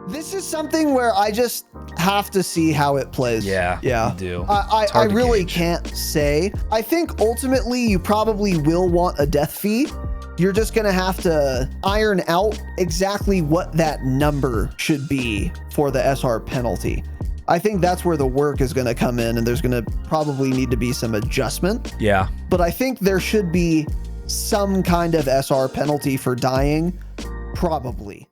This is something where I just have to see how it plays. Yeah, you do. I really can't say. I think ultimately you probably will want a death fee. You're just going to have to iron out exactly what that number should be for the SR penalty. I think that's where the work is going to come in, and there's going to probably need to be some adjustment. Yeah. But I think there should be some kind of SR penalty for dying, probably.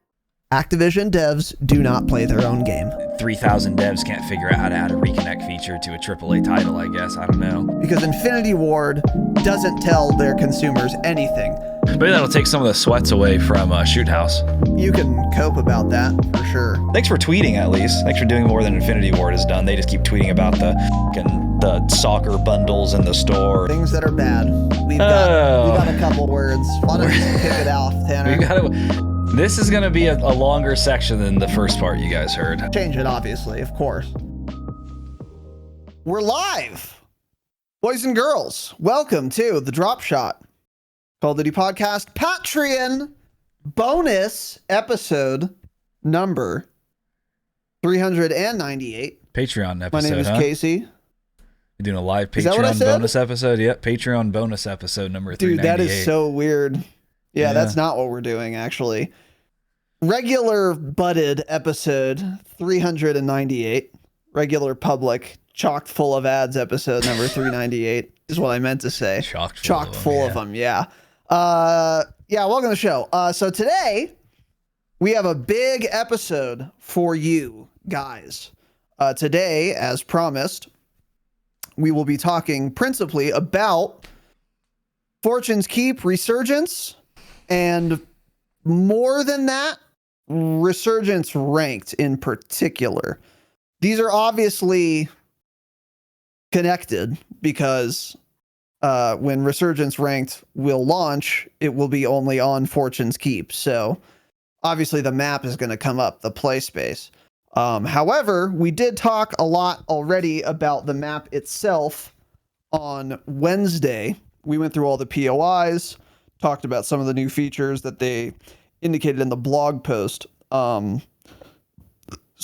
Activision devs do not play their own game. 3,000 devs can't figure out how to add a reconnect feature to a AAA title, I guess. I don't know. Because Infinity Ward doesn't tell their consumers anything. Maybe that'll take some of the sweats away from Shoot House. You can cope about that, for sure. Thanks for tweeting, at least. Thanks for doing more than Infinity Ward has done. They just keep tweeting about the soccer bundles in the store. Things that are bad. We've got a couple words. Why don't you kick it off, Tanner? This is going to be a longer section than the first part you guys heard. Change it, obviously, of course. We're live. Boys and girls, welcome to the Dropshot Call of Duty Podcast Patreon bonus episode number 398. Patreon episode, My name is Casey. You're doing a live Patreon bonus episode? Yep, Patreon bonus episode number 398. Dude, that is so weird. Yeah, that's not what we're doing, actually. Regular butted episode 398. Regular public chock full of ads episode number 398 is what I meant to say. Chock full of them, yeah. Welcome to the show. So today, we have a big episode for you guys. Today, as promised, we will be talking principally about Fortune's Keep Resurgence, and more than that, Resurgence Ranked in particular. These are obviously connected because when Resurgence Ranked will launch, it will be only on Fortune's Keep. So obviously the map is going to come up, the play space. However, we did talk a lot already about the map itself on Wednesday. We went through all the POIs, talked about some of the new features that they indicated in the blog post. So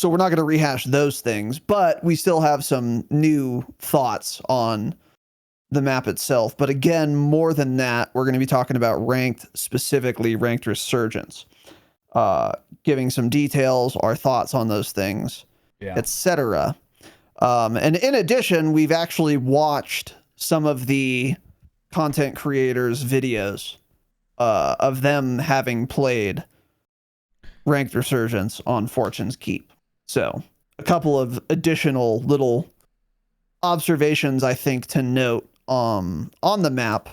we're not going to rehash those things, but we still have some new thoughts on the map itself. But again, more than that, we're going to be talking about Ranked, specifically Ranked Resurgence, giving some details, our thoughts on those things, etc. And in addition, we've actually watched some of the content creators' videos of them having played Ranked Resurgence on Fortune's Keep. So a couple of additional little observations, I think, to note on the map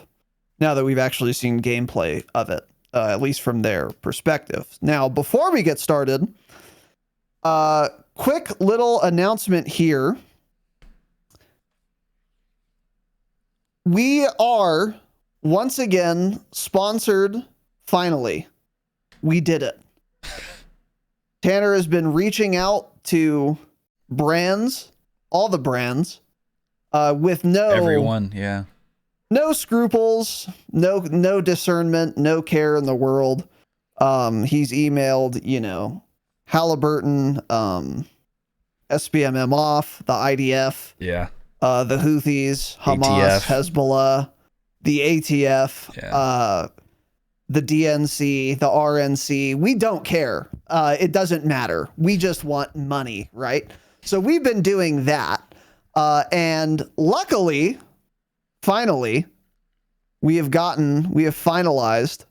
now that we've actually seen gameplay of it, at least from their perspective. Now, before we get started, quick little announcement here. We are once again sponsored. Finally, we did it. Tanner has been reaching out to brands, all the brands, with no scruples, no discernment, no care in the world. He's emailed, Halliburton, SBMMOFF, the IDF, the Houthis, Hamas, ATF. Hezbollah, the ATF, the DNC, the RNC. We don't care. It doesn't matter. We just want money, right? So we've been doing that. And luckily, finally, we have finalized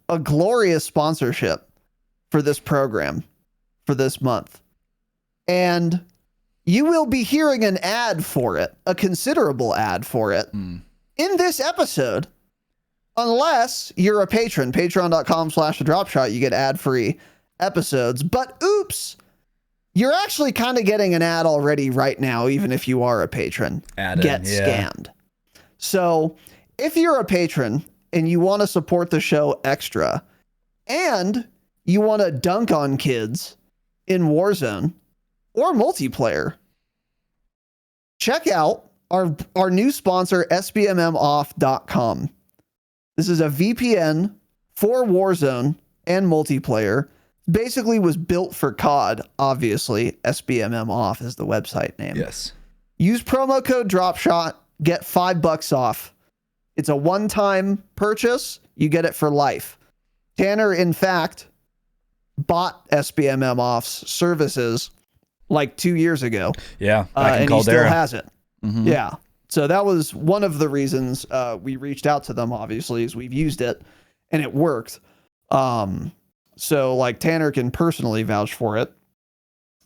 a glorious sponsorship for this program for this month. And you will be hearing an ad for it, a considerable ad for it, in this episode. Unless you're a patron, patreon.com/thedropshot, you get ad-free episodes. But oops, you're actually kind of getting an ad already right now, even if you are a patron. Scammed. So if you're a patron and you want to support the show extra, and you want to dunk on kids in Warzone or multiplayer, check out our new sponsor, SBMMOFF.com. This is a VPN for Warzone and multiplayer. basically was built for COD. Obviously, SBMMOFF is the website name. Yes. Use promo code Dropshot, get $5 off. It's a one-time purchase. You get it for life. Tanner, in fact, bought SBMMOFF's services like 2 years ago. Yeah, back in and Caldera. he still has it. Mm-hmm. Yeah. So that was one of the reasons we reached out to them, obviously, is we've used it and it worked. So like Tanner can personally vouch for it.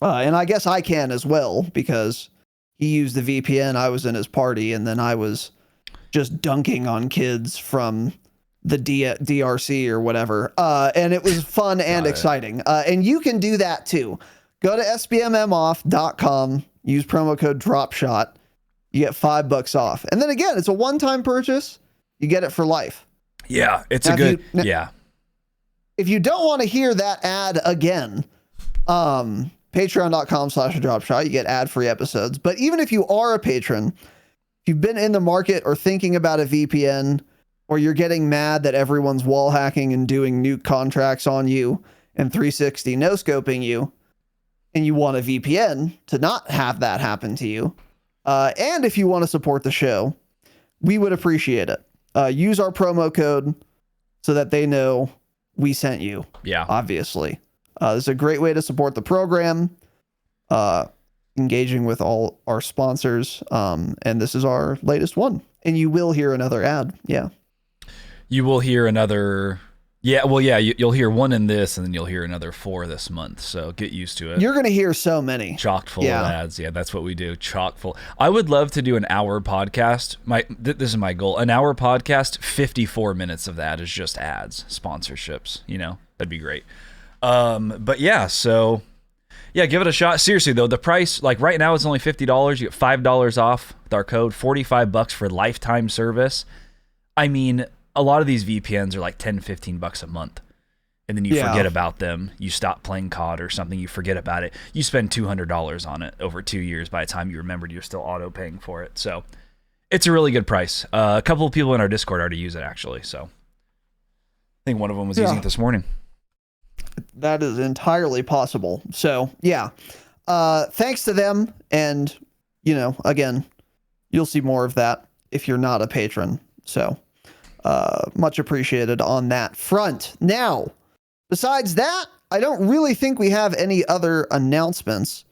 And I guess I can as well, because he used the VPN. I was in his party, and then I was just dunking on kids from the DRC or whatever. And it was fun and exciting. And you can do that too. Go to SBMMOFF.com, use promo code Dropshot. You get $5 off. And then again, it's a one-time purchase. You get it for life. Yeah, it's now, a good, yeah. If you don't want to hear that ad again, patreon.com/dropshot, you get ad-free episodes. But even if you are a patron, if you've been in the market or thinking about a VPN, or you're getting mad that everyone's wall hacking and doing nuke contracts on you and 360 no-scoping you, and you want a VPN to not have that happen to you, and if you want to support the show, we would appreciate it. Use our promo code so that they know we sent you. Yeah. Obviously. This is a great way to support the program, engaging with all our sponsors. And this is our latest one. And you will hear another ad. Yeah. You will hear another. Yeah, well, yeah, you'll hear one in this, and then you'll hear another 4 this month. So get used to it. You're going to hear so many. Chocked full of ads. Yeah, that's what we do. Chock full. I would love to do an hour podcast. This is my goal. An hour podcast, 54 minutes of that is just ads, sponsorships. You know, that'd be great. But yeah, so yeah, give it a shot. Seriously though, the price, like right now, it's only $50. You get $5 off with our code. $45 for lifetime service. I mean, a lot of these VPNs are like $10-15 a month, and then you forget about them. You stop playing COD or something, you forget about it. You spend $200 on it over 2 years. By the time you remembered, you're still auto paying for it. So it's a really good price. A couple of people in our Discord already use it, actually. So I think one of them was using it this morning. That is entirely possible. So yeah, thanks to them. And you know, again, you'll see more of that if you're not a patron. So much appreciated on that front. Now, besides that, I don't really think we have any other announcements.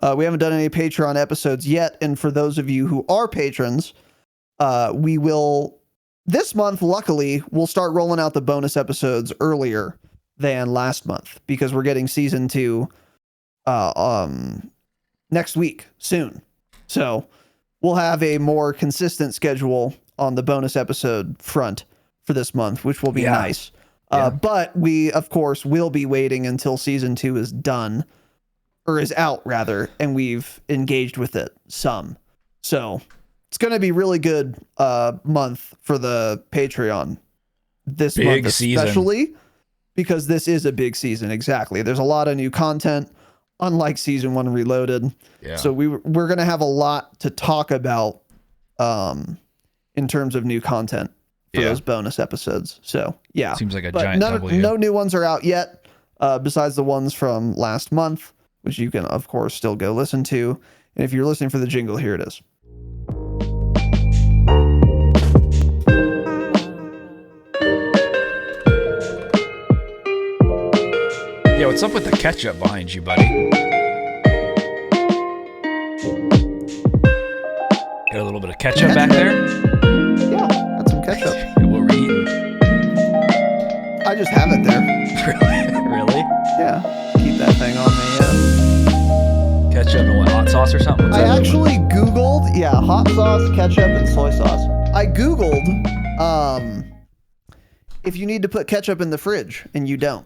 We haven't done any Patreon episodes yet. And for those of you who are patrons, we will, this month, luckily, we'll start rolling out the bonus episodes earlier than last month, because we're getting season 2 next week soon. So we'll have a more consistent schedule on the bonus episode front for this month, which will be nice. But we, of course, will be waiting until season 2 is done, or is out rather, and we've engaged with it some. So it's going to be really good month for the Patreon this month, especially because this is a big season. Exactly. There's a lot of new content, unlike season 1 Reloaded. Yeah. So we're going to have a lot to talk about in terms of new content for those bonus episodes. So yeah, seems like a giant W. No new ones are out yet, besides the ones from last month, which you can of course still go listen to. And if you're listening for the jingle, here it is. Yeah, what's up with the ketchup behind you, buddy? Got a little bit of ketchup back there? Yeah, got some ketchup. What we're eating? I just have it there. Really? Yeah. Keep that thing on me, yeah. Ketchup and what, hot sauce or something? I actually Googled, hot sauce, ketchup, and soy sauce. I Googled if you need to put ketchup in the fridge, and you don't.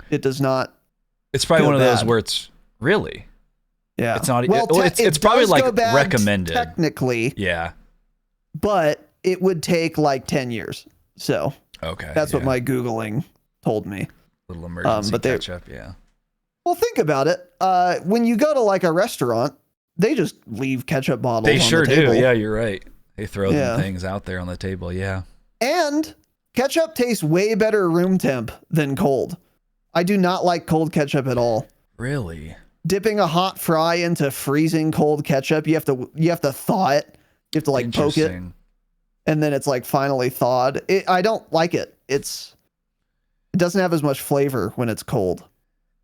It does not. It's probably one of those where it's really. Yeah. It's not. Well, it's probably like recommended. Technically. Yeah. But it would take like 10 years. So. Okay. That's what my Googling told me. Little emergency ketchup. Yeah. Well, think about it. When you go to like a restaurant, they just leave ketchup bottles. They sure on the table. do. Yeah, you're right. They throw them things out there on the table. Yeah. And ketchup tastes way better room temp than cold. I do not like cold ketchup at all. Really? Dipping a hot fry into freezing cold ketchup, you have to thaw it. You have to like poke it, and then it's like finally thawed. I don't like it. It doesn't have as much flavor when it's cold.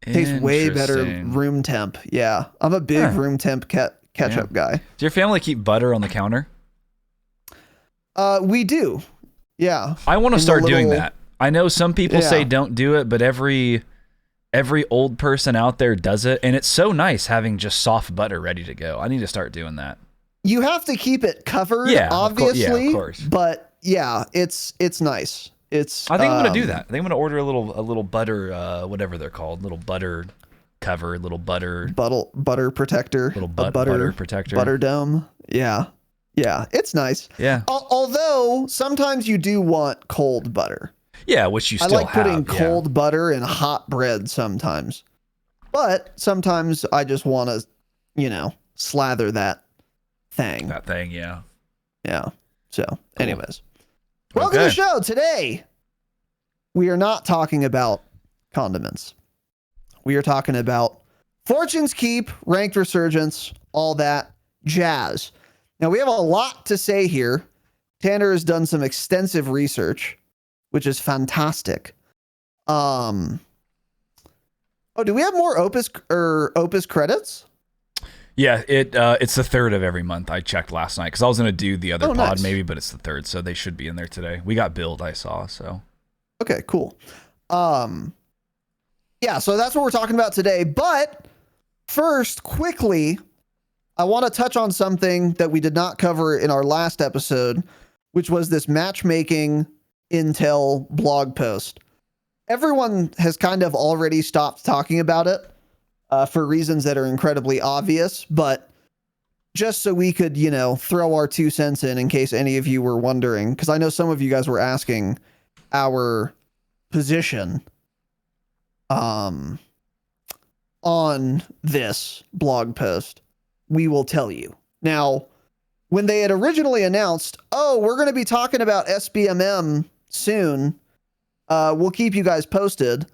It tastes way better room temp. Yeah, I'm a big room temp ketchup guy. Does your family keep butter on the counter? We do. Yeah. I want to start doing that. I know some people say don't do it, but every old person out there does it, and it's so nice having just soft butter ready to go. I need to start doing that. You have to keep it covered, obviously. Of course. But yeah, it's nice. I think I'm gonna do that. I think I'm gonna order a little butter, whatever they're called, little butter cover, little butter protector, little butter protector, butter dome. Yeah, it's nice. Yeah. Although sometimes you do want cold butter. Yeah, which you still have. I like putting cold butter in hot bread sometimes, but sometimes I just want to, slather that thing. Yeah. Yeah. So, anyways, welcome to the show. Today, we are not talking about condiments. We are talking about Fortune's Keep, Ranked Resurgence, all that jazz. Now, we have a lot to say here. Tanner has done some extensive research, which is fantastic. Do we have more Opus credits? Yeah, it's the 3rd of every month. I checked last night because I was gonna do the other pod nice. maybe, but it's the 3rd, so they should be in there today. We got billed, I saw. So okay, cool. Yeah, so that's what we're talking about today. But first, quickly, I want to touch on something that we did not cover in our last episode, which was this matchmaking Intel blog post. Everyone has kind of already stopped talking about it for reasons that are incredibly obvious, but just so we could, throw our 2 cents in case any of you were wondering, because I know some of you guys were asking our position on this blog post. We will tell you. Now, when they had originally announced, we're going to be talking about SBMM soon, we'll keep you guys posted,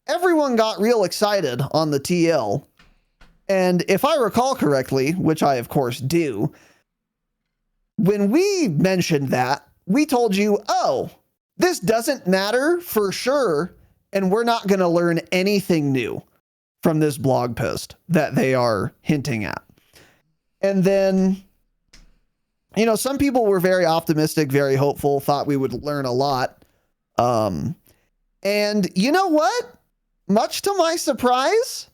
everyone got real excited on the TL. And if I recall correctly, which I of course do, when we mentioned that, we told you, this doesn't matter for sure, and we're not going to learn anything new from this blog post that they are hinting at. And then, some people were very optimistic, very hopeful, thought we would learn a lot. And you know what? Much to my surprise,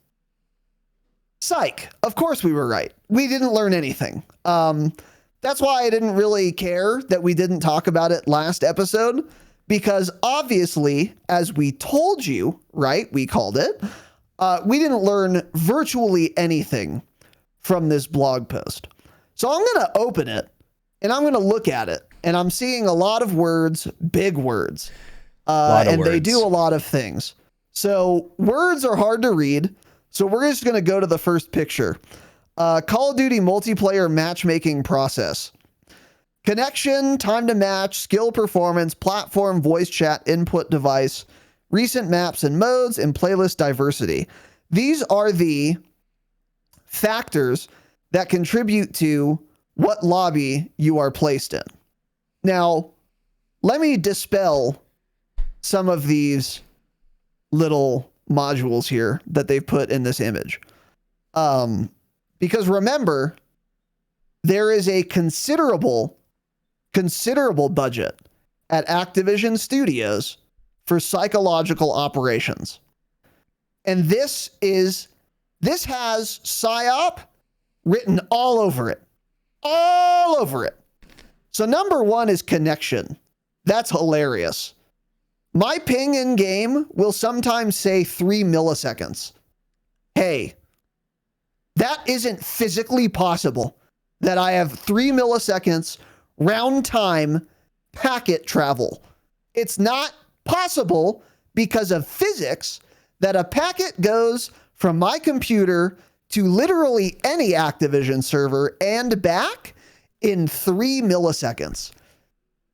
psych. Of course we were right. We didn't learn anything. That's why I didn't really care that we didn't talk about it last episode, because obviously, as we told you, right, we called it, we didn't learn virtually anything from this blog post. So I'm going to open it and I'm going to look at it, and I'm seeing a lot of words, big words, they do a lot of things. So words are hard to read. So we're just going to go to the first picture. Call of Duty multiplayer matchmaking process. Connection, time to match, skill performance, platform, voice chat, input device, recent maps and modes, and playlist diversity. These are the factors that contribute to what lobby you are placed in. Now, let me dispel some of these little modules here that they've put in this image. Because remember, there is a considerable budget at Activision Studios for psychological operations. And this has PSYOP written all over it. All over it. So number one is connection. That's hilarious. My ping in game will sometimes say 3 milliseconds. Hey, that isn't physically possible that I have 3 milliseconds round time packet travel. It's not possible because of physics that a packet goes from my computer to literally any Activision server and back in 3 milliseconds.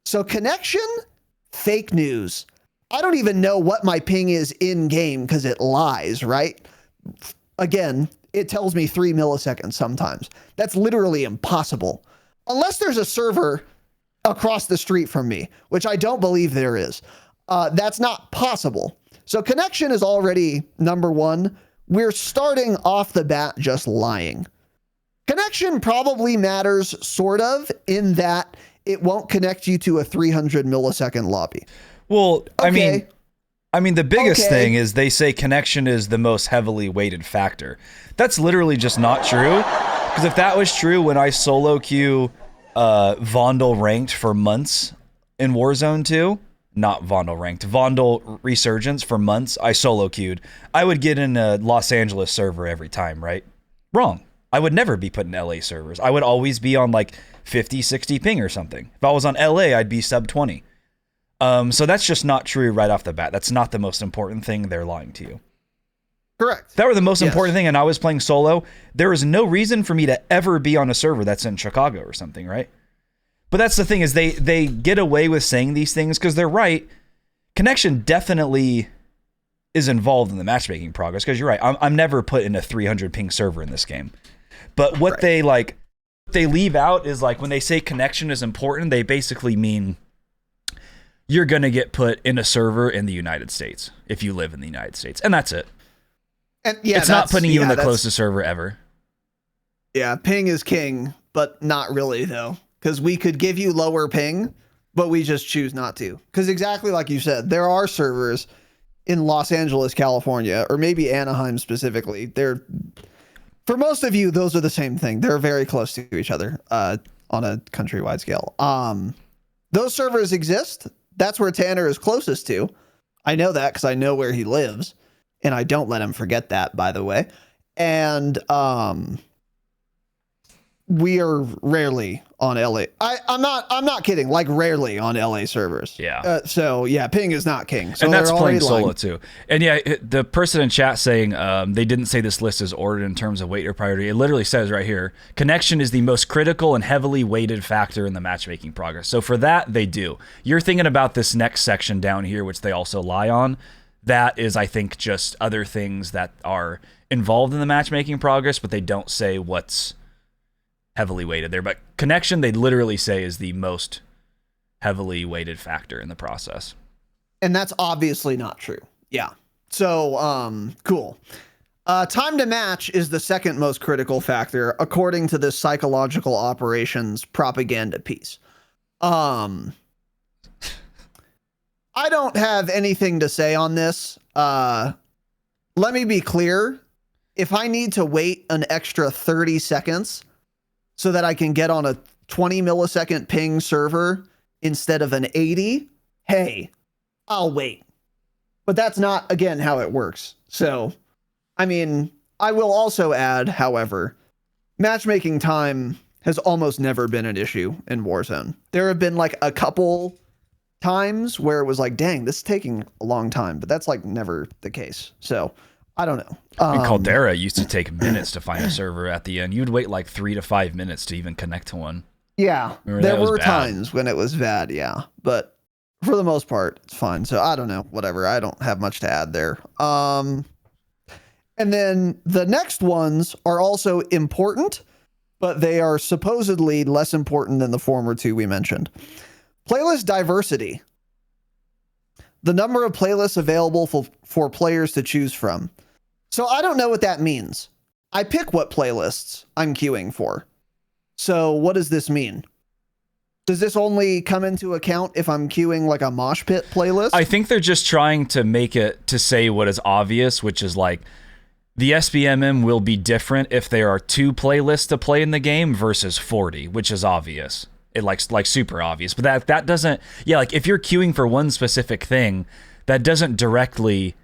So connection, fake news. I don't even know what my ping is in game because it lies, right? Again, it tells me 3 milliseconds sometimes. That's literally impossible. Unless there's a server across the street from me, which I don't believe there is. That's not possible. So connection is already number one. We're starting off the bat just lying. Connection probably matters, sort of, in that it won't connect you to a 300 millisecond lobby. Well, Okay. I mean, the biggest thing is they say connection is the most heavily weighted factor. That's literally just not true. Because if that was true, when I solo queue Vondel ranked for months in Warzone 2, not Vondel ranked, Vondel Resurgence for months, I solo queued, I would get in a Los Angeles server every time, right? Wrong. I would never be put in LA servers. I would always be on like 50, 60 ping or something. If I was on LA, I'd be sub 20. So that's just not true right off the bat. That's not the most important thing. They're lying to you. Correct. If that were the most important thing and I was playing solo, there is no reason for me to ever be on a server that's in Chicago or something, right? But that's the thing, is they get away with saying these things because they're right. Connection definitely is involved in the matchmaking progress, because you're right. I'm never put in a 300 ping server in this game. But what they leave out is, like, when they say connection is important, they basically mean you're going to get put in a server in the United States if you live in the United States. And that's it. And yeah, it's not putting you in the closest server ever. Yeah, ping is king, but not really, though. Because we could give you lower ping, but we just choose not to. Because exactly like you said, there are servers in Los Angeles, California, or maybe Anaheim specifically. They're, for most of you, those are the same thing. They're very close to each other on a countrywide scale. Those servers exist. That's where Tanner is closest to. I know that because I know where he lives, and I don't let him forget that, by the way. And we are rarely on LA. I'm not kidding. Like, rarely on LA servers. Yeah. So yeah, ping is not king. So and that's playing solo lying. Too. And yeah, the person in chat saying they didn't say this list is ordered in terms of weight or priority. It literally says right here, connection is the most critical and heavily weighted factor in the matchmaking progress. So for that, they do. You're thinking about this next section down here, which they also lie on. That is, I think, just other things that are involved in the matchmaking progress, but they don't say what's heavily weighted there. But connection, they literally say, is the most heavily weighted factor in the process. And that's obviously not true. Yeah. So, cool. Time to match is the second most critical factor, according to this psychological operations propaganda piece. I don't have anything to say on this. Let me be clear. If I need to wait an extra 30 seconds so that I can get on a 20 millisecond ping server instead of an 80, hey, I'll wait. But that's not, again, how it works. So, I mean, I will also add, however, matchmaking time has almost never been an issue in Warzone. There have been like a couple times where it was like, dang, this is taking a long time, but that's like never the case. So I don't know. And Caldera used to take minutes to find a server at the end. You'd wait like 3 to 5 minutes to even connect to one. Yeah, there were times when it was bad, yeah. But for the most part, it's fine. So I don't know, whatever. I don't have much to add there. And then the next ones are also important, but they are supposedly less important than the former two we mentioned. Playlist diversity. The number of playlists available for players to choose from. So I don't know what that means. I pick what playlists I'm queuing for. So what does this mean? Does this only come into account if I'm queuing like a mosh pit playlist? I think they're just trying to make it to say what is obvious, which is like the SBMM will be different if there are 2 playlists to play in the game versus 40, which is obvious. It like super obvious, but that doesn't, yeah, like if you're queuing for one specific thing, that doesn't directly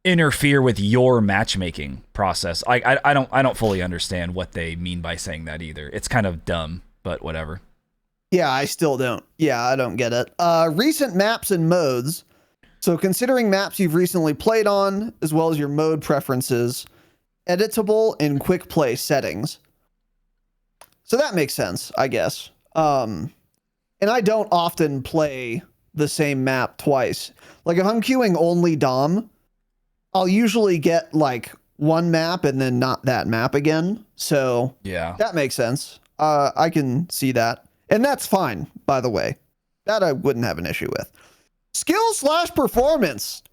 interfere with your matchmaking process. I don't fully understand what they mean by saying that either. It's kind of dumb, but whatever. Yeah, I still don't. Yeah, I don't get it. Recent maps and modes. So considering maps you've recently played on, as well as your mode preferences, editable and quick play settings. So that makes sense, I guess. And I don't often play the same map twice. Like if I'm queuing only Dom, I'll usually get like one map and then not that map again. So Yeah. that makes sense. I can see that. And that's fine, by the way. That I wouldn't have an issue with. Skill/performance.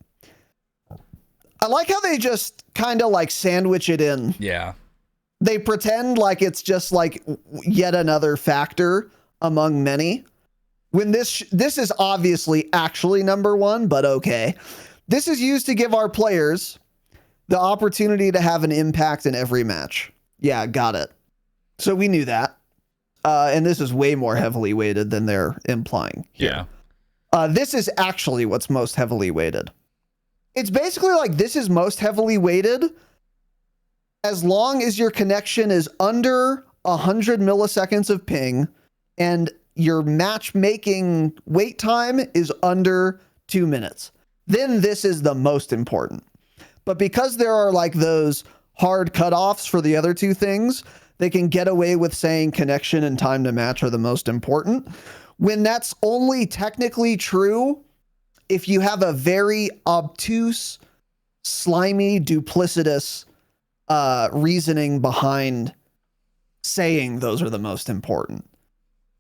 I like how they just kind of like sandwich it in. Yeah. They pretend like it's just like yet another factor among many. When this is obviously actually number one, but okay. This is used to give our players the opportunity to have an impact in every match. Yeah, got it. So we knew that. And this is way more heavily weighted than they're implying here. Yeah. This is actually what's most heavily weighted. It's basically like this is most heavily weighted as long as your connection is under 100 milliseconds of ping and your matchmaking wait time is under 2 minutes. Then this is the most important. But because there are like those hard cutoffs for the other two things, they can get away with saying connection and time to match are the most important. When that's only technically true if you have a very obtuse, slimy, duplicitous reasoning behind saying those are the most important.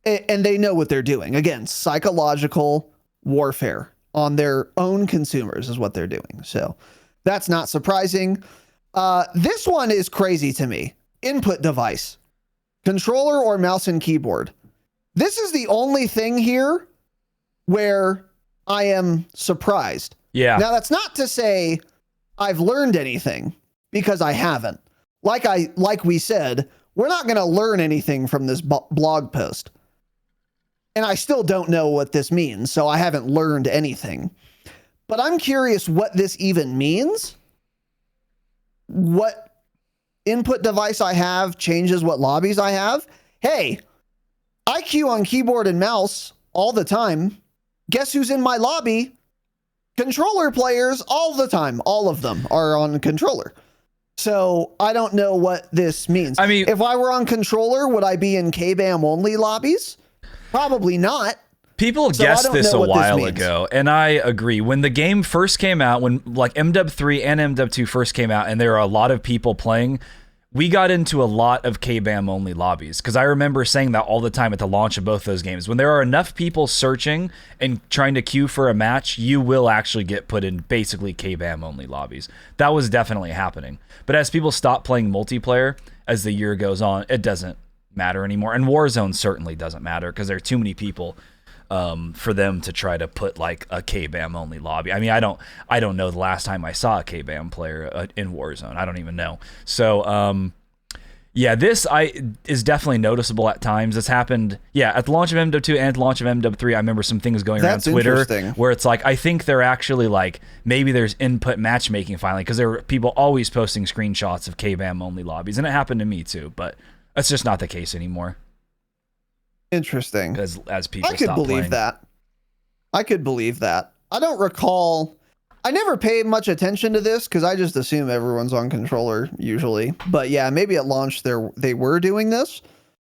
And they know what they're doing. Again, psychological warfare on their own consumers is what they're doing. So that's not surprising. This one is crazy to me. Input device, controller or mouse and keyboard. This is the only thing here where I am surprised. Yeah. Now that's not to say I've learned anything, because I haven't. Like we said, we're not going to learn anything from this blog post. And I still don't know what this means, so I haven't learned anything. But I'm curious what this even means. What input device I have changes what lobbies I have. Hey, I queue on keyboard and mouse all the time. Guess who's in my lobby? Controller players all the time. All of them are on controller. So I don't know what this means. I mean, if I were on controller, would I be in KBAM only lobbies? Probably not. People guessed this a while ago, and I agree. When the game first came out, when like MW3 and MW2 first came out, and there are a lot of people playing, we got into a lot of KBAM only lobbies, because I remember saying that all the time at the launch of both those games. When there are enough people searching and trying to queue for a match, you will actually get put in basically KBAM only lobbies. That was definitely happening. But as people stop playing multiplayer as the year goes on, it doesn't matter anymore. And Warzone certainly doesn't matter, because there are too many people for them to try to put like a KBAM only lobby. I mean, I don't know the last time I saw a KBAM player in Warzone. I don't even know. So yeah, this is definitely noticeable at times. This happened, at the launch of MW2 and the launch of MW3. I remember some things going around Twitter where it's like, I think they're actually like, maybe there's input matchmaking finally, because there were people always posting screenshots of KBAM only lobbies, and it happened to me too, but that's just not the case anymore. Interesting. As people I could believe that. I could believe that. I don't recall. I never pay much attention to this because I just assume everyone's on controller usually. But yeah, maybe at launch they were doing this.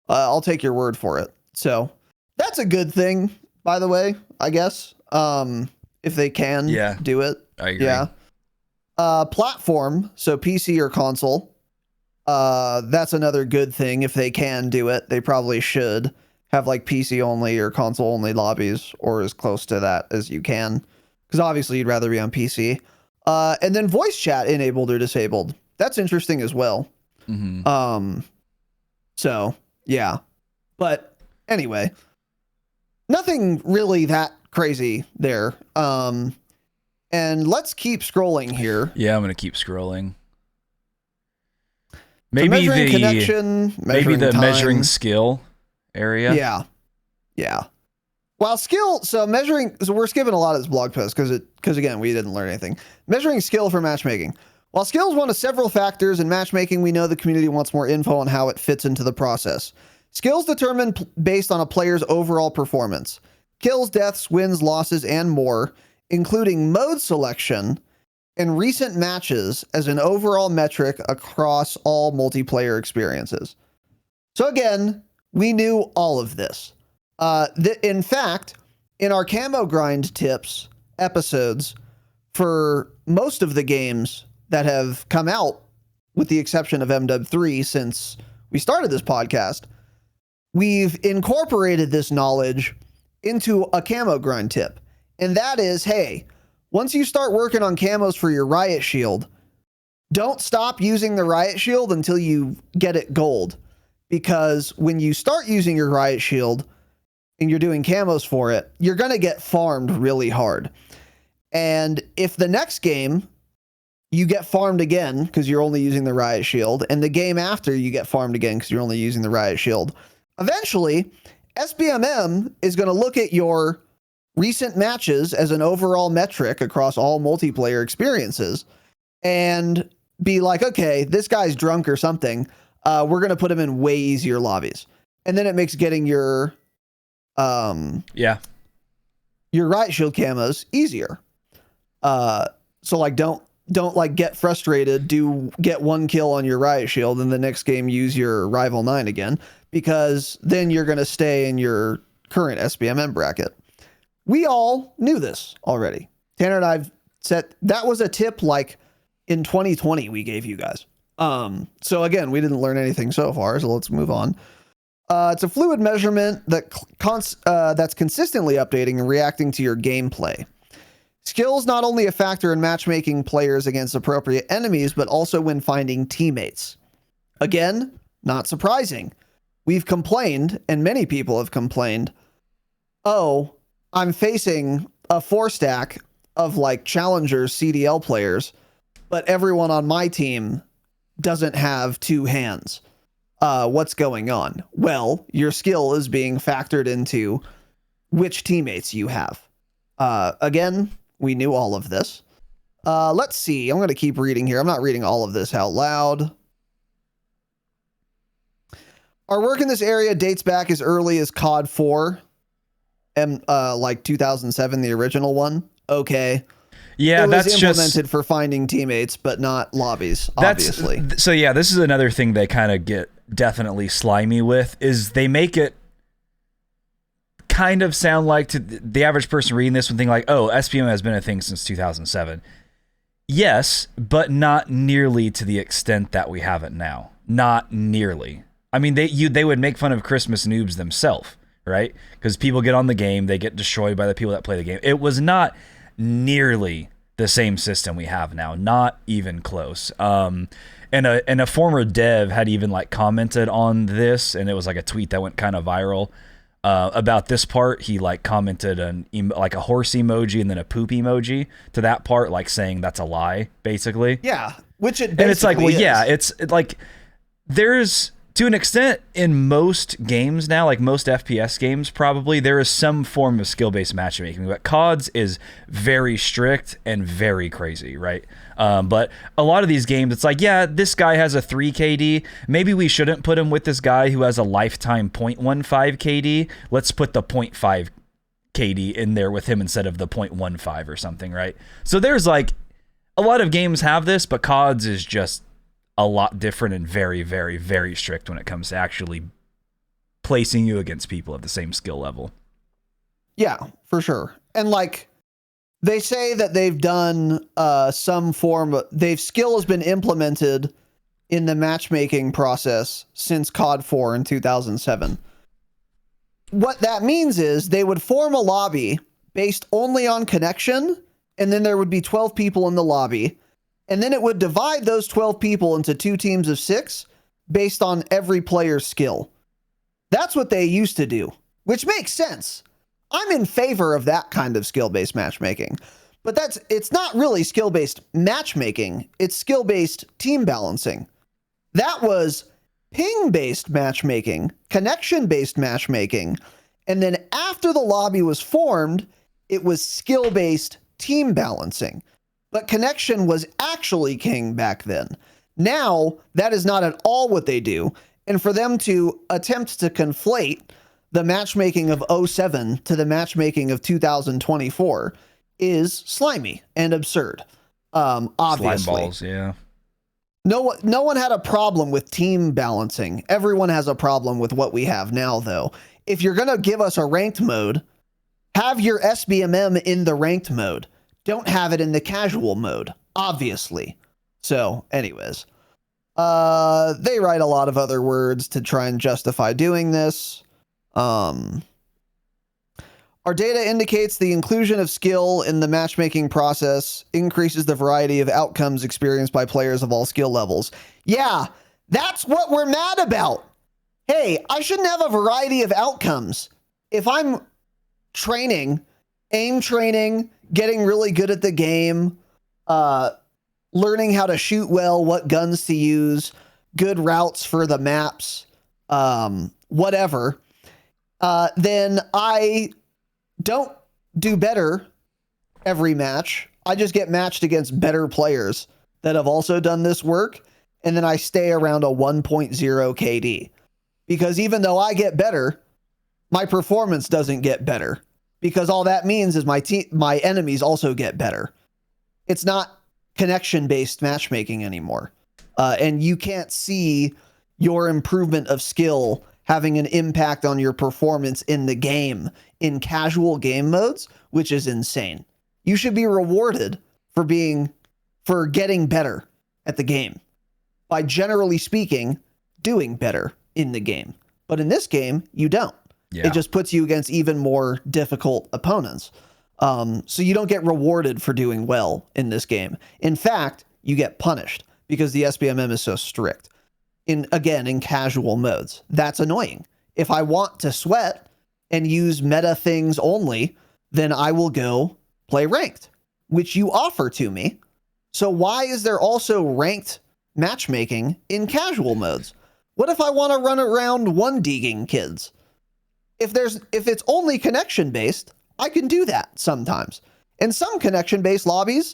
I'll take your word for it. So that's a good thing, by the way, I guess. If they can do it. I agree. Yeah. Platform, so PC or console. That's another good thing. If they can do it, they probably should have like PC only or console only lobbies, or as close to that as you can, because obviously you'd rather be on PC. And then voice chat enabled or disabled. That's interesting as well. Mm-hmm. So yeah, but anyway, nothing really that crazy there. And let's keep scrolling here. Yeah, I'm gonna keep scrolling. Maybe the connection, measuring skill area. Yeah. While skill, so we're skipping a lot of this blog post because again, we didn't learn anything. Measuring skill for matchmaking. While skill is one of several factors in matchmaking, we know the community wants more info on how it fits into the process. Skills determined based on a player's overall performance. Kills, deaths, wins, losses, and more, including mode selection and recent matches as an overall metric across all multiplayer experiences. So again, we knew all of this. In fact, in our camo grind tips episodes for most of the games that have come out, with the exception of MW3 since we started this podcast, we've incorporated this knowledge into a camo grind tip. And that is, hey, once you start working on camos for your riot shield, don't stop using the riot shield until you get it gold. Because when you start using your riot shield and you're doing camos for it, you're going to get farmed really hard. And if the next game you get farmed again because you're only using the riot shield, and the game after you get farmed again because you're only using the riot shield, eventually SBMM is going to look at your recent matches as an overall metric across all multiplayer experiences and be like, okay, this guy's drunk or something. We're going to put him in way easier lobbies. And then it makes getting your riot shield camos easier. So like, don't like get frustrated, get one kill on your riot shield and the next game use your rival 9 again, because then you're going to stay in your current SBMM bracket. We all knew this already. Tanner and I've said that was a tip like in 2020 we gave you guys. So again, we didn't learn anything so far, so let's move on. It's a fluid measurement that's consistently updating and reacting to your gameplay. Skill's not only a factor in matchmaking players against appropriate enemies, but also when finding teammates. Again, not surprising. We've complained, and many people have complained, oh, I'm facing a 4-stack of like challengers, CDL players, but everyone on my team doesn't have 2 hands. What's going on? Well, your skill is being factored into which teammates you have. Again, we knew all of this. Let's see. I'm going to keep reading here. I'm not reading all of this out loud. Our work in this area dates back as early as COD 4 and like 2007, the original one. Okay. Yeah, it was that's implemented for finding teammates, but not lobbies, obviously. So yeah, this is another thing they kind of get definitely slimy with, is they make it kind of sound like to the average person reading this one thing like, oh, SBM has been a thing since 2007. Yes, but not nearly to the extent that we have it now. Not nearly. I mean, they would make fun of Christmas noobs themselves, right? Because people get on the game, they get destroyed by the people that play the game. It was not nearly the same system we have now, not even close. And a former dev had even like commented on this, and it was like a tweet that went kind of viral about this part. He like commented like a horse emoji and then a poop emoji to that part, like saying that's a lie, basically. Yeah, which it basically and it's like, well, is. yeah, it's like there's, to an extent, in most games now, like most FPS games probably, there is some form of skill-based matchmaking. But CODs is very strict and very crazy, right? But a lot of these games, it's like, yeah, this guy has a 3 KD. Maybe we shouldn't put him with this guy who has a lifetime 0.15 KD. Let's put the 0.5 KD in there with him instead of the 0.15 or something, right? So there's like, a lot of games have this, but CODs is just a lot different and very, very, very strict when it comes to actually placing you against people at the same skill level. Yeah, for sure. And like, they say that they've done some form of, skill has been implemented in the matchmaking process since COD 4 in 2007. What that means is they would form a lobby based only on connection, and then there would be 12 people in the lobby. And then it would divide those 12 people into 2 teams of 6 based on every player's skill. That's what they used to do, which makes sense. I'm in favor of that kind of skill-based matchmaking. But it's not really skill-based matchmaking. It's skill-based team balancing. That was ping-based matchmaking, connection-based matchmaking. And then after the lobby was formed, it was skill-based team balancing. But connection was actually king back then. Now, that is not at all what they do. And for them to attempt to conflate the matchmaking of 2007 to the matchmaking of 2024 is slimy and absurd. Obviously. Slime balls, yeah. No one had a problem with team balancing. Everyone has a problem with what we have now, though. If you're going to give us a ranked mode, Have your SBMM in the ranked mode. Don't have it in the casual mode, obviously. So, anyways. They write a lot of other words to try and justify doing this. Our data indicates the inclusion of skill in the matchmaking process increases the variety of outcomes experienced by players of all skill levels. Yeah, that's what we're mad about. Hey, I shouldn't have a variety of outcomes. If I'm training, aim training, getting really good at the game, learning how to shoot well, what guns to use, good routes for the maps, whatever, then I don't do better every match. I just get matched against better players that have also done this work, and then I stay around a 1.0 KD. Because even though I get better, my performance doesn't get better. Because all that means is my enemies also get better. It's not connection-based matchmaking anymore. And you can't see your improvement of skill having an impact on your performance in the game in casual game modes, which is insane. You should be rewarded for getting better at the game by, generally speaking, doing better in the game. But in this game, you don't. Yeah. It just puts you against even more difficult opponents. So you don't get rewarded for doing well in this game. In fact, you get punished because the SBMM is so strict. In casual modes. That's annoying. If I want to sweat and use meta things only, then I will go play ranked, which you offer to me. So why is there also ranked matchmaking in casual modes? What if I want to run around one-digging kids? If it's only connection-based, I can do that sometimes. In some connection-based lobbies,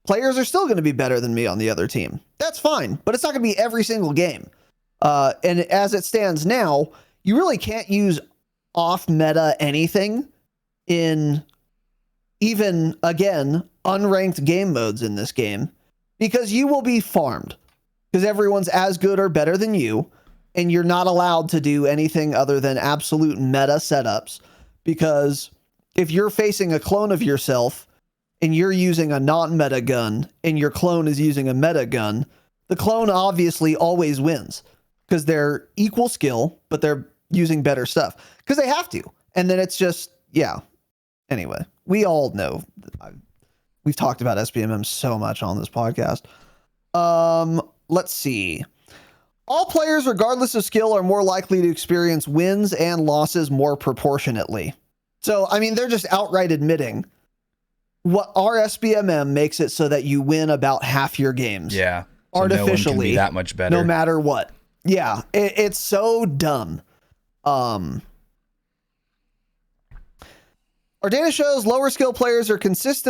players are still going to be better than me on the other team. That's fine, but it's not going to be every single game. And as it stands now, you really can't use off-meta anything in even, again, unranked game modes in this game, because you will be farmed. Because everyone's as good or better than you, and you're not allowed to do anything other than absolute meta setups, because if you're facing a clone of yourself and you're using a non-meta gun and your clone is using a meta gun, the clone obviously always wins because they're equal skill, but they're using better stuff because they have to. And then it's just, yeah. Anyway, we all know. We've talked about SBMM so much on this podcast. Let's see. All players, regardless of skill, are more likely to experience wins and losses more proportionately. So, I mean, they're just outright admitting what our SBMM makes it so that you win about half your games. Yeah. So artificially. No one can be that much better. No matter what. Yeah. It's so dumb. Our data shows lower skill players are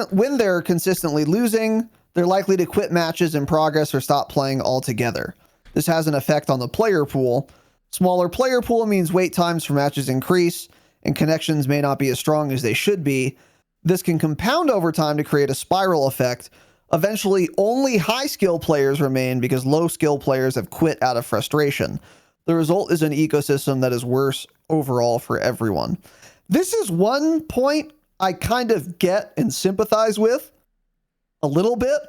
when they're consistently losing, they're likely to quit matches in progress or stop playing altogether. This has an effect on the player pool. Smaller player pool means wait times for matches increase, and connections may not be as strong as they should be. This can compound over time to create a spiral effect. Eventually, only high skill players remain because low skill players have quit out of frustration. The result is an ecosystem that is worse overall for everyone. This is one point I kind of get and sympathize with a little bit.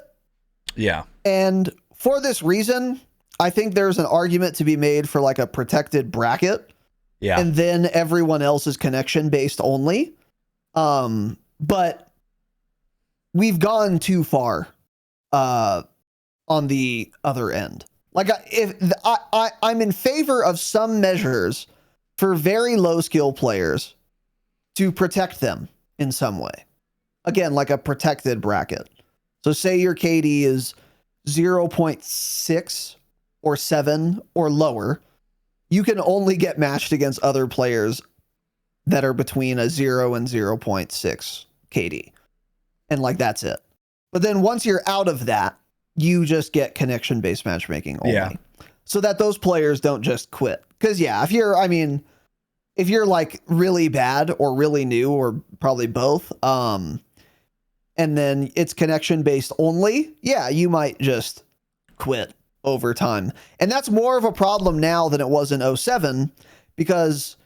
Yeah. And for this reason, I think there's an argument to be made for like a protected bracket. Yeah. And then everyone else is connection based only. But we've gone too far on the other end. Like I'm in favor of some measures for very low skill players to protect them in some way. Again, like a protected bracket. So say your KD is 0.6 or 7 or lower. You can only get matched against other players that are between a 0 and 0.6 KD. And like, that's it. But then once you're out of that, you just get connection-based matchmaking only. Yeah. So that those players don't just quit. Because, yeah, if you're like really bad or really new or probably both, and then it's connection-based only, yeah, you might just quit over time. And that's more of a problem now than it was in 07 because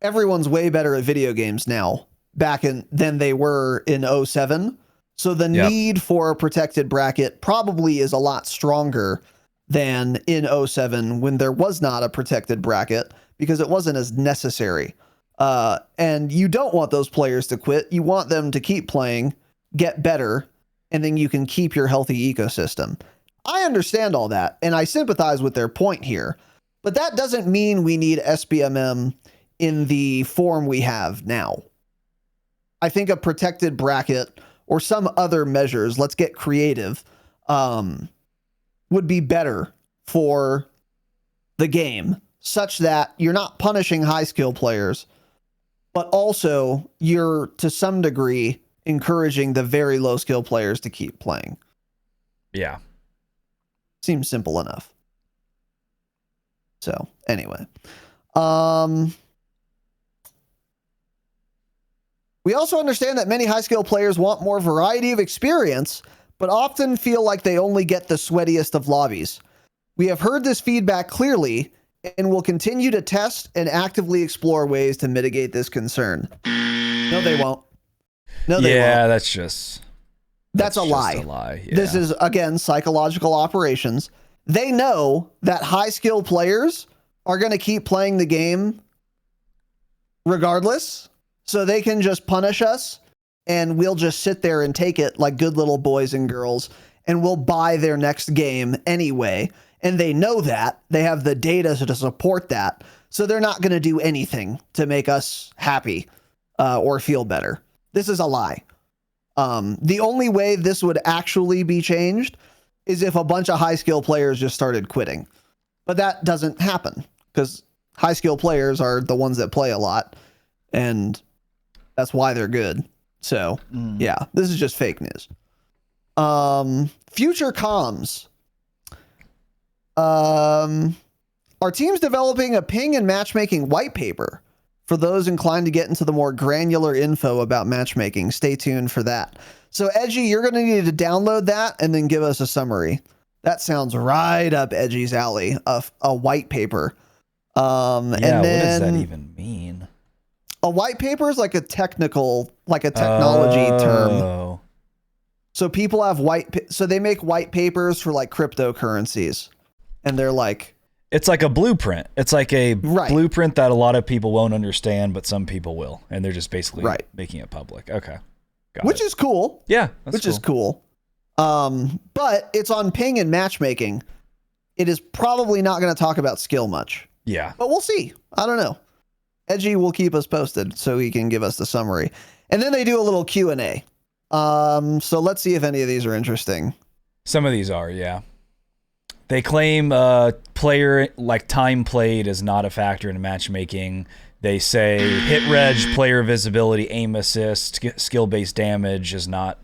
everyone's way better at video games now than they were in '07. So the need for a protected bracket probably is a lot stronger than in '07 when there was not a protected bracket because it wasn't as necessary. And you don't want those players to quit. You want them to keep playing, get better, and then you can keep your healthy ecosystem. I understand all that, and I sympathize with their point here, but that doesn't mean we need SBMM in the form we have now. I think a protected bracket or some other measures, let's get creative, would be better for the game, such that you're not punishing high skill players, but also you're to some degree encouraging the very low skill players to keep playing. Yeah. Seems simple enough. So anyway, we also understand that many high skill players want more variety of experience, but often feel like they only get the sweatiest of lobbies. We have heard this feedback clearly and will continue to test and actively explore ways to mitigate this concern. No, they won't. No, they won't. That's a lie. Yeah. This is, again, psychological operations. They know that high skill players are going to keep playing the game regardless, so they can just punish us and we'll just sit there and take it like good little boys and girls, and we'll buy their next game anyway. And they know that. They have the data to support that. So they're not going to do anything to make us happy or feel better. This is a lie. The only way this would actually be changed is if a bunch of high skill players just started quitting. But that doesn't happen because high skill players are the ones that play a lot, and that's why they're good. So yeah, this is just fake news. Future comms. Our team's developing a ping and matchmaking white paper for those inclined to get into the more granular info about matchmaking. Stay tuned for that. So Edgy, you're going to need to download that and then give us a summary. That sounds right up Edgy's alley of a white paper. And then, what does that even mean? A white paper is like a technology term. So people have so they make white papers for like cryptocurrencies, and they're like, it's like a blueprint. It's like a blueprint that a lot of people won't understand, but some people will, and they're just basically making it public. Okay, which is cool. Yeah, which is cool. But it's on ping and matchmaking. It is probably not going to talk about skill much. Yeah, but we'll see. I don't know. Edgy will keep us posted so he can give us the summary. And then they do a little Q&A. So let's see if any of these are interesting. Some of these are, yeah. They claim player like time played is not a factor in matchmaking. They say hit reg, player visibility, aim assist, skill-based damage is not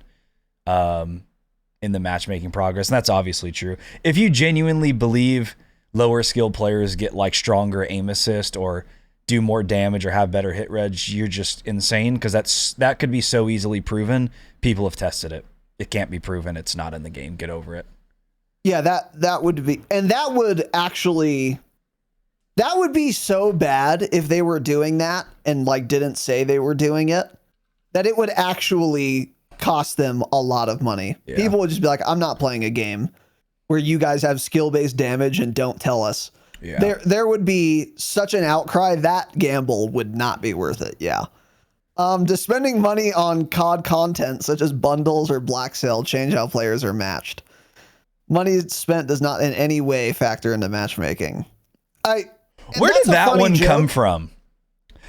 in the matchmaking progress. And that's obviously true. If you genuinely believe lower skill players get like stronger aim assist or do more damage or have better hit reg, you're just insane, because that could be so easily proven. People have tested it. It can't be proven. It's not in the game. Get over it. Yeah, that would be, and that would be so bad if they were doing that and like didn't say they were doing it, that it would actually cost them a lot of money. Yeah. People would just be like, I'm not playing a game where you guys have skill-based damage and don't tell us. Yeah. There would be such an outcry. That gamble would not be worth it. Yeah. Does spending money on COD content such as bundles or Black Sale change how players are matched? Money spent does not in any way factor into matchmaking. Where did that one come from?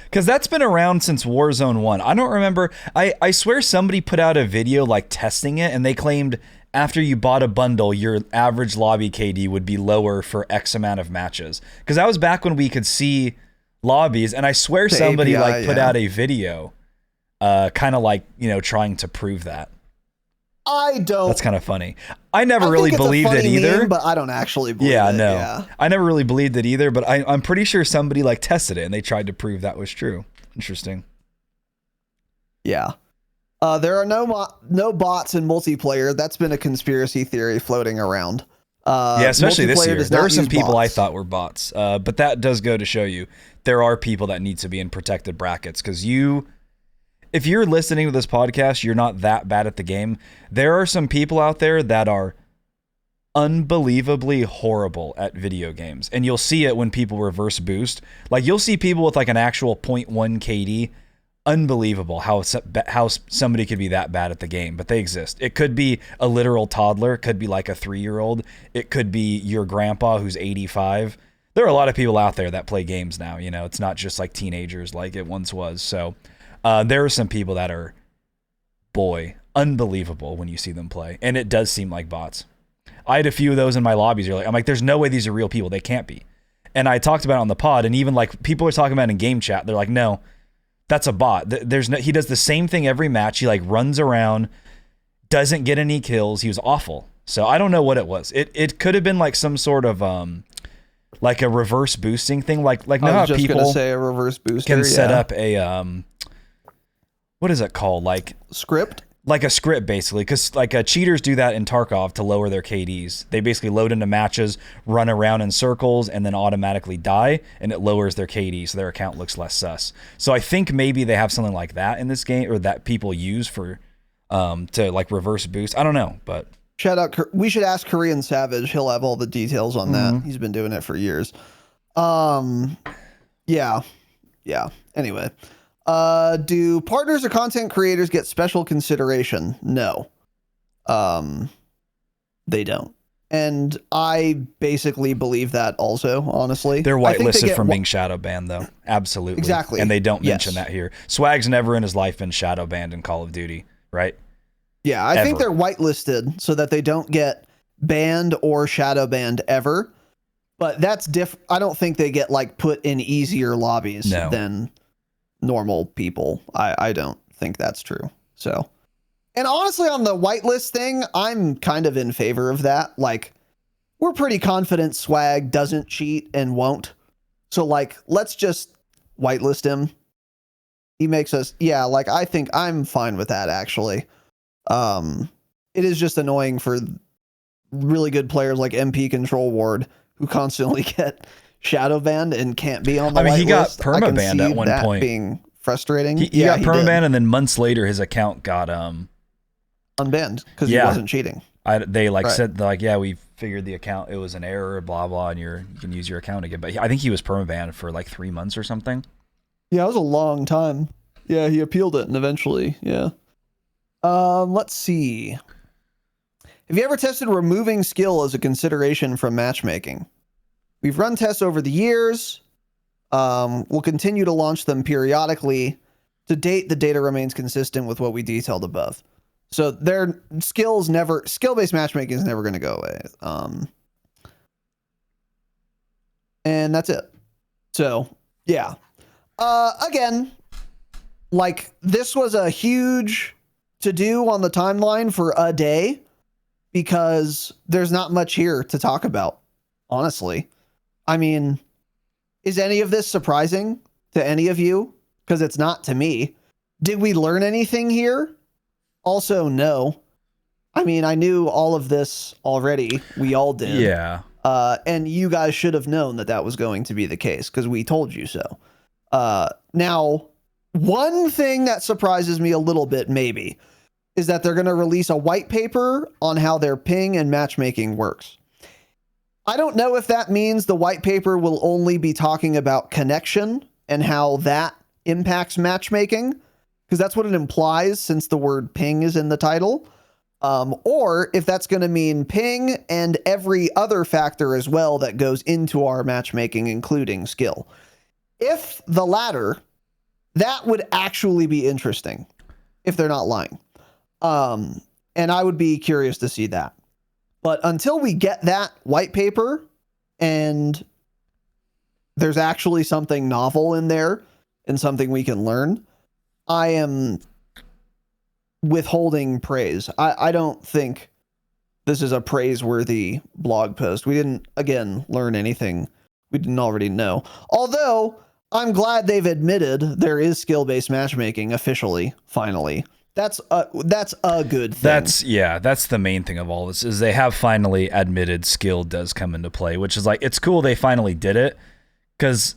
Because that's been around since Warzone 1. I don't remember. I swear somebody put out a video like testing it, and they claimed after you bought a bundle, your average lobby KD would be lower for X amount of matches. Because that was back when we could see lobbies, and I swear somebody API, put out a video kind of like, trying to prove that. That's kind of funny. I never really believed it either. Meme, but I don't actually believe it. Yeah. I never really believed it either, but I'm pretty sure somebody like tested it and they tried to prove that was true. Interesting. Yeah. There are no bots in multiplayer. That's been a conspiracy theory floating around. Yeah, especially this year. There were some people I thought were bots, but that does go to show you there are people that need to be in protected brackets, because if you're listening to this podcast, you're not that bad at the game. There are some people out there that are unbelievably horrible at video games, and you'll see it when people reverse boost. Like, you'll see people with like an actual 0.1 KD. Unbelievable how somebody could be that bad at the game, but they exist. It could be a literal toddler, it could be like a 3-year-old, it could be your grandpa who's 85. There are a lot of people out there that play games now, you know. It's not just like teenagers like it once was. So there are some people that are, boy, unbelievable when you see them play, and it does seem like bots. I had a few of those in my lobbies. I'm like, there's no way these are real people. They can't be. And I talked about it on the pod, and even like people are talking about it in game chat. They're like, no, that's a bot. He does the same thing every match. He like runs around, doesn't get any kills. He was awful. So I don't know what it was. It could have been like some sort of like a reverse boosting thing. Like now I was how just people gonna say a reverse booster can set up a what is it called? Like script. Like a script, basically, because like cheaters do that in Tarkov to lower their KDs. They basically load into matches, run around in circles, and then automatically die, and it lowers their KD, so their account looks less sus. So I think maybe they have something like that in this game, or that people use for to like reverse boost. I don't know, but shout out. We should ask Korean Savage. He'll have all the details on that. He's been doing it for years. Yeah. Anyway. Do partners or content creators get special consideration? No. They don't. And I basically believe that also, honestly. They're whitelisted from being shadow banned, though. Absolutely. Exactly. And they don't mention that here. Swag's never in his life been shadow banned in Call of Duty, right? Yeah, I think they're whitelisted so that they don't get banned or shadow banned ever. But that's I don't think they get like put in easier lobbies than normal people. I don't think that's true. So, and honestly, on the whitelist thing, I'm kind of in favor of that. Like, we're pretty confident Swag doesn't cheat and won't. So like, let's just whitelist him. He makes us, like, I think I'm fine with that, actually. It is just annoying for really good players like MP Control Ward who constantly get shadow banned and can't be on the whitelist. He got perma-banned at one point. Being frustrating. He got perma-banned, and then months later his account got unbanned because he wasn't cheating. They said we figured the account, it was an error, blah blah, and you can use your account again. But I think he was perma-banned for like 3 months or something. Yeah, it was a long time. Yeah, he appealed it and eventually, let's see. Have you ever tested removing skill as a consideration from matchmaking? We've run tests over the years. We'll continue to launch them periodically. To date, the data remains consistent with what we detailed above. So their skill-based matchmaking is never going to go away. And that's it. So, yeah. Again, like, this was a huge to-do on the timeline for a day because there's not much here to talk about, honestly. I mean, is any of this surprising to any of you? Because it's not to me. Did we learn anything here? Also, no. I mean, I knew all of this already. We all did. Yeah. And you guys should have known that that was going to be the case because we told you so. Now, one thing that surprises me a little bit, maybe, is that they're going to release a white paper on how their ping and matchmaking works. I don't know if that means the white paper will only be talking about connection and how that impacts matchmaking, because that's what it implies since the word ping is in the title, or if that's going to mean ping and every other factor as well that goes into our matchmaking, including skill. If the latter, that would actually be interesting if they're not lying. And I would be curious to see that. But until we get that white paper and there's actually something novel in there and something we can learn, I am withholding praise. I don't think this is a praiseworthy blog post. We didn't, again, learn anything we didn't already know. Although, I'm glad they've admitted there is skill-based matchmaking officially, finally. That's a good thing. That's the main thing of all this, is they have finally admitted skill does come into play, which is like, it's cool they finally did it, because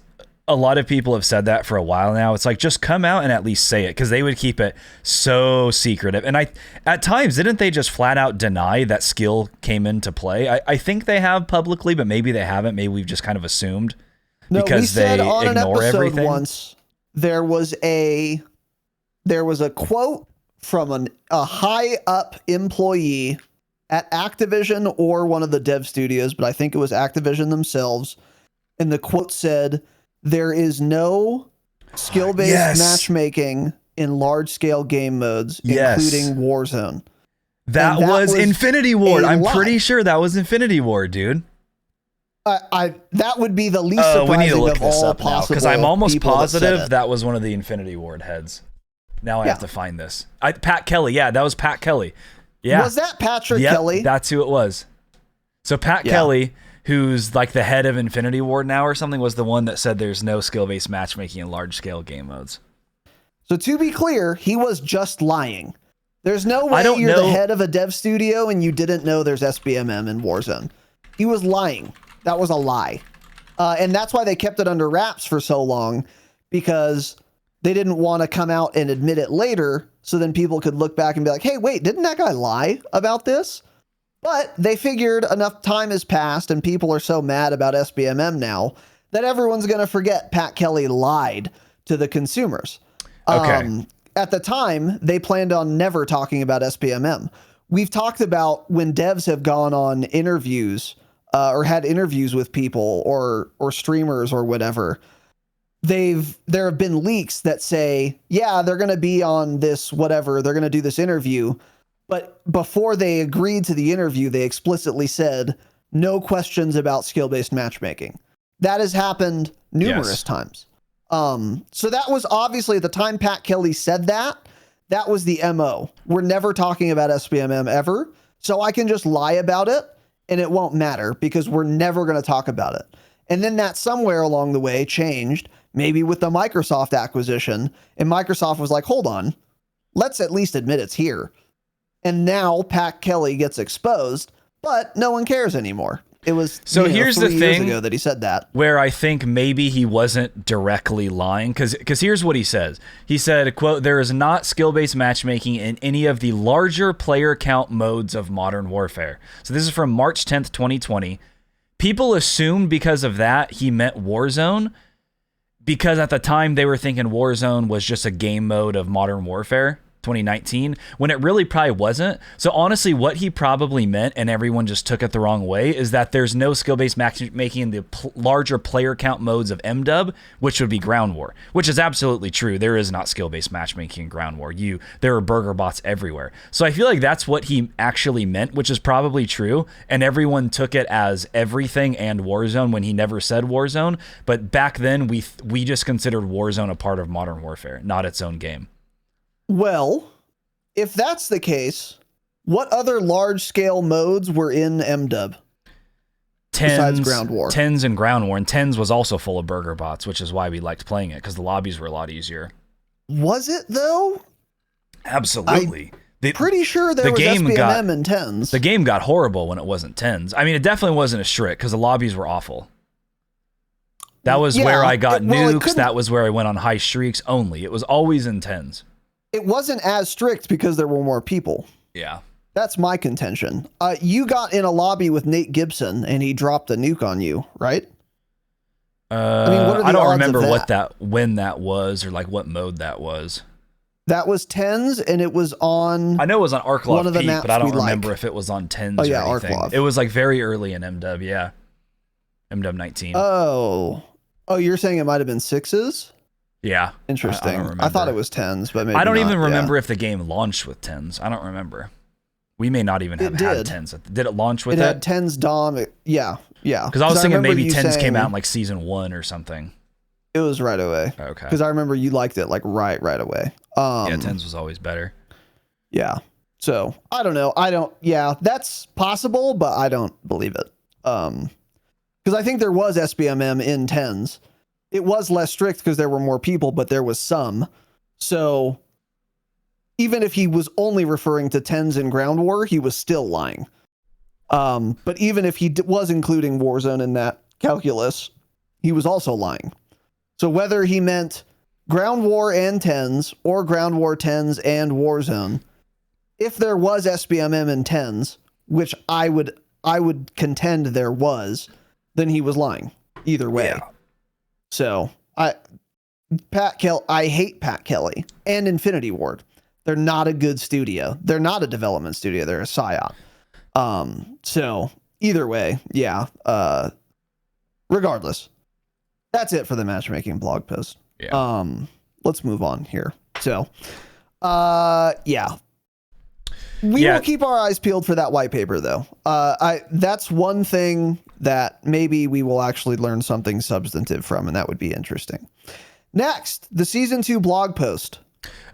a lot of people have said that for a while now. It's like, just come out and at least say it, because they would keep it so secretive. And at times, didn't they just flat out deny that skill came into play? I think they have publicly, but maybe they haven't. Maybe we've just kind of assumed because we said they on an ignore episode everything. Once there was a quote from a high up employee at Activision or one of the dev studios, but I think it was Activision themselves. And the quote said, "There is no skill-based matchmaking in large-scale game modes, including Warzone." That was Infinity Ward. I'm pretty sure that was Infinity Ward, dude. That would be the least surprising we need to look of this all up now, possible. because I'm almost people positive that was one of the Infinity Ward heads. Now I have to find this. Pat Kelly. Yeah, that was Pat Kelly. Yeah. Was that Patrick Kelly? That's who it was. So Pat Kelly, who's like the head of Infinity Ward now or something, was the one that said there's no skill-based matchmaking in large-scale game modes. So to be clear, he was just lying. There's no way you're the head of a dev studio and you didn't know there's SBMM in Warzone. He was lying. That was a lie. And that's why they kept it under wraps for so long, because they didn't want to come out and admit it later, so then people could look back and be like, hey, wait, didn't that guy lie about this? But they figured enough time has passed and people are so mad about SBMM now that everyone's going to forget Pat Kelly lied to the consumers. Okay. At the time, they planned on never talking about SBMM. We've talked about when devs have gone on interviews or had interviews with people or streamers or whatever. There have been leaks that say, yeah, they're going to be on this, whatever, they're going to do this interview. But before they agreed to the interview, they explicitly said, no questions about skill-based matchmaking. That has happened numerous times. So that was obviously at the time Pat Kelly said that was the MO. We're never talking about SBMM ever. So I can just lie about it and it won't matter because we're never going to talk about it. And then that somewhere along the way changed, maybe with the Microsoft acquisition. And Microsoft was like, hold on, let's at least admit it's here. And now Pat Kelly gets exposed, but no one cares anymore. It was here's the 3 years thing ago that he said that, where I think maybe he wasn't directly lying, because here's what he says. He said, quote, "There is not skill-based matchmaking in any of the larger player count modes of Modern Warfare." So this is from March 10th, 2020. People assumed because of that he meant Warzone, because at the time they were thinking Warzone was just a game mode of Modern Warfare 2019, when it really probably wasn't. So honestly, what he probably meant, and everyone just took it the wrong way, is that there's no skill-based matchmaking in the larger player count modes of MW, which would be Ground War, which is absolutely true. There is not skill-based matchmaking in Ground War. There are burger bots everywhere. So I feel like that's what he actually meant, which is probably true, and everyone took it as everything and Warzone when he never said Warzone. But back then, we just considered Warzone a part of Modern Warfare, not its own game. Well, if that's the case, what other large-scale modes were in MW? Besides Ground War. Tens and Ground War. And Tens was also full of burger bots, which is why we liked playing it, because the lobbies were a lot easier. Was it, though? Absolutely. Pretty sure there was SBMM in Tens. The game got horrible when it wasn't Tens. I mean, it definitely wasn't as strict, because the lobbies were awful. That was where I got nukes. That was where I went on high streaks only. It was always in Tens. It wasn't as strict because there were more people. Yeah. That's my contention. You got in a lobby with Nate Gibson and he dropped a nuke on you, right? I don't remember when that was, or like what mode that was. That was Tens, and it was on... I know it was on Arklov one of the Peak, maps but I don't remember if it was on Tens or anything. Arklov. It was like very early in MW, yeah. MW 19. Oh, you're saying it might have been 6s? Yeah. Interesting. I thought it was 10s, but maybe I don't not, even remember if the game launched with 10s. I don't remember. We may not even have had 10s. Did it launch with it? It had 10s Dom. Yeah. Because I was thinking maybe 10s came out in like season 1 or something. It was right away. Okay. Because I remember you liked it like right away. Yeah, 10s was always better. Yeah. So I don't know. That's possible, but I don't believe it. Because I think there was SBMM in 10s. It was less strict because there were more people, but there was some. So even if he was only referring to Tens in Ground War, he was still lying. But even if he was including Warzone in that calculus, he was also lying. So whether he meant Ground War and 10s or Ground War 10s and Warzone, if there was SBMM in 10s, which I would contend there was, then he was lying either way. Yeah. So I hate Pat Kelly and Infinity Ward. They're not a good studio. They're not a development studio. They're a PSYOP. So either way, yeah. Regardless, that's it for the matchmaking blog post. Yeah. Let's move on here. So, yeah. We will keep our eyes peeled for that white paper, though. That's one thing that maybe we will actually learn something substantive from, and that would be interesting. Next, the season 2 blog post.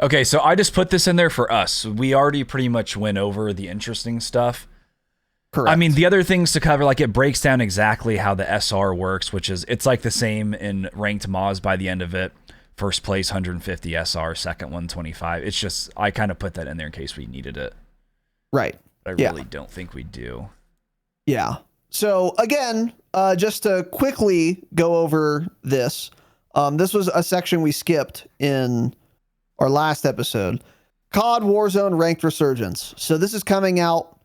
Okay, so I just put this in there for us. We already pretty much went over the interesting stuff. Correct. I mean, the other things to cover, like it breaks down exactly how the SR works, which is it's like the same in ranked Moz by the end of it. First place 150 SR, second 125. It's just I kind of put that in there in case we needed it. Right. I really don't think we do. Yeah. So again, just to quickly go over this, this was a section we skipped in our last episode. COD Warzone Ranked Resurgence. So this is coming out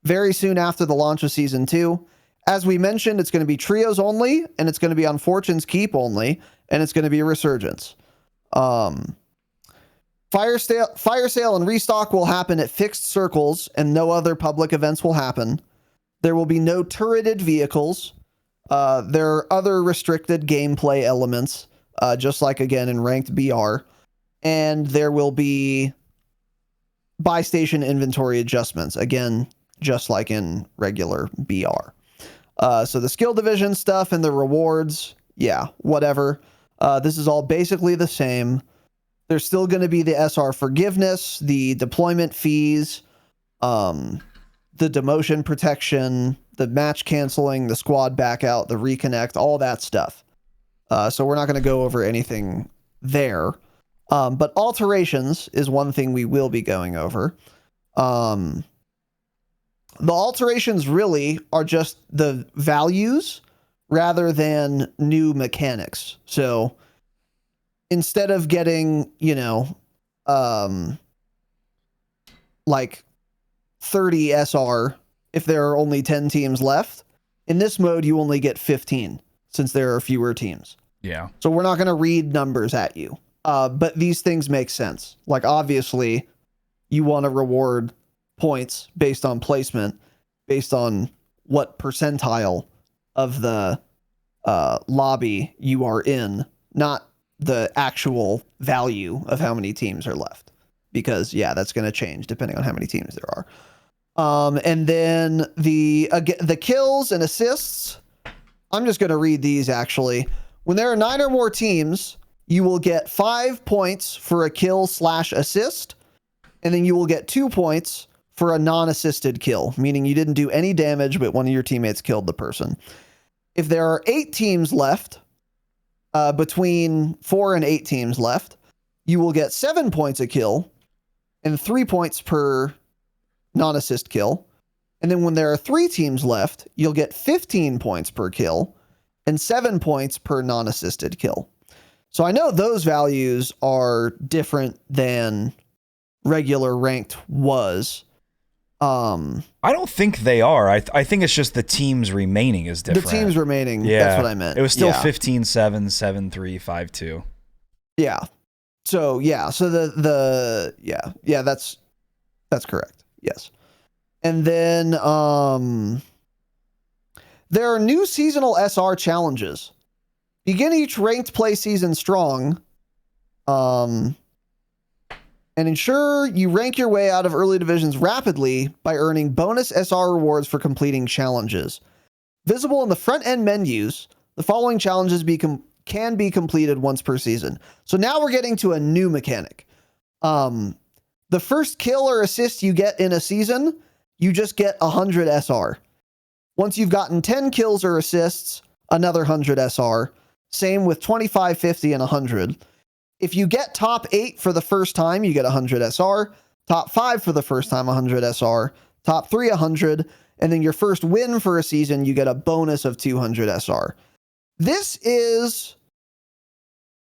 very soon after the launch of Season 2. As we mentioned, it's going to be trios only, and it's going to be on Fortune's Keep only, and it's going to be a Resurgence. Fire sale and restock will happen at fixed circles, and no other public events will happen. There will be no turreted vehicles. There are other restricted gameplay elements, just like, again, in Ranked BR. And there will be buy station inventory adjustments, again, just like in regular BR. So the skill division stuff and the rewards, yeah, whatever. This is all basically the same. There's still going to be the SR forgiveness, the deployment fees, the demotion protection, the match canceling, the squad back out, the reconnect, all that stuff. So we're not going to go over anything there. But alterations is one thing we will be going over. The alterations really are just the values rather than new mechanics. So instead of getting, like 30 SR, if there are only 10 teams left, in this mode, you only get 15 since there are fewer teams. Yeah. So we're not going to read numbers at you. But these things make sense. Like, obviously, you want to reward points based on placement, based on what percentile of the lobby you are in, not the actual value of how many teams are left. Because, yeah, that's going to change depending on how many teams there are. And then the kills and assists, I'm just going to read these, actually. When there are 9 or more teams, you will get 5 points for a kill/assist, and then you will get 2 points for a non-assisted kill, meaning you didn't do any damage, but one of your teammates killed the person. If there are 8 teams left, between 4 and 8 teams left, you will get 7 points a kill and 3 points per non-assist kill. And then when there are 3 teams left, you'll get 15 points per kill and 7 points per non-assisted kill. So I know those values are different than regular ranked was. I don't think they are. I think it's just the teams remaining is different. The teams remaining, yeah. That's what I meant. It was still 15-7, 7-3, 5-2. Yeah. So yeah, so that's correct. Yes. And then there are new seasonal SR challenges. Begin each ranked play season strong. And ensure you rank your way out of early divisions rapidly by earning bonus SR rewards for completing challenges. Visible in the front end menus, the following challenges can be completed once per season. So now we're getting to a new mechanic. The first kill or assist you get in a season, you just get 100 SR. Once you've gotten 10 kills or assists, another 100 SR. Same with 25, 50, and 100. If you get top 8 for the first time, you get 100 SR. Top 5 for the first time, 100 SR. Top 3, 100. And then your first win for a season, you get a bonus of 200 SR. This is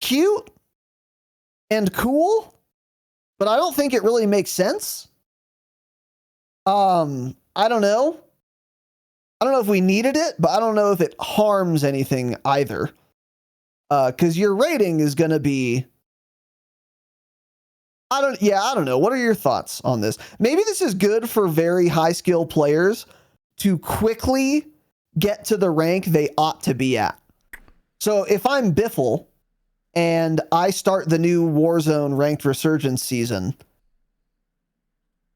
cute and cool, but I don't think it really makes sense. I don't know. I don't know if we needed it, but I don't know if it harms anything either. Because your rating is going to be, I don't know. What are your thoughts on this? Maybe this is good for very high skill players to quickly get to the rank they ought to be at. So if I'm Biffle and I start the new Warzone Ranked Resurgence season,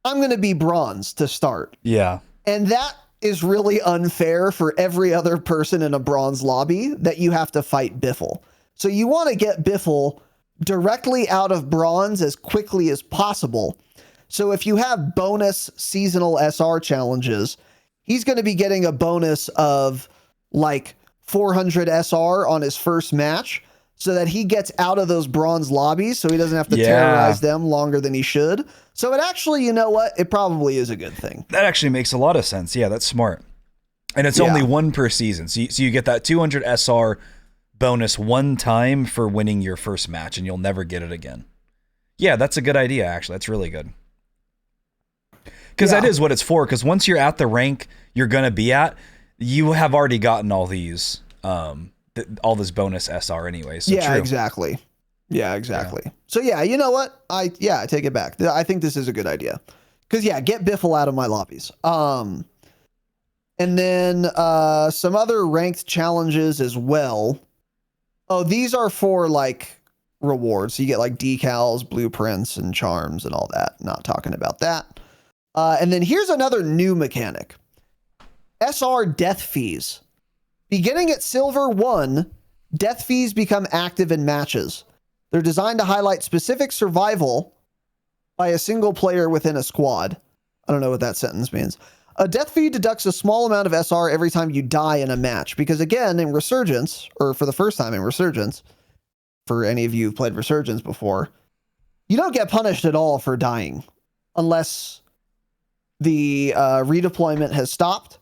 I'm going to be bronze to start. Yeah. And that is really unfair for every other person in a bronze lobby that you have to fight Biffle. So you want to get Biffle directly out of bronze as quickly as possible. So if you have bonus seasonal SR challenges, he's going to be getting a bonus of like 400 SR on his first match so that he gets out of those bronze lobbies so he doesn't have to terrorize them longer than he should. So it actually, you know what? It probably is a good thing. That actually makes a lot of sense. Yeah, that's smart. And it's only one per season. So you get that 200 SR bonus one time for winning your first match, and you'll never get it again. Yeah, that's a good idea, actually. That's really good. Because that is what it's for. Because once you're at the rank you're going to be at, you have already gotten all these, all this bonus SR anyway. So yeah, exactly. Yeah, exactly. Yeah. So yeah, you know what? I take it back. I think this is a good idea. Because get Biffle out of my lobbies. And then some other ranked challenges as well. Oh, these are for like rewards. So you get like decals, blueprints, and charms and all that. Not talking about that. And then here's another new mechanic. SR death fees. Beginning at Silver 1, death fees become active in matches. They're designed to highlight specific survival by a single player within a squad. I don't know what that sentence means. A death fee deducts a small amount of SR every time you die in a match. Because again, in Resurgence, or for the first time in Resurgence, for any of you who've played Resurgence before, you don't get punished at all for dying unless the redeployment has stopped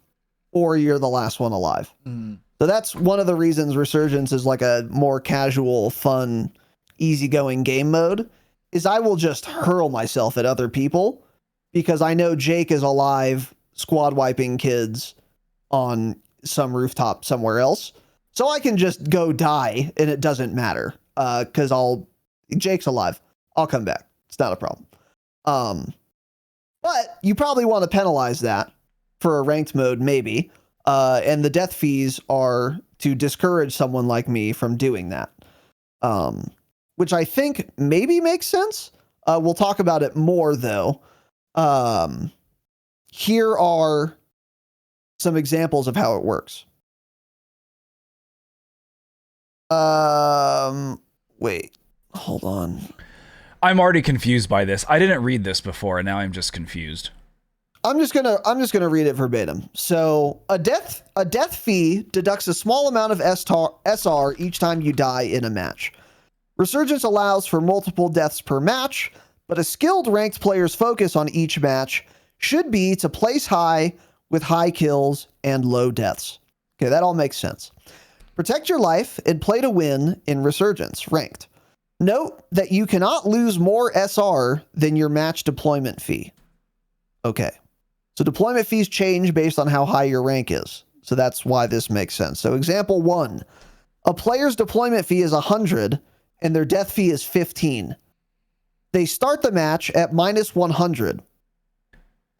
or you're the last one alive. So that's one of the reasons Resurgence is like a more casual, fun, easygoing game mode, is I will just hurl myself at other people because I know Jake is alive squad wiping kids on some rooftop somewhere else. So I can just go die and it doesn't matter because Jake's alive. I'll come back. It's not a problem. But you probably want to penalize that for a ranked mode, maybe. And the death fees are to discourage someone like me from doing that. Which I think maybe makes sense. We'll talk about it more, though. Here are some examples of how it works. Wait, hold on. I'm already confused by this. I didn't read this before, and now I'm just confused. I'm just gonna read it verbatim. So a death fee deducts a small amount of SR each time you die in a match. Resurgence allows for multiple deaths per match, but a skilled ranked player's focus on each match should be to place high with high kills and low deaths. Okay, that all makes sense. Protect your life and play to win in Resurgence ranked. Note that you cannot lose more SR than your match deployment fee. Okay. So deployment fees change based on how high your rank is. So that's why this makes sense. So example 1, a player's deployment fee is 100 and their death fee is 15. They start the match at minus 100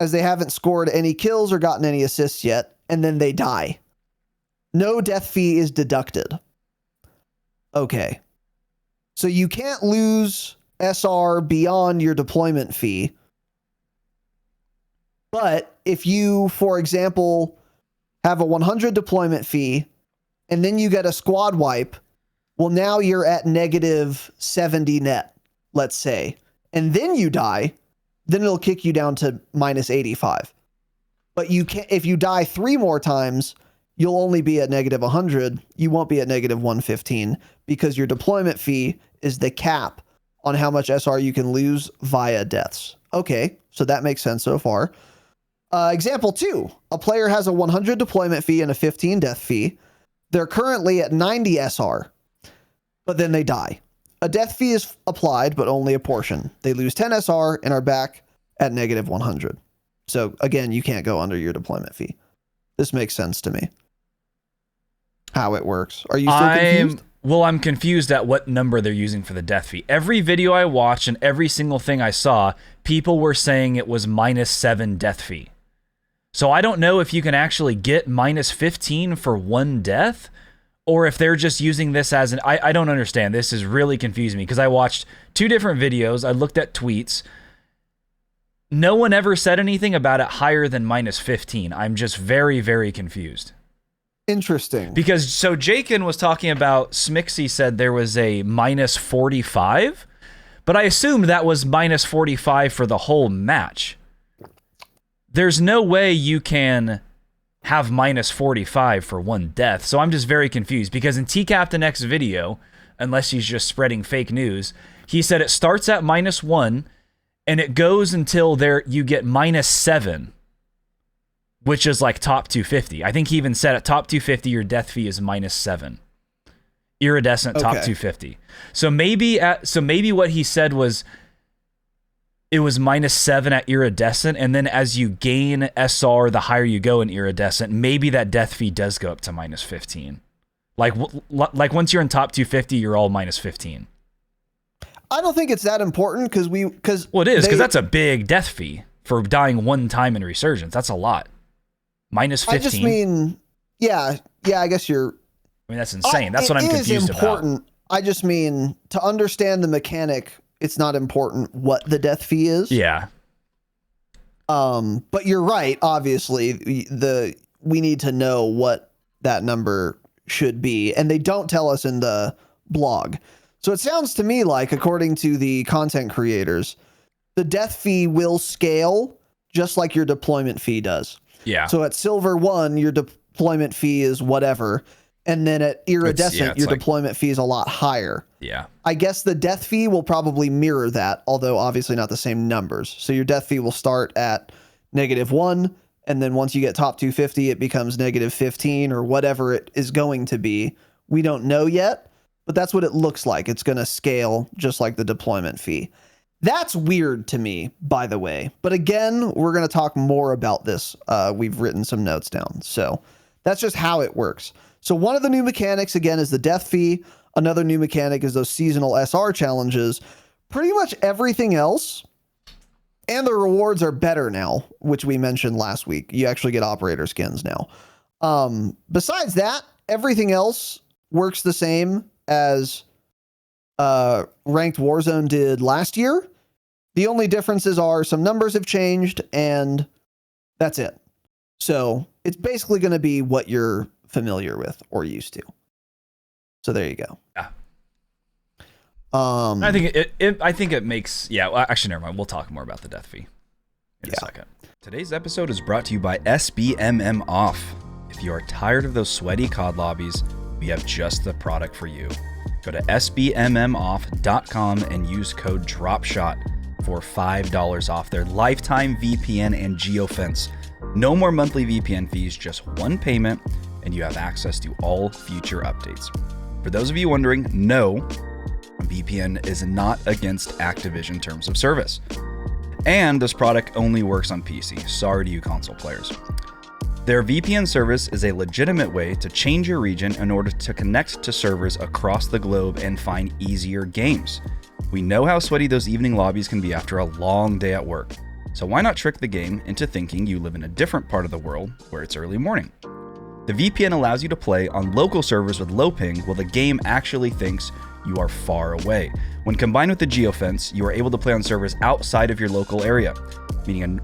as they haven't scored any kills or gotten any assists yet, and then they die. No death fee is deducted. Okay. So you can't lose SR beyond your deployment fee. But if you, for example, have a 100 deployment fee and then you get a squad wipe, well, now you're at negative 70 net, let's say, and then you die, then it'll kick you down to minus 85. But you can't, if you die 3 more times, you'll only be at negative 100. You won't be at negative 115 because your deployment fee is the cap on how much SR you can lose via deaths. Okay, so that makes sense so far. Example 2, a player has a 100 deployment fee and a 15 death fee. They're currently at 90 SR, but then they die. a death fee is applied, but only a portion. They lose 10 SR and are back at negative 100. So again, you can't go under your deployment fee. This makes sense to me. How it works. Are you still confused? Well, I'm confused at what number they're using for the death fee. Every video I watched and every single thing I saw, people were saying it was -7 death fee. So I don't know if you can actually get -15 for one death, or if they're just using this as an... I don't understand. This is really confusing me because I watched 2 different videos. I looked at tweets. No one ever said anything about it higher than -15. I'm just very, very confused. Interesting. Because, so Jakin was talking about, Smixy said there was a -45, but I assumed that was -45 for the whole match. There's no way you can have -45 for one death, so I'm just very confused, because in T-Captain-X's video, unless he's just spreading fake news, he said it starts at -1, and it goes until you get -7. Which is like top 250. I think he even said at top 250, your death fee is -7. Iridescent top 250. So maybe what he said was it was -7 at iridescent, and then as you gain SR, the higher you go in iridescent, maybe that death fee does go up to -15. Like once you're in top 250, you're all -15. I don't think it's that important because well, it is, because that's a big death fee for dying one time in Resurgence. That's a lot. -15. I just mean, yeah, I guess you're... I mean, that's insane. That's what I'm confused about. I just mean, to understand the mechanic, it's not important what the death fee is. Yeah. But you're right, obviously. We need to know what that number should be, and they don't tell us in the blog. So it sounds to me like, according to the content creators, the death fee will scale just like your deployment fee does. Yeah. So at Silver 1, your deployment fee is whatever. And then at Iridescent, your deployment fee is a lot higher. Yeah. I guess the death fee will probably mirror that, although obviously not the same numbers. So your death fee will start at -1, and then once you get top 250, it becomes -15 or whatever it is going to be. We don't know yet, but that's what it looks like. It's going to scale just like the deployment fee. That's weird to me, by the way. But again, we're going to talk more about this. We've written some notes down. So that's just how it works. So one of the new mechanics, again, is the death fee. Another new mechanic is those seasonal SR challenges. Pretty much everything else, and the rewards are better now, which we mentioned last week. You actually get operator skins now. Besides that, everything else works the same as Ranked Warzone did last year. The only differences are some numbers have changed, and that's it. So it's basically going to be what you're familiar with or used to. So there you go. Yeah. I think it makes, yeah, well, actually, never mind. We'll talk more about the death fee in a second. Today's episode is brought to you by SBMMOFF. If you are tired of those sweaty COD lobbies, we have just the product for you. Go to SBMMOFF.com and use code DROPSHOT for $5 off their lifetime VPN and geofence. No more monthly VPN fees, just one payment, and you have access to all future updates. For those of you wondering, no, VPN is not against Activision terms of service. And this product only works on PC. Sorry to you console players. Their VPN service is a legitimate way to change your region in order to connect to servers across the globe and find easier games. We know how sweaty those evening lobbies can be after a long day at work, so why not trick the game into thinking you live in a different part of the world where it's early morning? The VPN allows you to play on local servers with low ping while the game actually thinks you are far away. When combined with the geofence, you are able to play on servers outside of your local area, meaning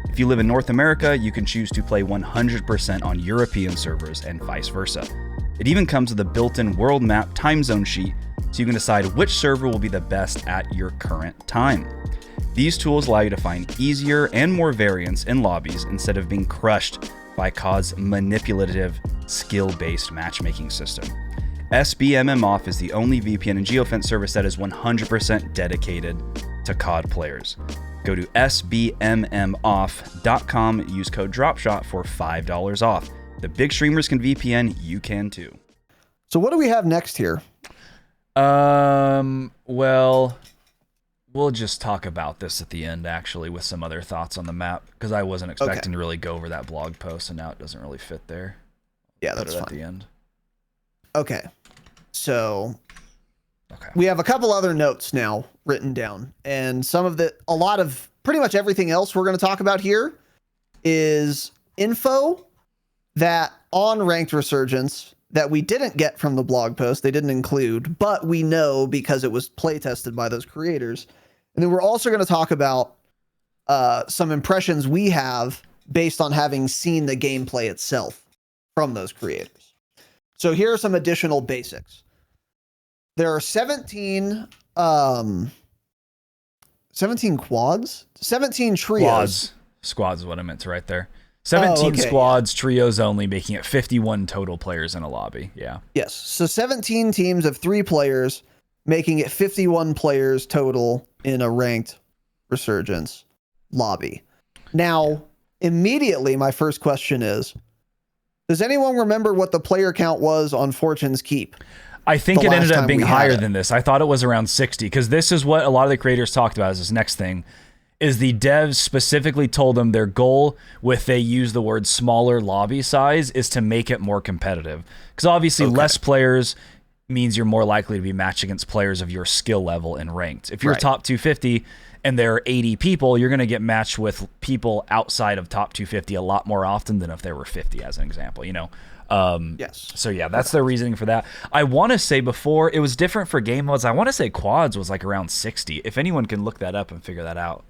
if you live in North America, you can choose to play 100% on European servers and vice versa. It even comes with a built-in world map time zone sheet, so you can decide which server will be the best at your current time. These tools allow you to find easier and more variance in lobbies instead of being crushed by COD's manipulative, skill-based matchmaking system. SBMMOFF is the only VPN and geofence service that is 100% dedicated to COD players. Go to SBMMOFF.com, use code DROPSHOT for $5 off. The big streamers can VPN, you can too. So what do we have next here? Well, we'll just talk about this at the end, actually, with some other thoughts on the map, because I wasn't expecting to really go over that blog post, and now it doesn't really fit there. Yeah, that's fine. At the end. Okay. So we have a couple other notes now written down, and a lot of pretty much everything else we're going to talk about here is info that on Ranked Resurgence that we didn't get from the blog post. They didn't include, but we know because it was play tested by those creators. And then we're also going to talk about some impressions we have based on having seen the gameplay itself from those creators. So here are some additional basics. There are 17 quads, 17 trios. Squads is what I meant to write there. 17 squads, trios only, making it 51 total players in a lobby. Yeah. Yes. So 17 teams of 3 players, making it 51 players total in a Ranked Resurgence lobby. Now, immediately, my first question is, does anyone remember what the player count was on Fortune's Keep? I think it ended up being higher than this. I thought it was around 60, because this is what a lot of the creators talked about as this next thing. Is the devs specifically told them their goal with they use the word smaller lobby size is to make it more competitive. Because obviously less players means you're more likely to be matched against players of your skill level in ranked. If you're top 250 and there are 80 people, you're going to get matched with people outside of top 250 a lot more often than if there were 50, as an example, you know? Yes. So yeah, that's their reasoning for that. I want to say before, it was different for game modes. I want to say quads was like around 60. If anyone can look that up and figure that out.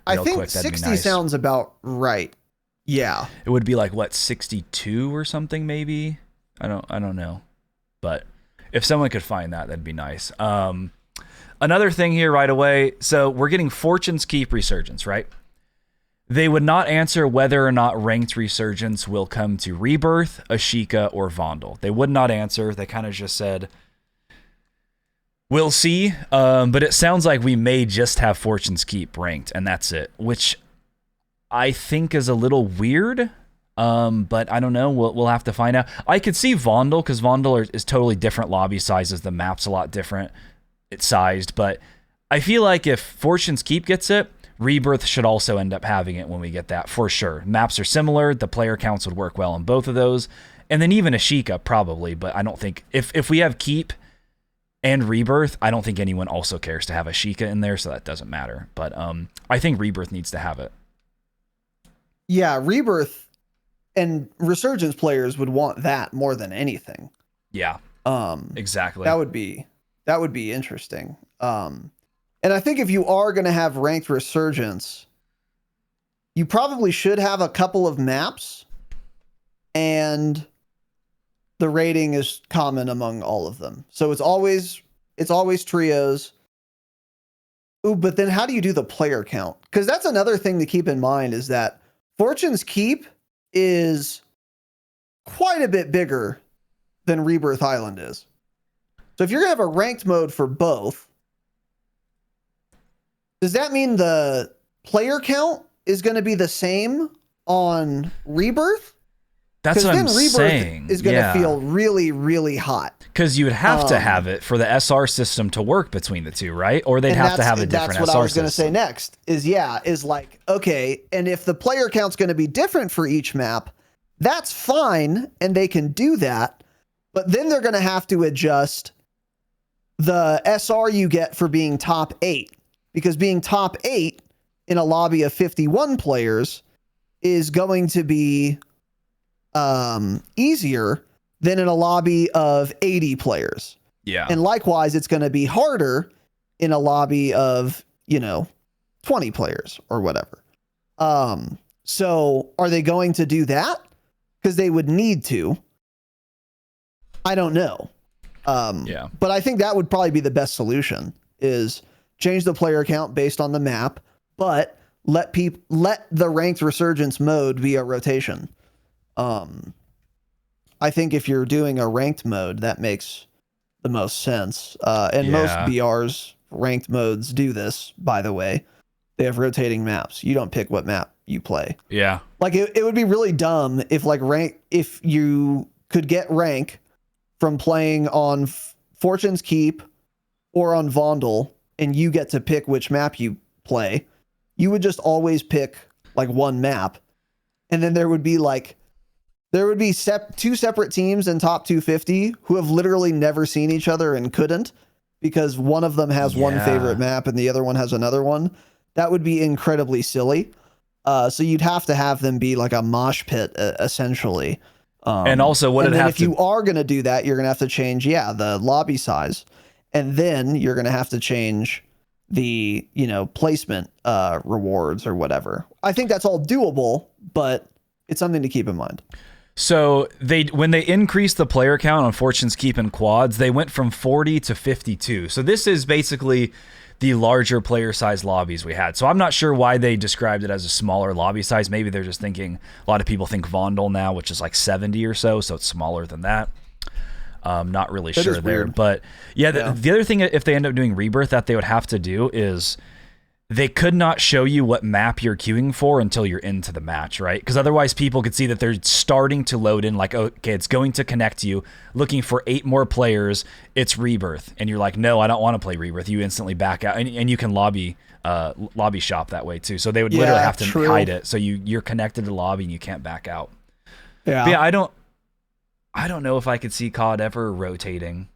I think 60 sounds about right. Yeah. It would be like what, 62 or something maybe? I don't know. But if someone could find that, that'd be nice. Another thing here right away. So we're getting Fortune's Keep Resurgence, right? They would not answer whether or not Ranked Resurgence will come to Rebirth, Ashika, or Vondel. They would not answer. They kind of just said, we'll see, but it sounds like we may just have Fortune's Keep ranked, and that's it, which I think is a little weird, but I don't know. We'll have to find out. I could see Vondel, because Vondel is totally different lobby sizes. The map's a lot different. It's sized, but I feel like if Fortune's Keep gets it, Rebirth should also end up having it when we get that, for sure. Maps are similar. The player counts would work well on both of those, and then even Ashika probably, but I don't think... If we have Keep and Rebirth, I don't think anyone also cares to have Ashika in there, so that doesn't matter. But I think Rebirth needs to have it. Yeah, Rebirth and Resurgence players would want that more than anything. Yeah. Exactly. That would be interesting. And I think if you are going to have Ranked Resurgence, you probably should have a couple of maps, and the rating is common among all of them. So it's always trios. Ooh, but then how do you do the player count? Because that's another thing to keep in mind, is that Fortune's Keep is quite a bit bigger than Rebirth Island is. So if you're going to have a ranked mode for both, does that mean the player count is going to be the same on Rebirth? That's what I'm saying. Rebirth is going to feel really, really hot. Because you would have to have it for the SR system to work between the two, right? Or they'd have to have a different SR system. That's what I was going to say next. Is like, okay, and if the player count's going to be different for each map, that's fine, and they can do that. But then they're going to have to adjust the SR you get for being top 8. Because being top 8 in a lobby of 51 players is going to be easier than in a lobby of 80 players. Yeah. And likewise, it's going to be harder in a lobby of, 20 players or whatever. So are they going to do that? Because they would need to. I don't know. But I think that would probably be the best solution, is change the player count based on the map, but let the Ranked Resurgence mode be a rotation. I think if you're doing a ranked mode, that makes the most sense. And most BRs ranked modes do this, by the way. They have rotating maps. You don't pick what map you play. Yeah. Like it would be really dumb if you could get rank from playing on Fortune's Keep or on Vondel, and you get to pick which map you play, you would just always pick like one map. And then there would be two separate teams in top 250 who have literally never seen each other and couldn't, because one of them has one favorite map and the other one has another one. That would be incredibly silly. So you'd have to have them be like a mosh pit, essentially. And also, if you are going to do that, you're going to have to change, the lobby size. And then you're going to have to change the, placement rewards or whatever. I think that's all doable, but it's something to keep in mind. So when they increased the player count on Fortune's Keep and quads, they went from 40 to 52. So this is basically the larger player size lobbies we had. So I'm not sure why they described it as a smaller lobby size. Maybe they're just thinking, a lot of people think Vondel now, which is like 70 or so it's smaller than that. Not really sure there. Weird. But the other thing, if they end up doing Rebirth, that they would have to do is they could not show you what map you're queuing for until you're into the match, right? Because otherwise people could see that they're starting to load in like, okay, it's going to connect you, looking for 8 more players, it's Rebirth. And you're like, no, I don't want to play Rebirth. You instantly back out. And you can lobby shop that way too. So they would literally have to hide it. So you're connected to the lobby and you can't back out. Yeah. But I don't know if I could see COD ever rotating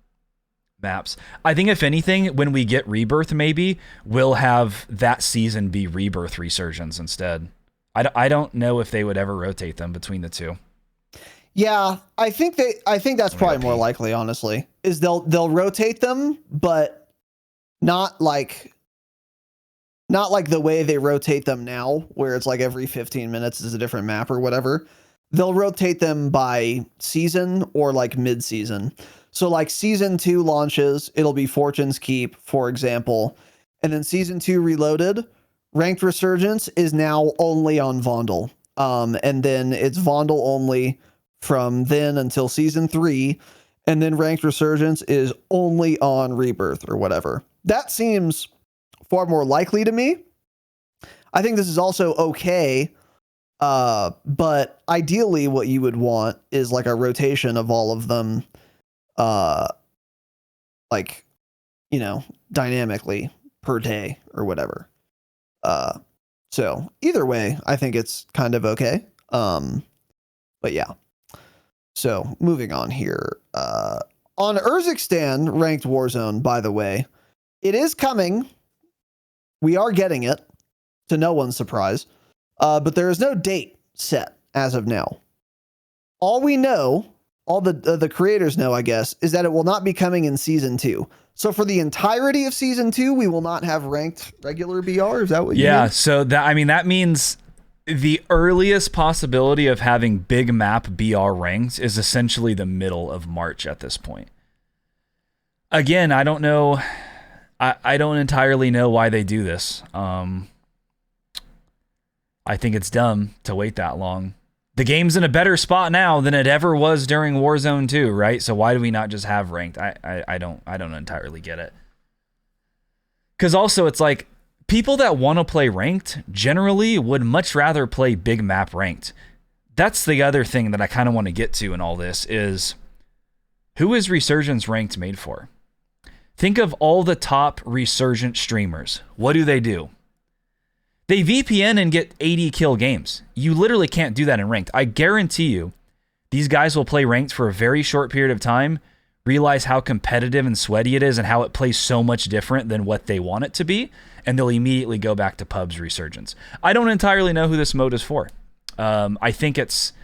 maps. I think if anything, when we get Rebirth, maybe we'll have that season be Rebirth Resurgence instead. I don't know if they would ever rotate them between the two. Yeah, I think that's probably more likely, honestly, is they'll rotate them, but not like the way they rotate them now, where it's like every 15 minutes is a different map or whatever. They'll rotate them by season or like mid-season. So like season 2 launches, it'll be Fortune's Keep, for example. And then season 2 Reloaded, Ranked Resurgence is now only on Vondel. And then it's Vondel only from then until season 3. And then Ranked Resurgence is only on Rebirth or whatever. That seems far more likely to me. I think this is also okay. But ideally what you would want is like a rotation of all of them, dynamically per day or whatever. So either way, I think it's kind of okay. But yeah. So moving on here, on Urzikstan ranked Warzone, by the way, it is coming. We are getting it, to no one's surprise. But there is no date set as of now. All we know, all the creators know, I guess, is that it will not be coming in season 2. So for the entirety of season 2, we will not have ranked regular BR. Is that what you mean? Yeah. So that means the earliest possibility of having big map BR ranked is essentially the middle of March at this point. Again, I don't know. I don't entirely know why they do this. I think it's dumb to wait that long. The game's in a better spot now than it ever was during Warzone 2, right? So why do we not just have ranked? I don't entirely get it. Because also it's like people that want to play ranked generally would much rather play big map ranked. That's the other thing that I kind of want to get to in all this is who is Resurgence ranked made for? Think of all the top Resurgent streamers. What do? They VPN and get 80 kill games. You literally can't do that in ranked. I guarantee you, these guys will play ranked for a very short period of time, realize how competitive and sweaty it is and how it plays so much different than what they want it to be, and they'll immediately go back to PUBG Resurgence. I don't entirely know who this mode is for. I think it's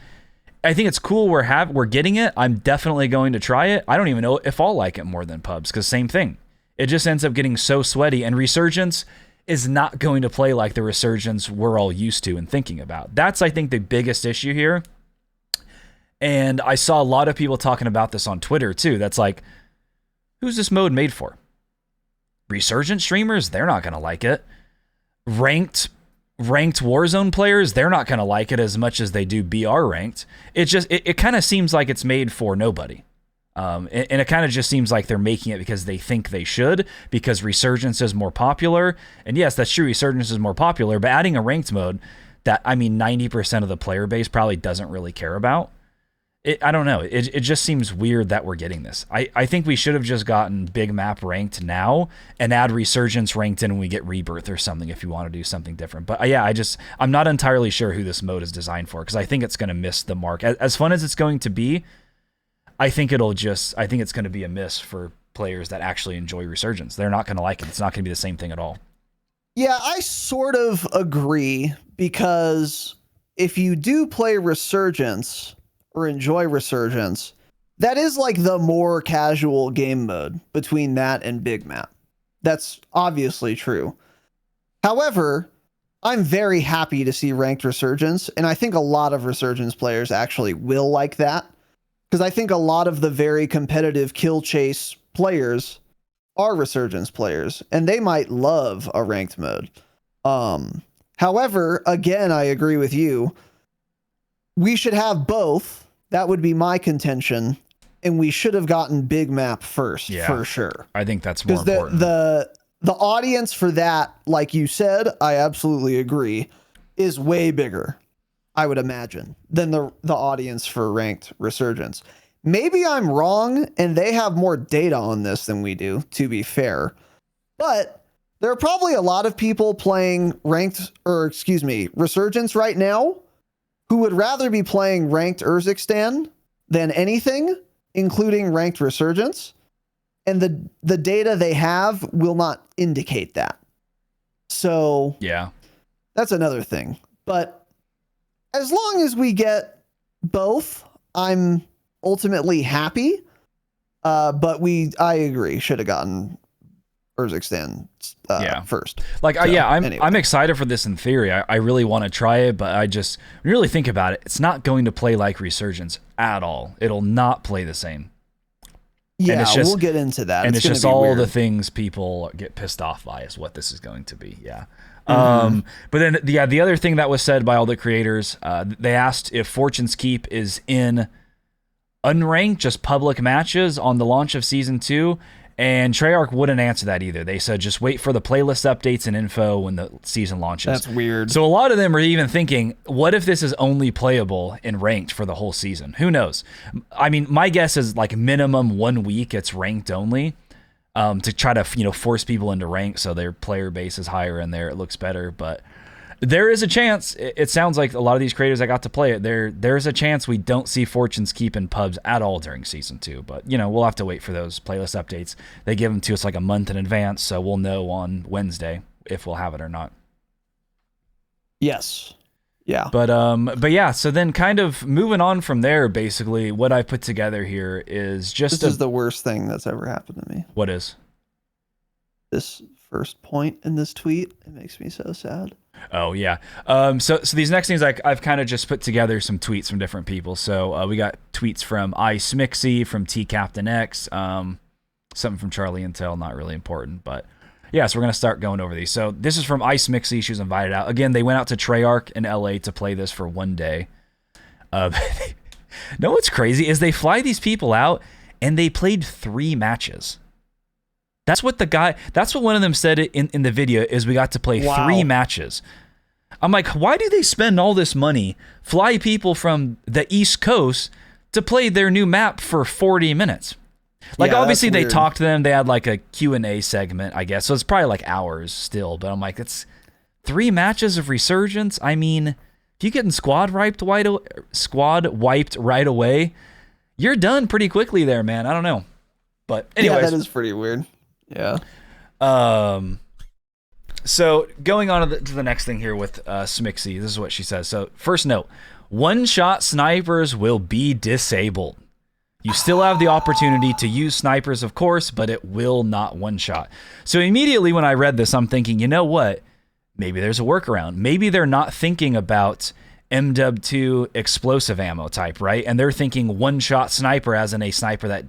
cool we're getting it. I'm definitely going to try it. I don't even know if I'll like it more than PUBG, because same thing. It just ends up getting so sweaty, and Resurgence is not going to play like the Resurgence we're all used to and thinking about. That's, I think, the biggest issue here. And I saw a lot of people talking about this on Twitter too. That's like, who's this mode made for? Resurgent streamers? They're not going to like it. Ranked Warzone players? They're not going to like it as much as they do BR ranked. It kind of seems like it's made for nobody. And it kind of just seems like they're making it because they think they should, because Resurgence is more popular. And yes, that's true, Resurgence is more popular, but adding a ranked mode that, 90% of the player base probably doesn't really care about I don't know. It just seems weird that we're getting this. I think we should have just gotten big map ranked now and add Resurgence ranked in when we get Rebirth or something if you want to do something different. But yeah, I'm not entirely sure who this mode is designed for because I think it's going to miss the mark. As fun as it's going to be, I think it's going to be a miss for players that actually enjoy Resurgence. They're not going to like it. It's not going to be the same thing at all. Yeah, I sort of agree because if you do play Resurgence or enjoy Resurgence, that is like the more casual game mode between that and Big Map. That's obviously true. However, I'm very happy to see Ranked Resurgence, and I think a lot of Resurgence players actually will like that, because I think a lot of the very competitive kill chase players are Resurgence players, and they might love a ranked mode. However, again, I agree with you. We should have both. That would be my contention, and we should have gotten Big Map first, for sure. I think that's more important. The audience for that, like you said, I absolutely agree, is way bigger, I would imagine, than the audience for Ranked Resurgence. Maybe I'm wrong, and they have more data on this than we do, to be fair. But there are probably a lot of people playing Resurgence right now who would rather be playing Ranked Urzikstan than anything, including Ranked Resurgence. And the data they have will not indicate that. So yeah, that's another thing. But as long as we get both, I'm ultimately happy. But I agree, should have gotten Urzikstan first. Like, so, I'm excited for this in theory. I really want to try it, but when you really think about it, it's not going to play like Resurgence at all. It'll not play the same. Yeah, we'll get into that. And it's just all weird. The things people get pissed off by is what this is going to be. Yeah. But then, the other thing that was said by all the creators, they asked if Fortune's Keep is in unranked, just public matches on the launch of Season 2. And Treyarch wouldn't answer that either. They said just wait for the playlist updates and info when the season launches. That's weird. So a lot of them are even thinking, what if this is only playable in ranked for the whole season? Who knows? I mean, my guess is like minimum 1 week it's ranked only, to try to force people into rank so their player base is higher and there it looks better. But there is a chance. It sounds like a lot of these creators that got to play it, there's a chance we don't see Fortune's Keep in pubs at all during Season 2. But, we'll have to wait for those playlist updates. They give them to us like a month in advance, so we'll know on Wednesday if we'll have it or not. Yes. Yeah. But yeah, so then kind of moving on from there, basically, what I put together here is just... This is the worst thing that's ever happened to me. What is? This first point in this tweet. It makes me so sad. Oh, yeah. So these next things, I've kind of just put together some tweets from different people. So we got tweets from iSmixy, from T Captain X, something from Charlie Intel, not really important, but yeah, so we're going to start going over these. So this is from iSmixy. She was invited out. Again, they went out to Treyarch in LA to play this for 1 day. No, what's crazy is they fly these people out and they played 3 matches. That's what one of them said in the video is we got to play 3 matches. I'm like, why do they spend all this money, fly people from the East Coast to play their new map for 40 minutes? Like, yeah, obviously they talked to them. They had like a Q&A segment, I guess. So it's probably like hours still. But I'm like, it's 3 matches of Resurgence. I mean, if you getting squad wiped right away, you're done pretty quickly there, man. I don't know. But anyways. Yeah, that is pretty weird. Yeah. So going on to the next thing here with Smixy, this is what she says. So first note, one-shot snipers will be disabled. You still have the opportunity to use snipers, of course, but it will not one-shot. So immediately when I read this, I'm thinking, you know what? Maybe there's a workaround. Maybe they're not thinking about MW2 explosive ammo type, right? And they're thinking one-shot sniper as in a sniper that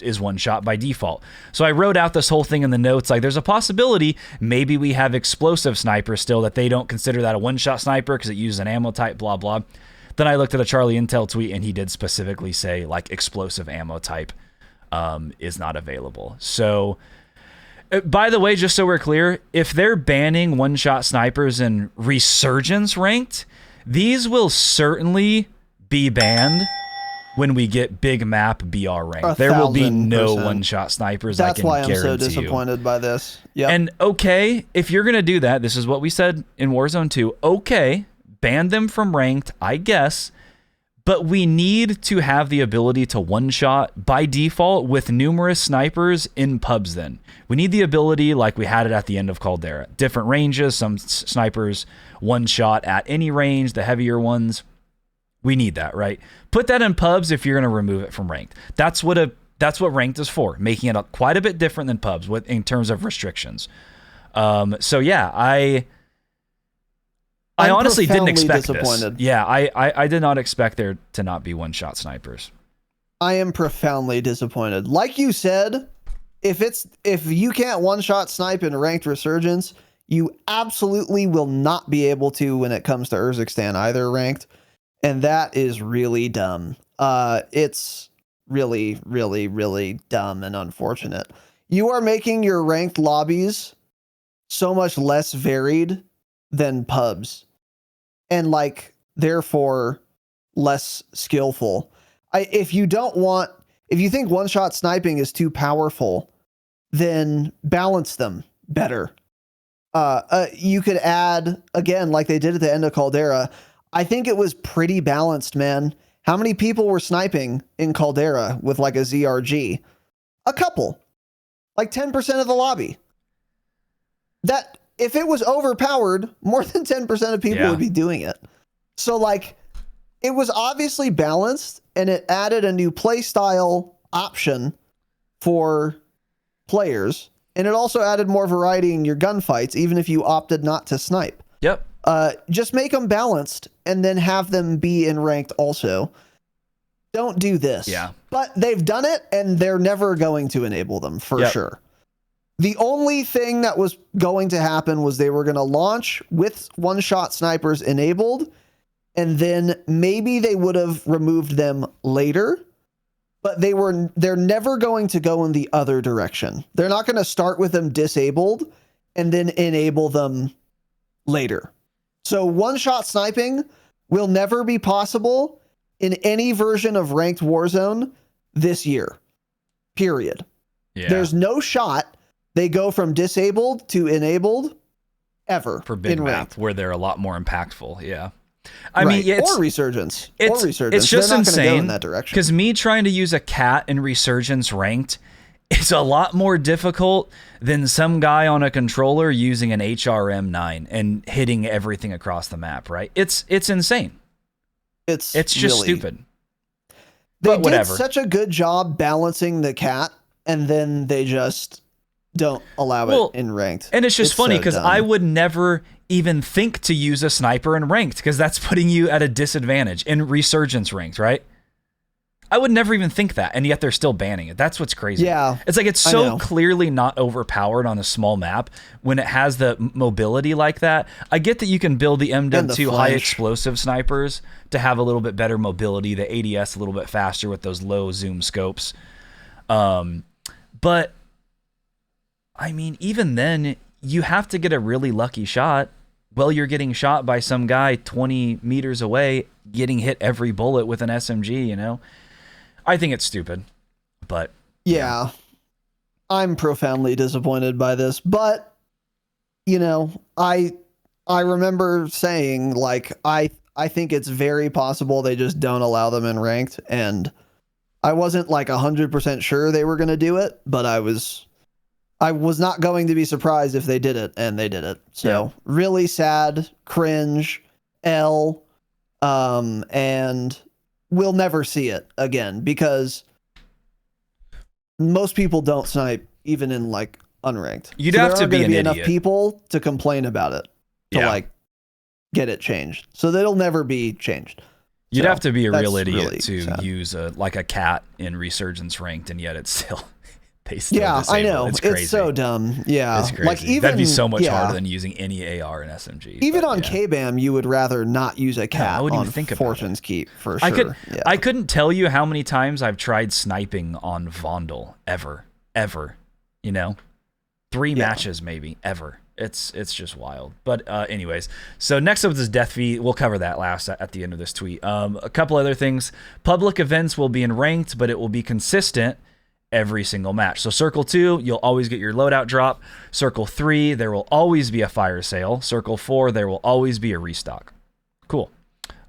is one shot by default. So I wrote out this whole thing in the notes, like there's a possibility maybe we have explosive snipers still, that they don't consider that a one-shot sniper because it uses an ammo type, blah, blah. Then I looked at a Charlie Intel tweet and he did specifically say like explosive ammo type is not available. So by the way, just so we're clear, if they're banning one-shot snipers in Resurgence ranked, these will certainly be banned when we get big map BR rank. 1,000%. There will be no one-shot snipers. That's I can why I'm so guarantee disappointed by this. Yep. And okay, if you're gonna do that, this is what we said in Warzone 2. Okay, ban them from ranked, I guess. But we need to have the ability to one-shot by default with numerous snipers in pubs then. We need the ability like we had it at the end of Caldera. Different ranges, some snipers one-shot at any range, the heavier ones. We need that, right? Put that in pubs if you're going to remove it from ranked. That's what ranked is for, making it quite a bit different than pubs in terms of restrictions. So yeah, I honestly didn't expect this. Yeah, I did not expect there to not be one-shot snipers. I am profoundly disappointed. Like you said, if you can't one-shot snipe in Ranked Resurgence, you absolutely will not be able to when it comes to Urzikstan either ranked, and that is really dumb. It's really, really, really dumb and unfortunate. You are making your ranked lobbies so much less varied than pubs, and like therefore less skillful. If you think one-shot sniping is too powerful, then balance them better. You could add, again, like they did at the end of Caldera. I think it was pretty balanced, man. How many people were sniping in Caldera with like a ZRG? A couple. Like 10% of the lobby. That, if it was overpowered, more than 10% of people would be doing it. So like, it was obviously balanced, and it added a new play style option for players. And it also added more variety in your gunfights, even if you opted not to snipe. Yep. Just make them balanced and then have them be in ranked also. Don't do this. Yeah. But they've done it, and they're never going to enable them for sure. The only thing that was going to happen was they were going to launch with one-shot snipers enabled, and then maybe they would have removed them later, but they're never going to go in the other direction. They're not going to start with them disabled and then enable them later. So one-shot sniping will never be possible in any version of Ranked Warzone this year. Period. Yeah. There's no shot they go from disabled to enabled ever for big in map ranked, where they're a lot more impactful. Yeah. I mean, yeah, or Resurgence. It's just they're not insane go in that direction. Because me trying to use a cat in Resurgence ranked is a lot more difficult than some guy on a controller using an HRM9 and hitting everything across the map. Right? It's insane. It's just really stupid. They but whatever. did such a good job balancing the cat, and then they just don't allow it in ranked. And it's just funny because I would never even think to use a sniper in ranked, because that's putting you at a disadvantage in Resurgence ranked, right? I would never even think that, and yet they're still banning it. That's what's crazy. Yeah, it's like it's so clearly not overpowered on a small map when it has the mobility like that. I get that you can build the MW2 high explosive snipers to have a little bit better mobility, the ADS a little bit faster with those low zoom scopes. But I mean, even then, you have to get a really lucky shot. Well, you're getting shot by some guy 20 meters away, getting hit every bullet with an SMG, you know? I think it's stupid, but... Yeah. I'm profoundly disappointed by this, but, you know, I remember saying, like, I think it's very possible they just don't allow them in ranked, and I wasn't, like, 100% sure they were going to do it, but I was not going to be surprised if they did it, and they did it. So really sad, cringe, and we'll never see it again, because most people don't snipe even in like unranked. You'd have to be enough people to complain about it to like get it changed. So that'll never be changed. You'd have to be a real idiot to use like a cat in Resurgence ranked, and yet it's still... I know. It's so dumb. Yeah. It's crazy. Like even, that'd be so much harder than using any AR and SMG. Even on KBAM, you would rather not use a cat on Fortune's Keep, for sure. I couldn't tell you how many times I've tried sniping on Vondel ever. You know? 3 matches maybe, ever. It's just wild. But anyways, so next up is death fee. We'll cover that last at the end of this tweet. A couple other things. Public events will be in ranked, but it will be consistent every single match. So Circle 2, you'll always get your loadout drop. Circle 3, there will always be a fire sale. Circle 4, there will always be a restock. Cool.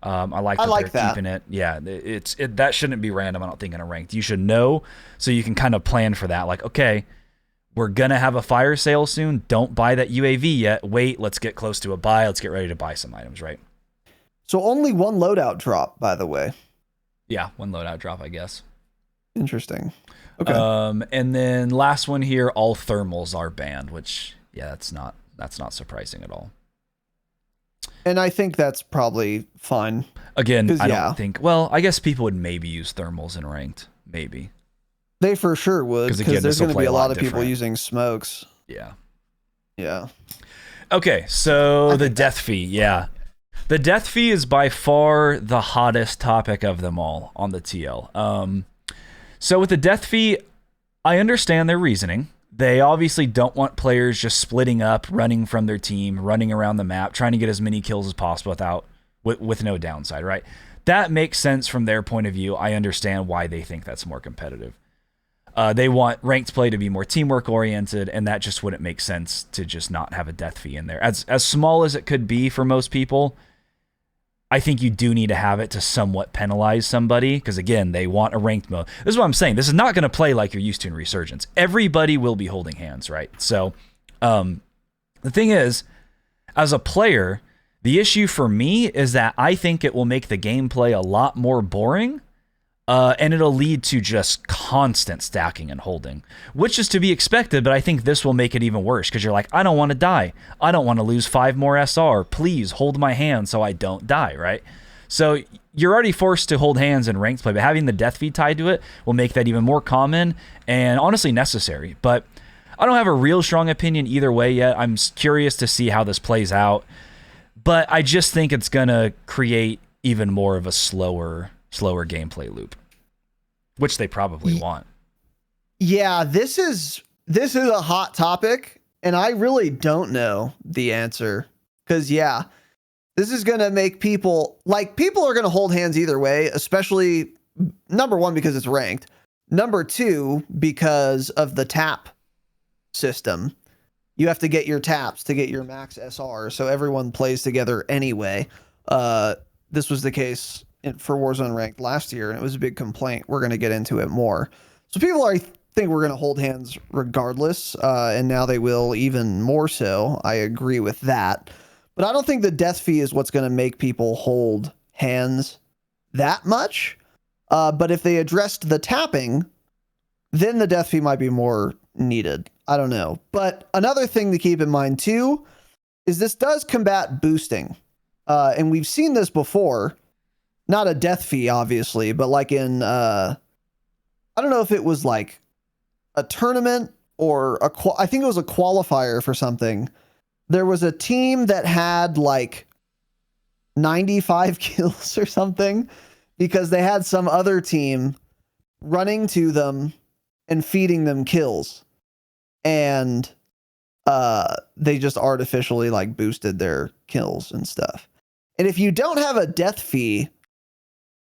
I like that they're keeping it. Yeah, that shouldn't be random, I don't think, in a ranked. You should know so you can kind of plan for that. Like, okay, we're going to have a fire sale soon. Don't buy that UAV yet. Wait, let's get close to a buy. Let's get ready to buy some items, right? So only one loadout drop, by the way. Yeah, one loadout drop, I guess. Interesting. Okay. And then last one here, all thermals are banned, which, yeah, that's not surprising at all. And I think that's probably fine. Again, I don't think, well, I guess people would maybe use thermals in ranked. Maybe. They for sure would, because there's going to be a lot of people using smokes. Yeah. Yeah. Okay, so the death fee. Yeah. The death fee is by far the hottest topic of them all on the TL. So with the death fee, I understand their reasoning. They obviously don't want players just splitting up, running from their team, running around the map, trying to get as many kills as possible with no downside, right? That makes sense from their point of view. I understand why they think that's more competitive. They want ranked play to be more teamwork oriented, and that just wouldn't make sense to just not have a death fee in there. As small as it could be for most people, I think you do need to have it to somewhat penalize somebody, because again, they want a ranked mode. This is what I'm saying. This is not going to play like you're used to in Resurgence. Everybody will be holding hands, right? So the thing is, as a player, the issue for me is that I think it will make the gameplay a lot more boring. And it'll lead to just constant stacking and holding, which is to be expected, but I think this will make it even worse, because you're like, I don't want to die. I don't want to lose 5 more SR. Please hold my hand so I don't die, right? So you're already forced to hold hands in ranked play, but having the death feed tied to it will make that even more common and honestly necessary. But I don't have a real strong opinion either way yet. I'm curious to see how this plays out, but I just think it's going to create even more of a slower gameplay loop, which they probably want. Yeah, this is a hot topic, and I really don't know the answer, because yeah, this is going to make people are going to hold hands either way, especially number one, because it's ranked. Number two, because of the tap system. You have to get your taps to get your max SR, so everyone plays together anyway. This was the case for Warzone Ranked last year, and it was a big complaint. We're going to get into it more. So people think we're going to hold hands regardless, and now they will even more so. I agree with that. But I don't think the death fee is what's going to make people hold hands that much. But if they addressed the tapping, then the death fee might be more needed. I don't know. But another thing to keep in mind too is this does combat boosting. And we've seen this before. Not a death fee, obviously, but like in, I don't know if it was like a tournament or I think it was a qualifier for something. There was a team that had like 95 kills or something because they had some other team running to them and feeding them kills. And they just artificially like boosted their kills and stuff. And if you don't have a death fee,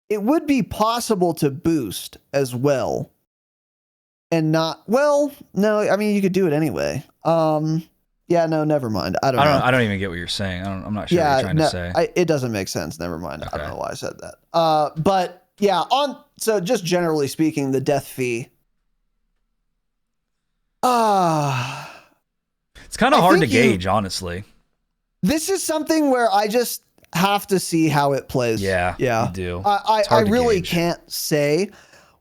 it would be possible to boost as well. And not, well, no, I mean, you could do it anyway. Yeah, no, never mind. I don't know. I don't even get what you're saying. I'm not sure what you're trying to say. It doesn't make sense. Never mind. Okay. I don't know why I said that. But yeah, so just generally speaking, the death fee. It's kind of hard to gauge, honestly. This is something where I just have to see how it plays. Yeah, you do. I really can't say.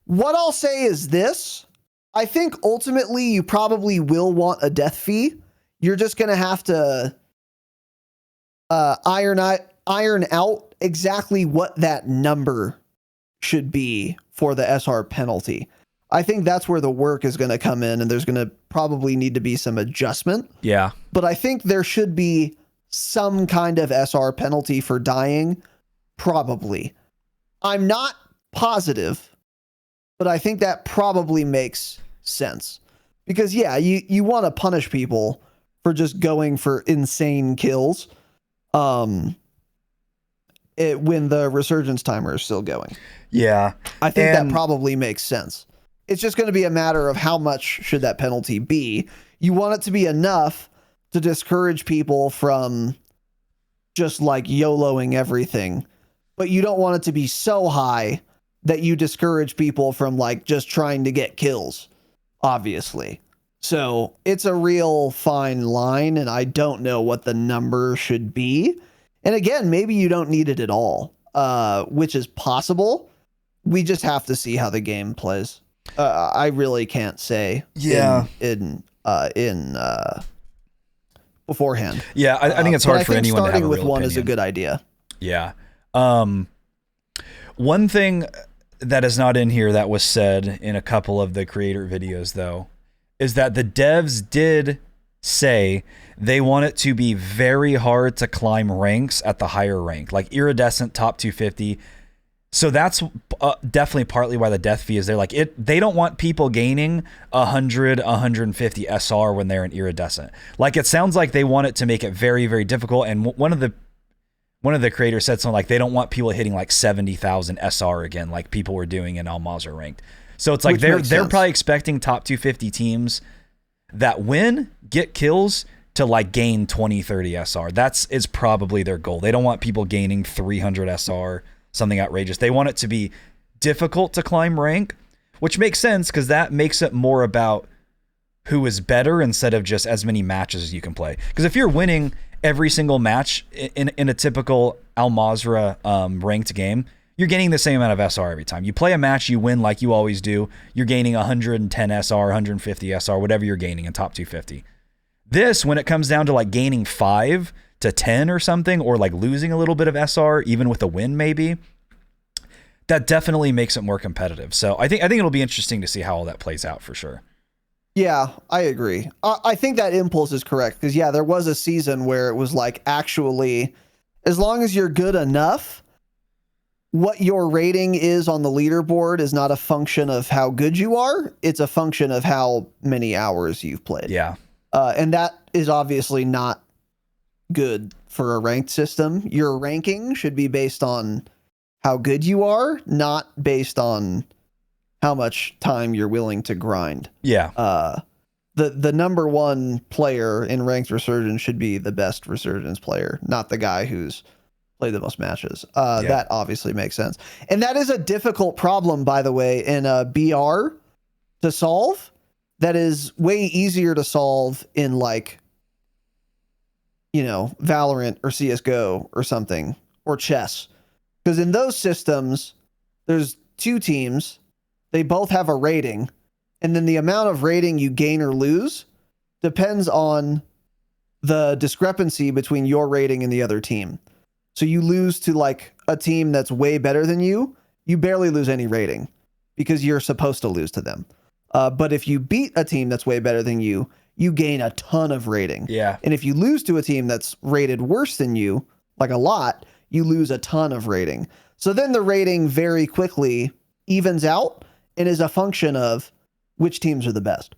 What I'll say is this. I think ultimately you probably will want a death fee. You're just going to have to iron out exactly what that number should be for the SR penalty. I think that's where the work is going to come in, and there's going to probably need to be some adjustment. Yeah. But I think there should be some kind of SR penalty for dying, probably. I'm not positive, but I think that probably makes sense. Because, yeah, you want to punish people for just going for insane kills. When the resurgence timer is still going. Yeah. I think that probably makes sense. It's just going to be a matter of how much should that penalty be. You want it to be enough to discourage people from just like YOLOing everything, but you don't want it to be so high that you discourage people from like just trying to get kills, obviously. So it's a real fine line, and I don't know what the number should be. And again, maybe you don't need it at all, which is possible. We just have to see how the game plays. I really can't say. Yeah. In beforehand. Yeah, I think it's hard for anyone to have a real opinion. Starting with one is a good idea. Yeah. One thing that is not in here that was said in a couple of the creator videos, though, is that the devs did say they want it to be very hard to climb ranks at the higher rank, like iridescent top 250. So that's definitely partly why the death fee is there. Like they don't want people gaining 100, 150 SR when they're in iridescent. Like it sounds like they want it to make it very, very difficult. And one of the creators said something like they don't want people hitting like 70,000 SR again, like people were doing in Al Mazrah ranked. So it's like they're probably expecting top 250 teams that win, get kills, to like gain 20, 30 SR. Is probably their goal. They don't want people gaining 300 SR, something outrageous. They want it to be difficult to climb rank, which makes sense because that makes it more about who is better instead of just as many matches as you can play. Because if you're winning every single match in a typical Al Mazrah ranked game, you're gaining the same amount of SR every time. You play a match, you win like you always do, you're gaining 110 SR, 150 SR, whatever you're gaining in top 250. This, when it comes down to like gaining 5 to 10 or something, or like losing a little bit of SR, even with a win maybe, that definitely makes it more competitive. So I think it'll be interesting to see how all that plays out for sure. Yeah, I agree. I think that impulse is correct because, yeah, there was a season where it was like actually, as long as you're good enough, what your rating is on the leaderboard is not a function of how good you are. It's a function of how many hours you've played. Yeah. And that is obviously not good for a ranked system. Your ranking should be based on how good you are, not based on how much time you're willing to grind. Yeah. The number one player in Ranked Resurgence should be the best Resurgence player, not the guy who's played the most matches. That obviously makes sense. And that is a difficult problem, by the way, in a BR to solve. That is way easier to solve in like, Valorant or CSGO or something, or chess. Because in those systems, there's two teams. They both have a rating. And then the amount of rating you gain or lose depends on the discrepancy between your rating and the other team. So you lose to like a team that's way better than you barely lose any rating because you're supposed to lose to them. But if you beat a team that's way better than you gain a ton of rating. Yeah. And if you lose to a team that's rated worse than you, like a lot, you lose a ton of rating. So then the rating very quickly evens out and is a function of which teams are the best.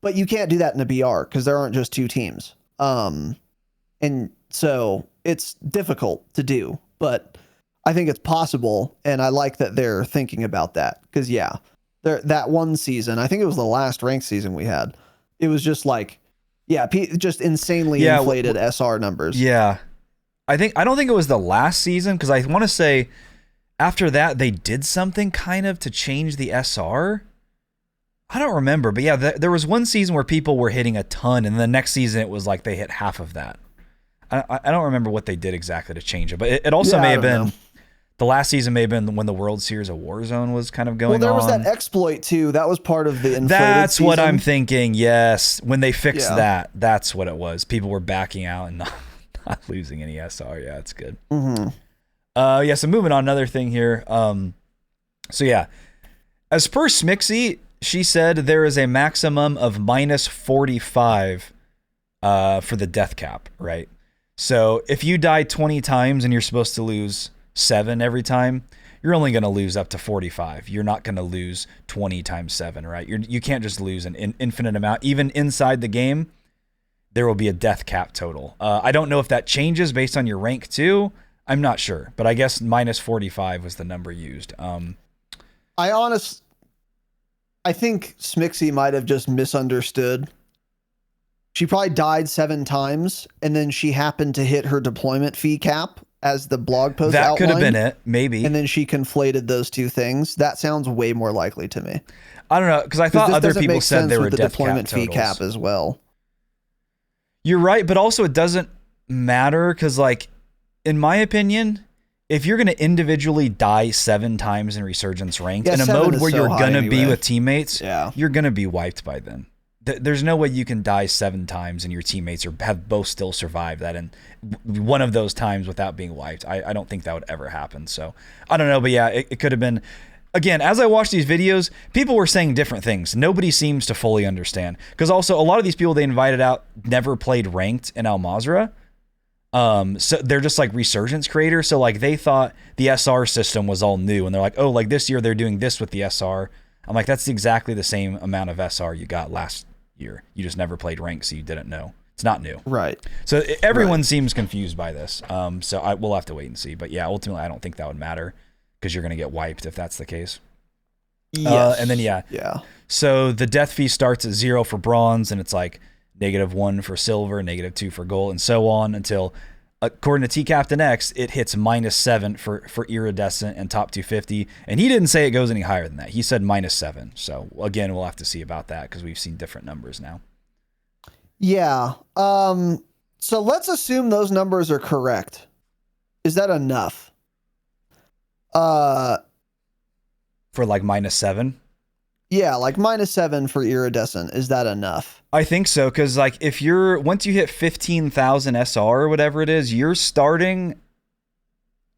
But you can't do that in a BR because there aren't just two teams. And so it's difficult to do, but I think it's possible. And I like that they're thinking about that because, yeah, that one season, I think it was the last ranked season we had. It was just like, just insanely inflated SR numbers. Yeah. I don't think it was the last season because I want to say after that they did something kind of to change the SR. I don't remember, but yeah, there was one season where people were hitting a ton, and the next season it was like they hit half of that. I don't remember what they did exactly to change it, but it also may have been the last season. May have been when the World Series of Warzone was kind of going on. Well, there was that exploit too. That was part of the inflated That's season. what I'm thinking. Yes, when they fixed that, that's what it was. People were backing out and not losing any SR. Yeah, it's good. Mm-hmm. So moving on, another thing here. So yeah, as per Smixy, she said there is a maximum of minus 45 for the death cap, right? So if you die 20 times and you're supposed to lose 7 every time, you're only going to lose up to 45. You're not going to lose 20 times 7, right? You can't just lose an infinite amount. Even inside the game, there will be a death cap total. I don't know if that changes based on your rank too. I'm not sure, but I guess minus 45 was the number used. I think Smixy might have just misunderstood. She probably died 7 times, and then she happened to hit her deployment fee cap as the blog post outlined. That could have been it, maybe. And then she conflated those two things. That sounds way more likely to me. I don't know, because I thought other people said there were the death deployment cap fee totals. cap as well. You're right, but also it doesn't matter because, like, in my opinion, if you're going to individually die 7 times in Resurgence Ranked, in a mode where you're going to be with teammates, you're going to be wiped by then. There's no way you can die 7 times and your teammates have both still survived that in one of those times without being wiped. I don't think that would ever happen. So I don't know, but yeah, it could have been. Again, as I watched these videos, people were saying different things. Nobody seems to fully understand. Because also, a lot of these people they invited out never played Ranked in Al Mazrah. So they're just like Resurgence creators. So like they thought the SR system was all new. And they're like, oh, like this year they're doing this with the SR. I'm like, that's exactly the same amount of SR you got last year. You just never played Ranked, so you didn't know. It's not new. Right. So everyone seems confused by this. So we'll have to wait and see. But yeah, ultimately, I don't think that would matter. Because you're going to get wiped if that's the case. Yes. And then, yeah. So the death fee starts at 0 for bronze, and it's like -1 for silver, -2 for gold, and so on until, according to T-Captain X, it hits -7 for iridescent and top 250. And he didn't say it goes any higher than that. He said -7. So again, we'll have to see about that because we've seen different numbers now. Yeah. So let's assume those numbers are correct. Is that enough? For like -7? Yeah, like -7 for iridescent. Is that enough? I think so, because like if once you hit 15,000 SR or whatever it is, you're starting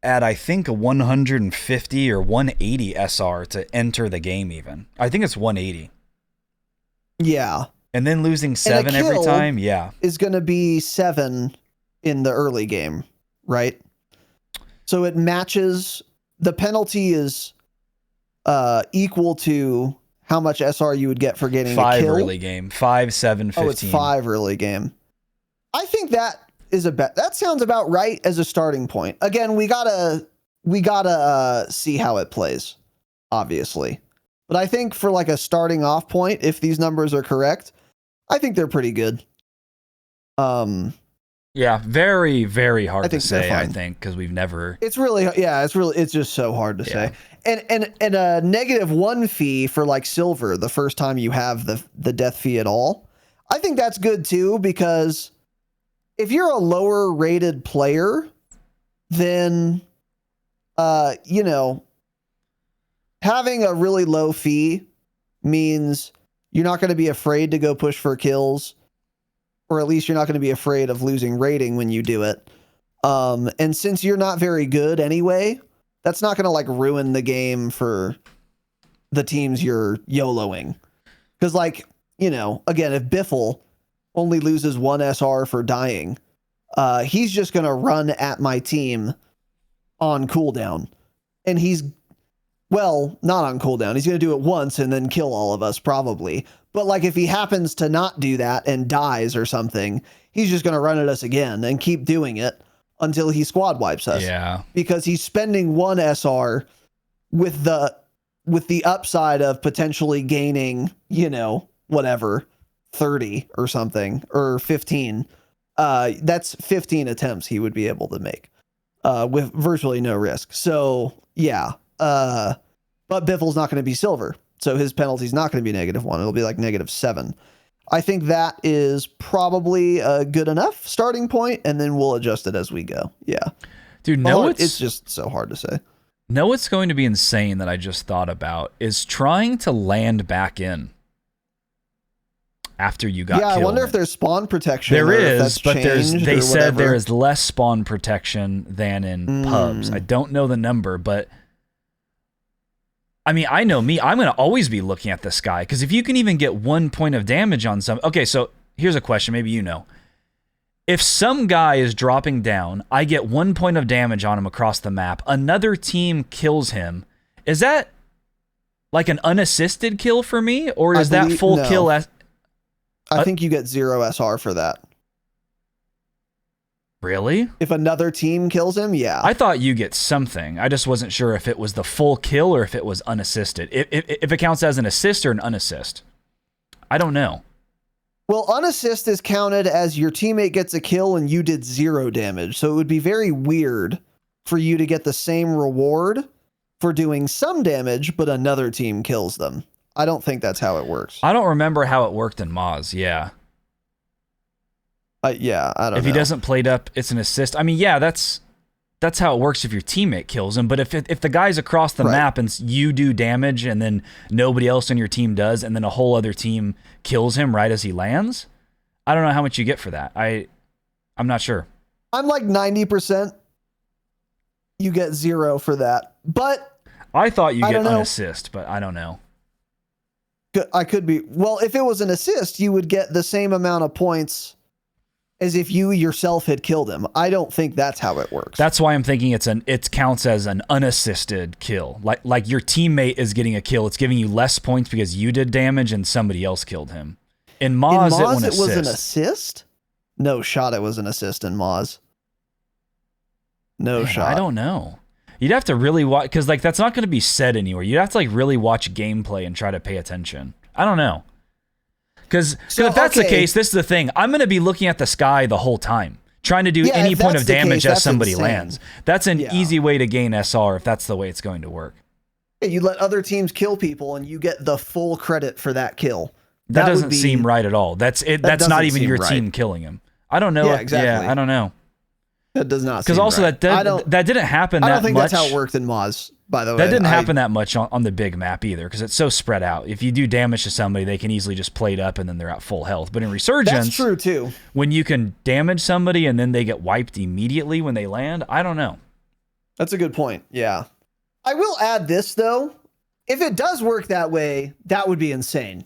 at I think a 150 or 180 SR to enter the game even. I think it's 180. Yeah. And then losing 7 every time, is going to be 7 in the early game, right? So it matches. The penalty is equal to how much SR you would get for getting 5 a kill. early game. 5, 7, 15. Oh, it's 5 early game. I think that is that sounds about right as a starting point. Again, we gotta see how it plays, obviously. But I think for like a starting off point, if these numbers are correct, I think they're pretty good. Yeah, very, very hard to say, fine. I think, because we've never... It's just so hard to say. And a -1 fee for like silver the first time you have the death fee at all. I think that's good too, because if you're a lower rated player, then, having a really low fee means you're not going to be afraid to go push for kills. Or at least you're not going to be afraid of losing rating when you do it. And since you're not very good anyway, that's not going to like ruin the game for the teams you're YOLOing. Because like, again, if Biffle only loses 1 SR for dying, he's just going to run at my team on cooldown. And not on cooldown. He's going to do it once and then kill all of us probably. But like if he happens to not do that and dies or something, he's just going to run at us again and keep doing it until he squad wipes us. Yeah. Because he's spending 1 SR with the upside of potentially gaining, 30 or something, or 15. That's 15 attempts he would be able to make with virtually no risk. So yeah. But Biffle's not going to be silver. So his penalty is not going to be -1. It'll be like -7. I think that is probably a good enough starting point, and then we'll adjust it as we go. Yeah. Dude, it's just so hard to say. No, what's going to be insane that I just thought about is trying to land back in after you got killed. Yeah, I wonder if there's spawn protection. There is, but they said there whatever. is less spawn protection than in pubs. I don't know the number, but I mean, I know me. I'm going to always be looking at this guy, because if you can even get 1 point of damage on some... Okay, so here's a question. Maybe you know. If some guy is dropping down, I get 1 point of damage on him across the map, another team kills him, is that like an unassisted kill for me? Or is that full kill? I think you get 0 SR for that. Really? If another team kills him, yeah. I thought you get something. I just wasn't sure if it was the full kill or if it was unassisted. If it counts as an assist or an unassist. I don't know. Well, unassist is counted as your teammate gets a kill and you did 0 damage. So it would be very weird for you to get the same reward for doing some damage, but another team kills them. I don't think that's how it works. I don't remember how it worked in Moz. Yeah. Yeah, I don't know. If he doesn't plate up, it's an assist. I mean, yeah, that's how it works if your teammate kills him. But if the guy's across the map and you do damage and then nobody else on your team does, and then a whole other team kills him right as he lands, I don't know how much you get for that. I'm not sure. I'm like 90%. You get 0 for that. But I thought you get an assist, but I don't know. I could be. Well, if it was an assist, you would get the same amount of points as if you yourself had killed him. I don't think that's how it works. That's why I'm thinking it counts as an unassisted kill. Like your teammate is getting a kill. It's giving you less points because you did damage and somebody else killed him. In Moz, it was an assist? No shot it was an assist in Moz. No shot. I don't know. You'd have to really watch, because like that's not going to be said anywhere. You'd have to like really watch gameplay and try to pay attention. I don't know. Because if that's the case, this is the thing. I'm going to be looking at the sky the whole time, trying to do any point of damage as somebody lands. That's an easy way to gain SR if that's the way it's going to work. You let other teams kill people and you get the full credit for that kill. That doesn't seem right at all. That's not even your team killing him. I don't know. Yeah, exactly. Yeah, I don't know. That does not seem because also right. that didn't happen that much. I don't think that's how it worked in Moz, by the way. That didn't happen that much on the big map either, because it's so spread out. If you do damage to somebody, they can easily just plate up and then they're at full health. But in Resurgence, that's true too. When you can damage somebody and then they get wiped immediately when they land, I don't know. That's a good point. Yeah. I will add this though. If it does work that way, that would be insane.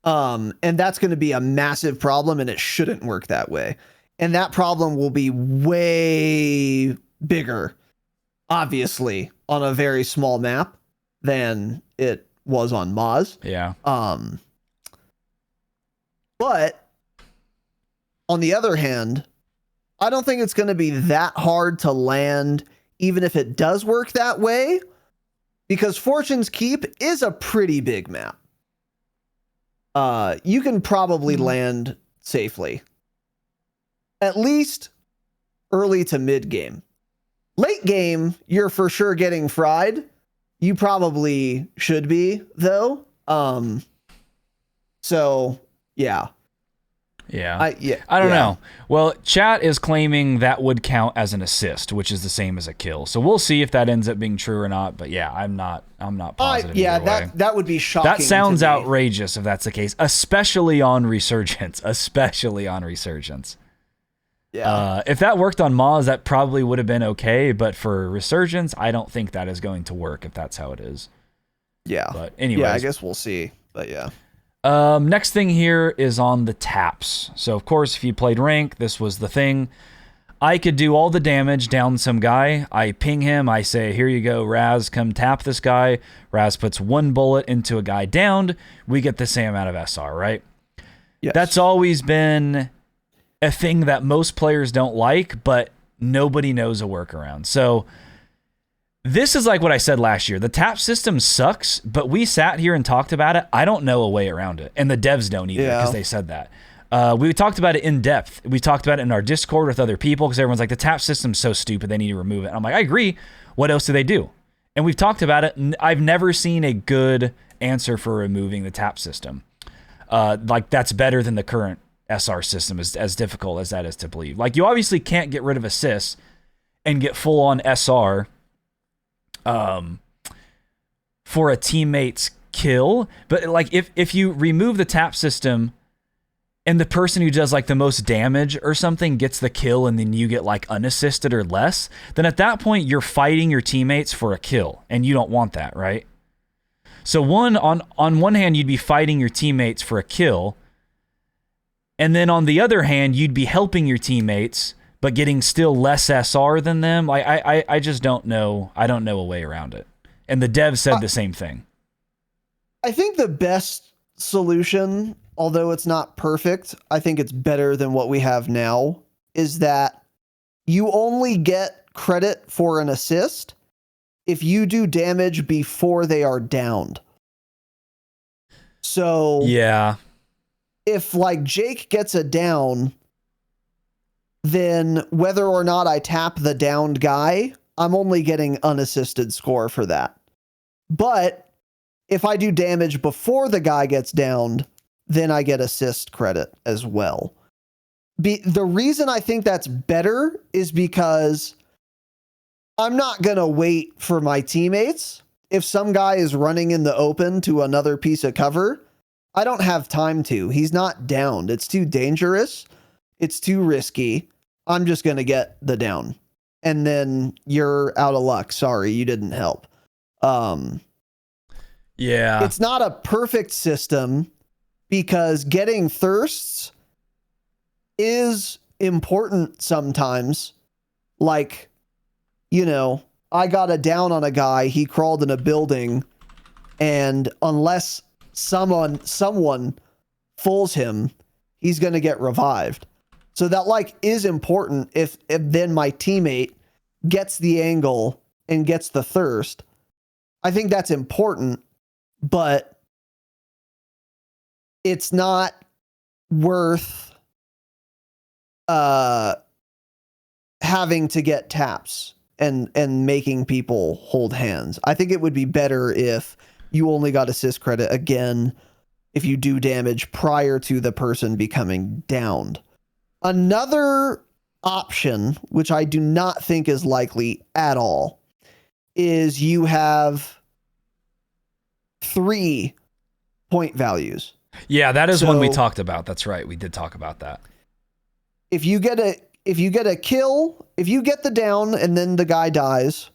And that's going to be a massive problem, and it shouldn't work that way. And that problem will be way bigger, obviously, on a very small map than it was on Moz. Yeah. But on the other hand, I don't think it's going to be that hard to land, even if it does work that way, because Fortune's Keep is a pretty big map. You can probably land safely. At least early to mid game. Late game, you're for sure getting fried. You probably should be, though. So yeah. Yeah. I don't know. Well, chat is claiming that would count as an assist, which is the same as a kill. So we'll see if that ends up being true or not. But yeah, I'm not positive. That would be shocking. That sounds outrageous if that's the case, especially on Resurgence. Yeah. If that worked on Moz, that probably would have been okay. But for Resurgence, I don't think that is going to work if that's how it is. Yeah. But anyways. Yeah, I guess we'll see. But yeah. Next thing here is on the taps. So of course, if you played rank, this was the thing. I could do all the damage down some guy. I ping him. I say, here you go, Raz, come tap this guy. Raz puts one bullet into a guy downed. We get the same amount of SR, right? Yes. That's always been a thing that most players don't like, but nobody knows a workaround. So this is like what I said last year. The tap system sucks, but we sat here and talked about it. I don't know a way around it. And the devs don't either, because they said that. We talked about it in depth. We talked about it in our Discord with other people, because everyone's like, the tap system's so stupid, they need to remove it. And I'm like, I agree. What else do they do? And we've talked about it. I've never seen a good answer for removing the tap system. Like, that's better than the current SR system, as difficult as that is to believe. Like, you obviously can't get rid of assists and get full on SR for a teammate's kill, but like if you remove the tap system and the person who does like the most damage or something gets the kill and then you get like unassisted or less, then at that point you're fighting your teammates for a kill, and you don't want that, right? So on one hand, you'd be fighting your teammates for a kill, and then on the other hand, you'd be helping your teammates but getting still less SR than them. I just don't know. I don't know a way around it. And the devs said the same thing. I think the best solution, although it's not perfect, I think it's better than what we have now, is that you only get credit for an assist if you do damage before they are downed. So Yeah. if like Jake gets a down, then whether or not I tap the downed guy, I'm only getting unassisted score for that. But if I do damage before the guy gets downed, then I get assist credit as well. The reason I think that's better is because I'm not going to wait for my teammates. If some guy is running in the open to another piece of cover, I don't have time to. He's not downed. It's too dangerous. It's too risky. I'm just going to get the down. And then you're out of luck. Sorry, you didn't help. Yeah. It's not a perfect system because getting thirsts is important sometimes. Like, you know, I got a down on a guy, he crawled in a building, and unless someone fools him, he's going to get revived. So that like is important if then my teammate gets the angle and gets the thirst. I think that's important, but it's not worth having to get taps and making people hold hands. I think it would be better if you only got assist credit again if you do damage prior to the person becoming downed. Another option, which I do not think is likely at all, is you have 3 point values. Yeah, that is one we talked about. That's right. We did talk about that. If you get a kill, if you get the down and then the guy dies,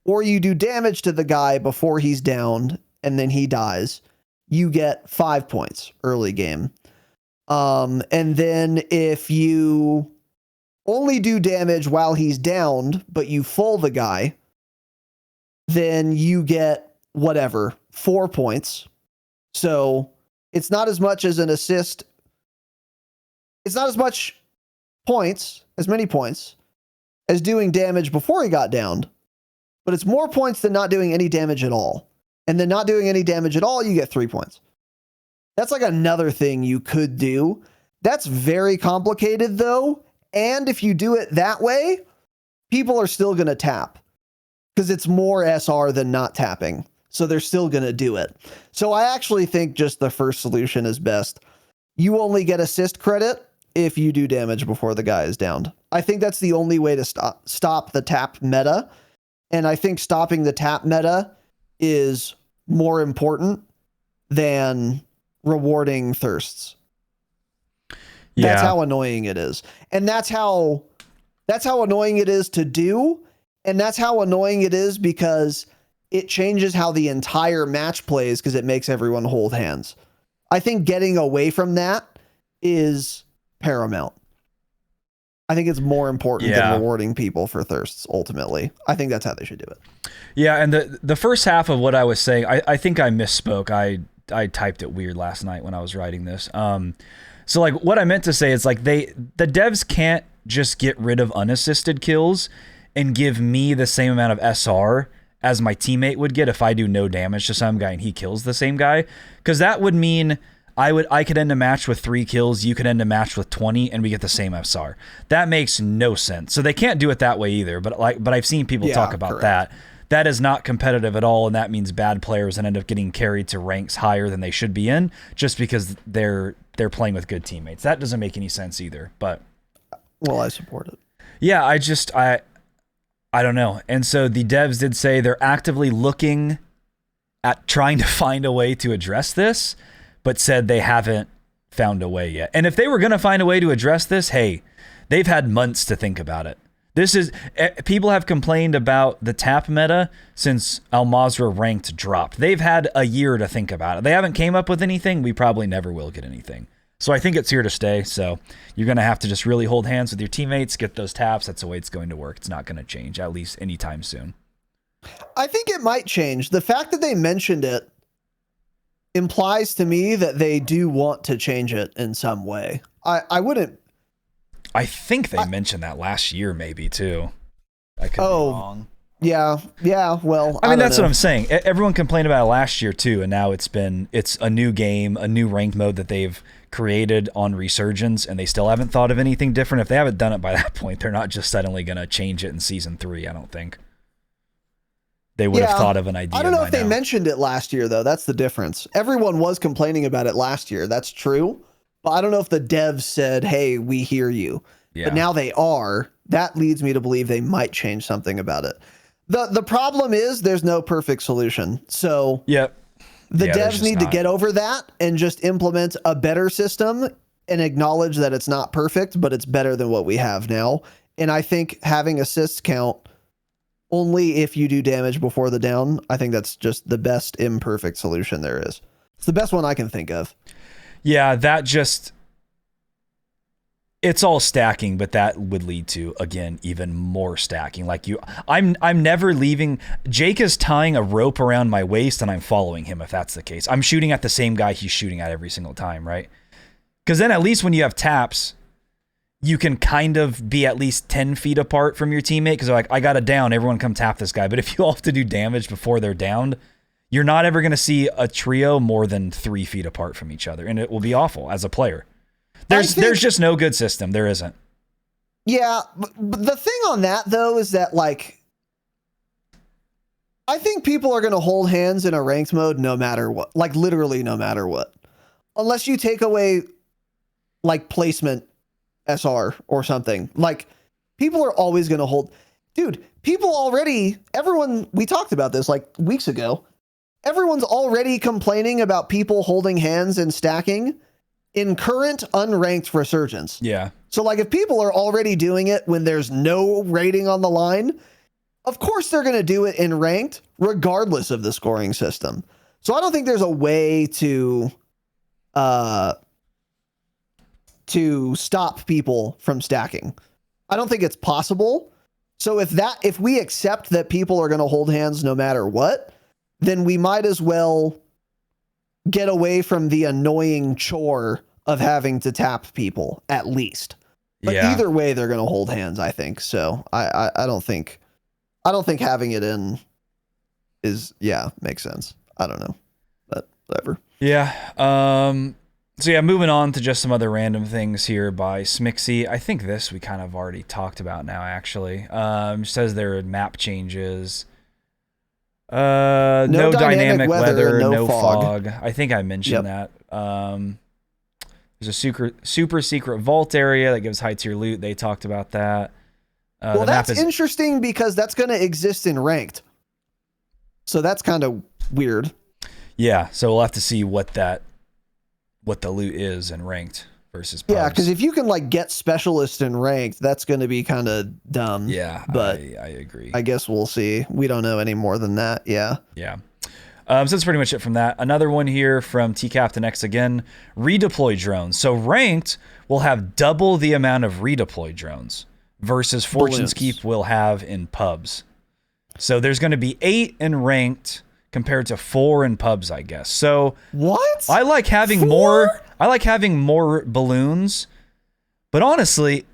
or you do damage to the guy before he's downed and then he dies, you get 5 points early game. And then if you only do damage while he's downed, but you full the guy, then you get whatever, 4 points. So it's not as much as an assist. It's not as much points, as many points, as doing damage before he got downed, but it's more points than not doing any damage at all. And then not doing any damage at all, you get 3 points. That's like another thing you could do. That's very complicated though. And if you do it that way, people are still going to tap because it's more SR than not tapping. So they're still going to do it. So I actually think just the first solution is best. You only get assist credit if you do damage before the guy is downed. I think that's the only way to stop the tap meta. And I think stopping the tap meta is more important than rewarding thirsts. Yeah. That's how annoying it is. And that's how annoying it is to do. And that's how annoying it is because it changes how the entire match plays because it makes everyone hold hands. I think getting away from that is paramount. I think it's more important than rewarding people for thirsts, ultimately. I think that's how they should do it. Yeah, and the first half of what I was saying, I think I misspoke. I typed it weird last night when I was writing this. So like what I meant to say is like the devs can't just get rid of unassisted kills and give me the same amount of SR as my teammate would get if I do no damage to some guy and he kills the same guy. Because that would mean I could end a match with 3 kills, you could end a match with 20, and we get the same SR. That makes no sense. So they can't do it that way either. But I've seen people talk about correct. That. That is not competitive at all, and that means bad players end up getting carried to ranks higher than they should be in just because they're playing with good teammates. That doesn't make any sense either. But well, I support it. Yeah, I don't know. And so the devs did say they're actively looking at trying to find a way to address this, but said they haven't found a way yet. And if they were going to find a way to address this, hey, they've had months to think about it. People have complained about the tap meta since Al Mazrah ranked dropped. They've had a year to think about it. They haven't came up with anything. We probably never will get anything. So I think it's here to stay. So you're going to have to just really hold hands with your teammates, get those taps. That's the way it's going to work. It's not going to change, at least anytime soon. I think it might change. The fact that they mentioned it implies to me that they do want to change it in some way. I wouldn't I think they mentioned that last year, maybe too. I could be wrong. Yeah. Well, I mean, that's what I'm saying. Everyone complained about it last year too, and now it's a new game, a new ranked mode that they've created on Resurgence, and they still haven't thought of anything different. If they haven't done it by that point, they're not just suddenly going to change it in Season 3, I don't think. They would have thought of an idea. I don't know if they mentioned it last year, though. That's the difference. Everyone was complaining about it last year. That's true. But I don't know if the devs said, hey, we hear you. Yeah. But now they are. That leads me to believe they might change something about it. The problem is there's no perfect solution. So the devs need to get over that and just implement a better system and acknowledge that it's not perfect, but it's better than what we have now. And I think having assists count only if you do damage before the down, I think that's just the best imperfect solution there is. It's the best one I can think of. Yeah, that just... It's all stacking, but that would lead to, again, even more stacking. Like I'm never leaving. Jake is tying a rope around my waist and I'm following him if that's the case. I'm shooting at the same guy he's shooting at every single time, right? Because then at least when you have taps, you can kind of be at least 10 feet apart from your teammate because they're like, I got a down, everyone come tap this guy. But if you all have to do damage before they're downed, you're not ever going to see a trio more than 3 feet apart from each other. And it will be awful as a player. There's just no good system. There isn't. Yeah, but the thing on that, though, is that, like, I think people are going to hold hands in a ranked mode no matter what. Like, literally no matter what. Unless you take away, like, placement SR or something. Like, people are always going to hold... Dude, everyone... We talked about this, like, weeks ago. Everyone's already complaining about people holding hands and stacking in current unranked Resurgence. Yeah. So, like, if people are already doing it when there's no rating on the line, of course they're going to do it in ranked, regardless of the scoring system. So I don't think there's a way to stop people from stacking. I don't think it's possible. So if we accept that people are going to hold hands no matter what, then we might as well get away from the annoying chore of having to tap people, at least. But either way, they're going to hold hands, I think. So I don't think having it in makes sense. I don't know, but whatever. Yeah. So yeah, moving on to just some other random things here by Smixy. I think this we kind of already talked about now, actually. Says there are map changes. No dynamic weather, no fog. I think I mentioned that. There's a super secret vault area that gives high tier loot. They talked about that. Well, that's interesting because that's going to exist in ranked. So that's kind of weird. Yeah, so we'll have to see what the loot is in ranked versus pubs. Yeah, because if you can like get specialist in ranked, that's going to be kind of dumb. Yeah, but I agree. I guess we'll see. We don't know any more than that. Yeah. Yeah. So that's pretty much it from that. Another one here from T Captain X again. Redeploy drones. So ranked will have double the amount of redeploy drones versus Fortune's Keep will have in pubs. So there's going to be 8 in ranked compared to 4 in pubs, I guess. So what? I like having more. I like having more balloons, but honestly,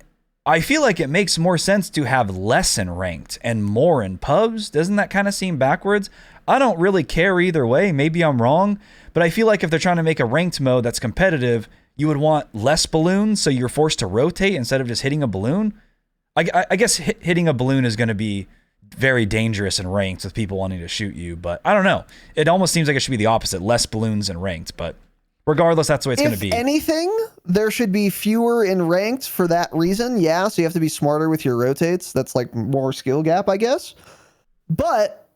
I feel like it makes more sense to have less in ranked and more in pubs. Doesn't that kind of seem backwards? I don't really care either way. Maybe I'm wrong, but I feel like if they're trying to make a ranked mode that's competitive, you would want less balloons, so you're forced to rotate instead of just hitting a balloon. I guess hitting a balloon is going to be very dangerous in ranked with people wanting to shoot you, but I don't know. It almost seems like it should be the opposite, less balloons in ranked, but regardless, that's the way it's going to be. If anything, there should be fewer in ranked for that reason. Yeah, so you have to be smarter with your rotates. That's like more skill gap, I guess. But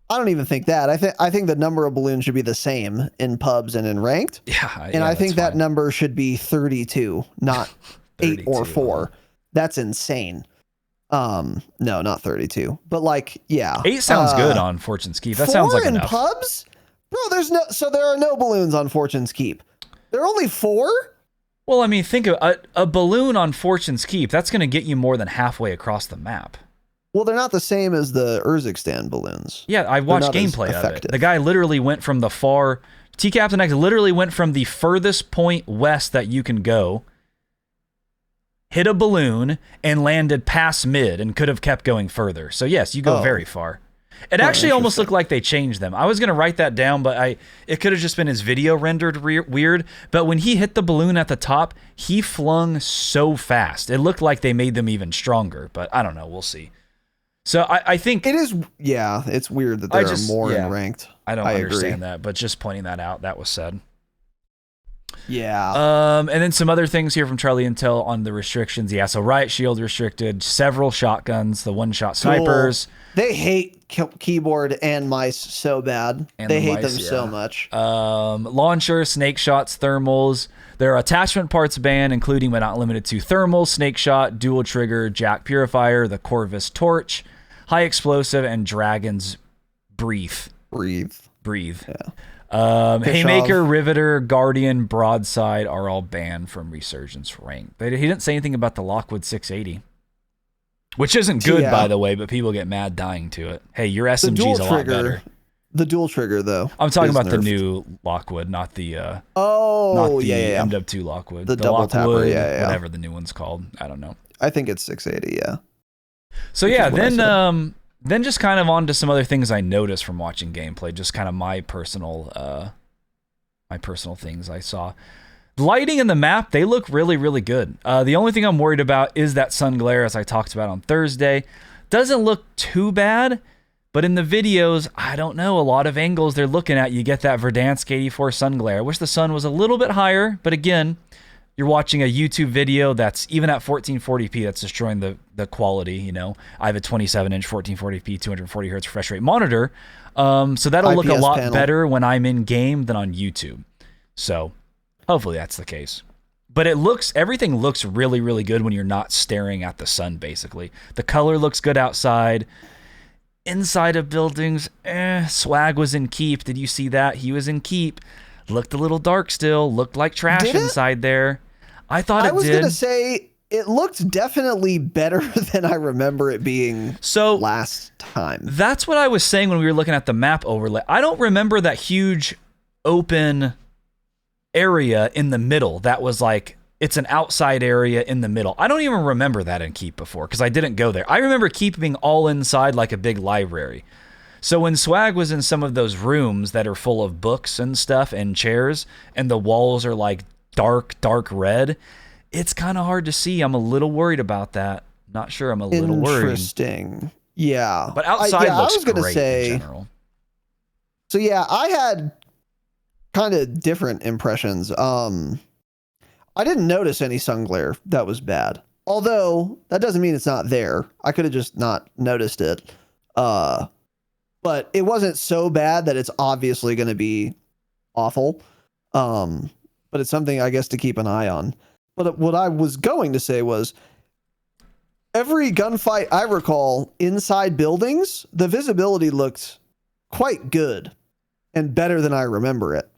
I don't even think that. I think the number of balloons should be the same in pubs and in ranked. Yeah, and I think that number should be 32, not 8 or 4. That's insane. No, not 32. But like, yeah. 8 sounds good on Fortune's Keep. That sounds like enough. 4 in pubs? Bro, there are no balloons on Fortune's Keep. There are only 4? Well, I mean, think of a balloon on Fortune's Keep. That's going to get you more than halfway across the map. Well, they're not the same as the Urzikstan balloons. Yeah, I watched gameplay of it. The guy literally went from the far... T-Captain X literally went from the furthest point west that you can go hit a balloon and landed past mid and could have kept going further. So yes, you go very far. It actually almost looked like they changed them. I was going to write that down, but it could have just been his video rendered weird. But when he hit the balloon at the top, he flung so fast. It looked like they made them even stronger, but I don't know. We'll see. So I think it is. Yeah, it's weird that there are more in ranked. I don't understand that, but just pointing that out, that was said. Yeah. And then some other things here from Charlie Intel on the restrictions. Yeah, so Riot Shield restricted, several shotguns, the one-shot snipers. They hate keyboard and mice so bad. They hate them so much. Launcher, snake shots, thermals. There are attachment parts banned, including but not limited to thermal, snake shot, dual trigger, jack purifier, the Corvus torch, high explosive, and Dragon's breathe. Yeah. Haymaker, Riveter, Guardian, Broadside are all banned from Resurgence rank. He didn't say anything about the Lockwood 680, which isn't good, by the way, but people get mad dying to it. Hey, your SMG's a lot better. The dual trigger, though. I'm talking about the new Lockwood, not the MW2 Lockwood. The double Lockwood, tapper, whatever the new one's called. I don't know. I think it's 680, yeah. So yeah, then just kind of on to some other things I noticed from watching gameplay, just kind of my personal things I saw. The lighting in the map, they look really, really good. The only thing I'm worried about is that sun glare, as I talked about on Thursday. Doesn't look too bad, but in the videos, I don't know, a lot of angles they're looking at, you get that Verdansk 84 sun glare. I wish the sun was a little bit higher, but again, you're watching a YouTube video that's even at 1440p, that's destroying the quality, you know. I have a 27-inch 1440p 240 hertz refresh rate monitor, so that'll look a lot better when I'm in game than on YouTube. So hopefully that's the case. But everything looks really, really good when you're not staring at the sun, basically. The color looks good outside. Inside of buildings, Swag was in keep. Did you see that? He was in keep. Looked a little dark still. Looked like trash inside there. I thought it did. I was going to say, it looked definitely better than I remember it being last time. That's what I was saying when we were looking at the map overlay. I don't remember that huge open area in the middle that was like, it's an outside area in the middle. I don't even remember that in Keep before because I didn't go there. I remember Keep being all inside like a big library. So when Swag was in some of those rooms that are full of books and stuff and chairs and the walls are like dark red, it's kind of hard to see. I'm a little worried about that. Not sure. I'm a little worried. Interesting. Yeah. But outside looks great in general. So yeah, I had kind of different impressions. I didn't notice any sun glare that was bad. Although that doesn't mean it's not there. I could have just not noticed it. But it wasn't so bad that it's obviously going to be awful. But it's something, I guess, to keep an eye on. But what I was going to say was, every gunfight I recall inside buildings, the visibility looked quite good and better than I remember it.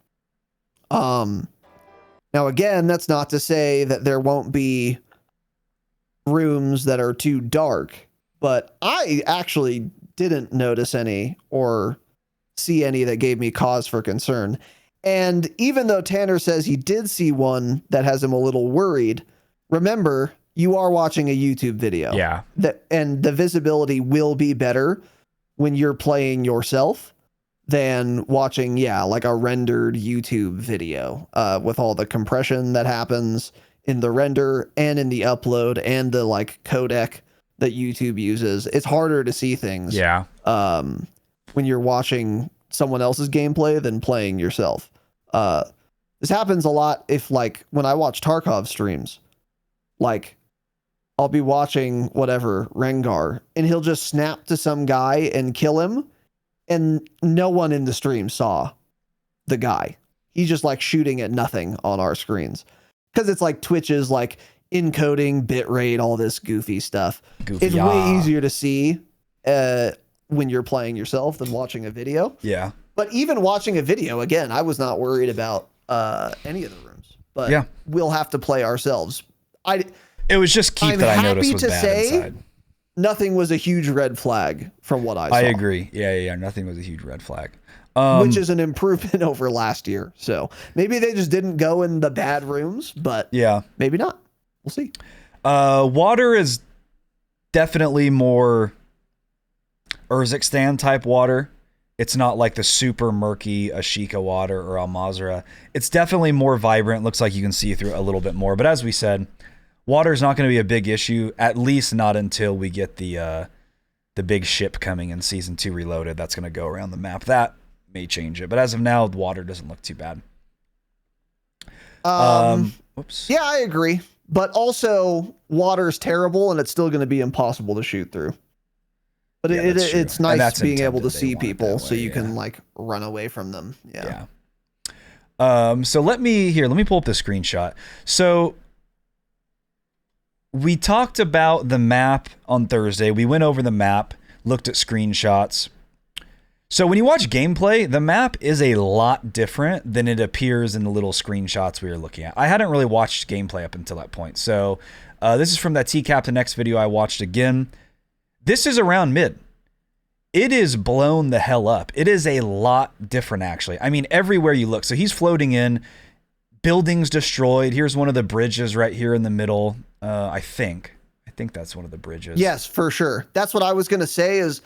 Now, again, that's not to say that there won't be rooms that are too dark, but I actually didn't notice any or see any that gave me cause for concern. And even though Tanner says he did see one that has him a little worried, remember, you are watching a YouTube video. Yeah. And the visibility will be better when you're playing yourself than watching, like a rendered YouTube video with all the compression that happens in the render and in the upload and the like codec that YouTube uses. It's harder to see things. Yeah. When you're watching someone else's gameplay than playing yourself. This happens a lot if, like, when I watch Tarkov streams, like, I'll be watching whatever, Rengar, and he'll just snap to some guy and kill him, and no one in the stream saw the guy. He's just, like, shooting at nothing on our screens. Because it's, like, Twitch's, like, encoding, bitrate, all this goofy stuff. It's way easier to see when you're playing yourself than watching a video. Yeah. But even watching a video, again, I was not worried about any of the rooms. But we'll have to play ourselves. It was just Keep that I noticed was bad inside. Nothing was a huge red flag from what I saw. I agree. Yeah. Nothing was a huge red flag. Which is an improvement over last year. So maybe they just didn't go in the bad rooms, but maybe not. We'll see. Water is definitely more Urzikstan type water. It's not like the super murky Ashika water or Al Mazrah. It's definitely more vibrant. Looks like you can see through it a little bit more. But as we said, water is not going to be a big issue, at least not until we get the big ship coming in Season 2 Reloaded. That's going to go around the map. That may change it. But as of now, the water doesn't look too bad. Whoops. Yeah, I agree. But also, water is terrible, and it's still going to be impossible to shoot through. But Yeah, it's nice being able to intended. see They want it people that so way, you yeah. can like run away from them. Yeah. So let me pull up the screenshot. So we talked about the map on Thursday. We went over the map, looked at screenshots. So when you watch gameplay, the map is a lot different than it appears in the little screenshots we were looking at. I hadn't really watched gameplay up until that point. So this is from that T-Captain X video I watched again. This is around mid. It is blown the hell up. It is a lot different, actually. I mean, everywhere you look. So he's floating in, buildings destroyed. Here's one of the bridges right here in the middle. I think that's one of the bridges. Yes, for sure. That's what I was going to say is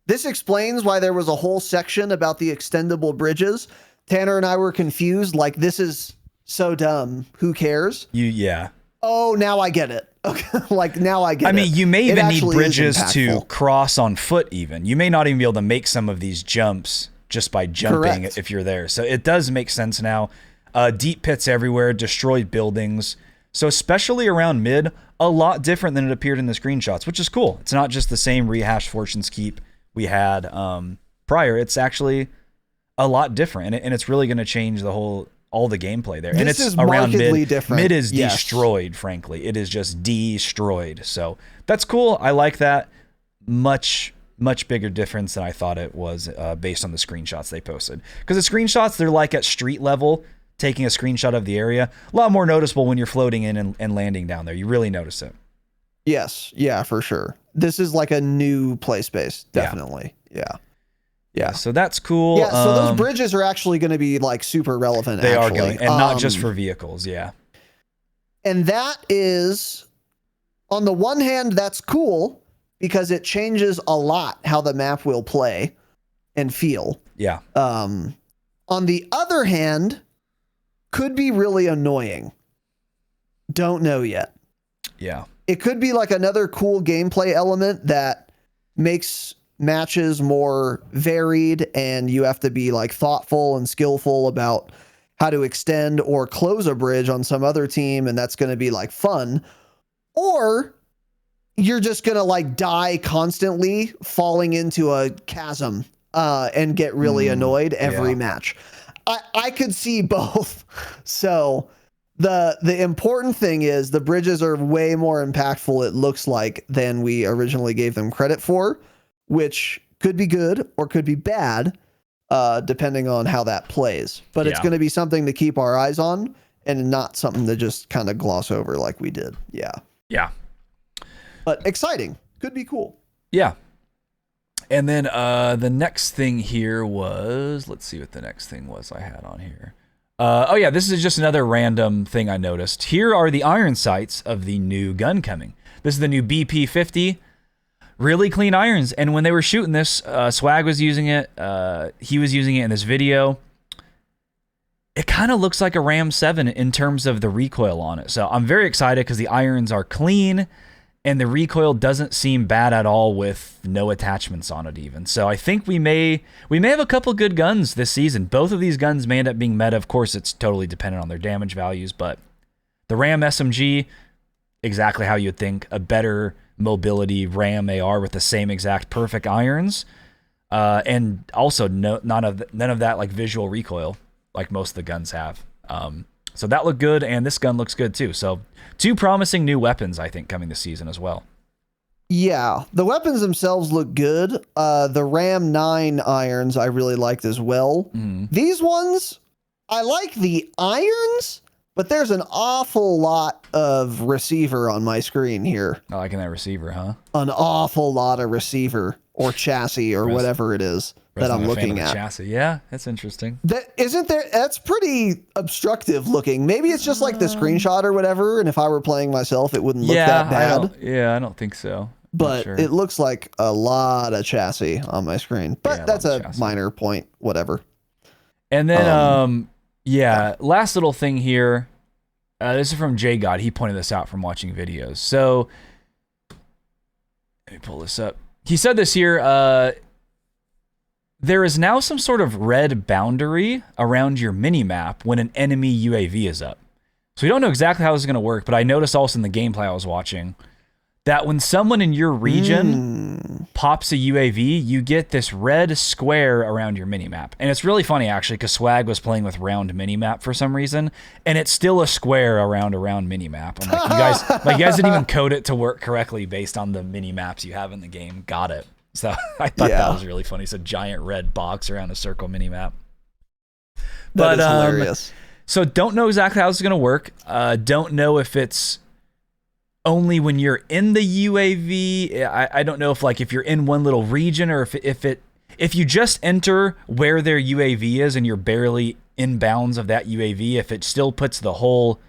this explains why there was a whole section about the extendable bridges. Tanner and I were confused. Like, this is so dumb. Who cares? Yeah. Oh, now I get it. Okay, like now I get it. I mean, you may It even need actually is bridges to impactful. cross on foot even. You may not even be able to make some of these jumps just by jumping Correct. if you're there. So it does make sense now. Deep pits everywhere, destroyed buildings. So especially around mid, a lot different than it appeared in the screenshots, which is cool. It's not just the same rehashed Fortune's Keep we had prior. It's actually a lot different, and it's really going to change all the gameplay there. And This it's is around markedly mid. different. Mid is Yes. destroyed, frankly. It is just destroyed. So that's cool. I like that. Much bigger difference than I thought it was based on the screenshots they posted. Because the screenshots, they're like at street level, taking a screenshot of the area. A lot more noticeable when you're floating in and landing down there. You really notice it. Yes. Yeah, for sure. This is like a new play space. Definitely. Yeah. So that's cool. Yeah. So those bridges are actually going to be like super relevant. They actually. are going, and not just for vehicles. Yeah. And that is, on the one hand, that's cool because it changes a lot how the map will play and feel. Yeah. On the other hand, could be really annoying. Don't know yet. Yeah. It could be like another cool gameplay element that makes matches more varied, and you have to be like thoughtful and skillful about how to extend or close a bridge on some other team, and that's going to be like fun. Or you're just going to like die constantly falling into a chasm and get really annoyed every match. I could see both. So the important thing is the bridges are way more impactful, it looks like, than we originally gave them credit for, which could be good or could be bad, depending on how that plays. But it's going to be something to keep our eyes on and not something to just kind of gloss over like we did. Yeah. Yeah. But exciting. Could be cool. Yeah. And then the next thing here was, let's see what the next thing was I had on here. Oh yeah, this is just another random thing I noticed. Here are the iron sights of the new gun coming. This is the new BP50. Really clean irons. And when they were shooting this, Swag was using it. He was using it in this video. It kind of looks like a Ram 7 in terms of the recoil on it. So I'm very excited because the irons are clean and the recoil doesn't seem bad at all with no attachments on it even. So I think we may have a couple good guns this season. Both of these guns may end up being meta. Of course, it's totally dependent on their damage values, but the Ram SMG, exactly how you'd think, a better mobility Ram AR with the same exact perfect irons, and also none of that like visual recoil like most of the guns have. So that looked good, and this gun looks good too. So two promising new weapons, I think, coming this season as well. Yeah, the weapons themselves look good. The Ram 9 irons I really liked as well. These ones, I like the irons, but there's an awful lot of receiver on my screen here. I liking that receiver, huh? An awful lot of receiver or chassis or whatever it is. that I'm not a fan looking of the at. chassis. Yeah, that's interesting. That isn't there. That's pretty obstructive looking. Maybe it's just like the screenshot or whatever. And if I were playing myself, it wouldn't look that bad. I don't think so. But sure. it looks like a lot of chassis on my screen. But that's a minor point. Whatever. And then, last little thing here. This is from J God. He pointed this out from watching videos. So let me pull this up. He said this here. There is now some sort of red boundary around your mini-map when an enemy UAV is up. So we don't know exactly how this is going to work, but I noticed also in the gameplay I was watching that when someone in your region pops a UAV, you get this red square around your minimap. And it's really funny, actually, because Swag was playing with round minimap for some reason, and it's still a square around a round minimap. I'm like, you guys didn't even code it to work correctly based on the minimaps you have in the game. Got it. So I thought that was really funny. It's a giant red box around a circle minimap. That is hilarious. So don't know exactly how this is going to work. Don't know if it's only when you're in the UAV. I don't know if you're in one little region or if you just enter where their UAV is and you're barely in bounds of that UAV, if it still puts the whole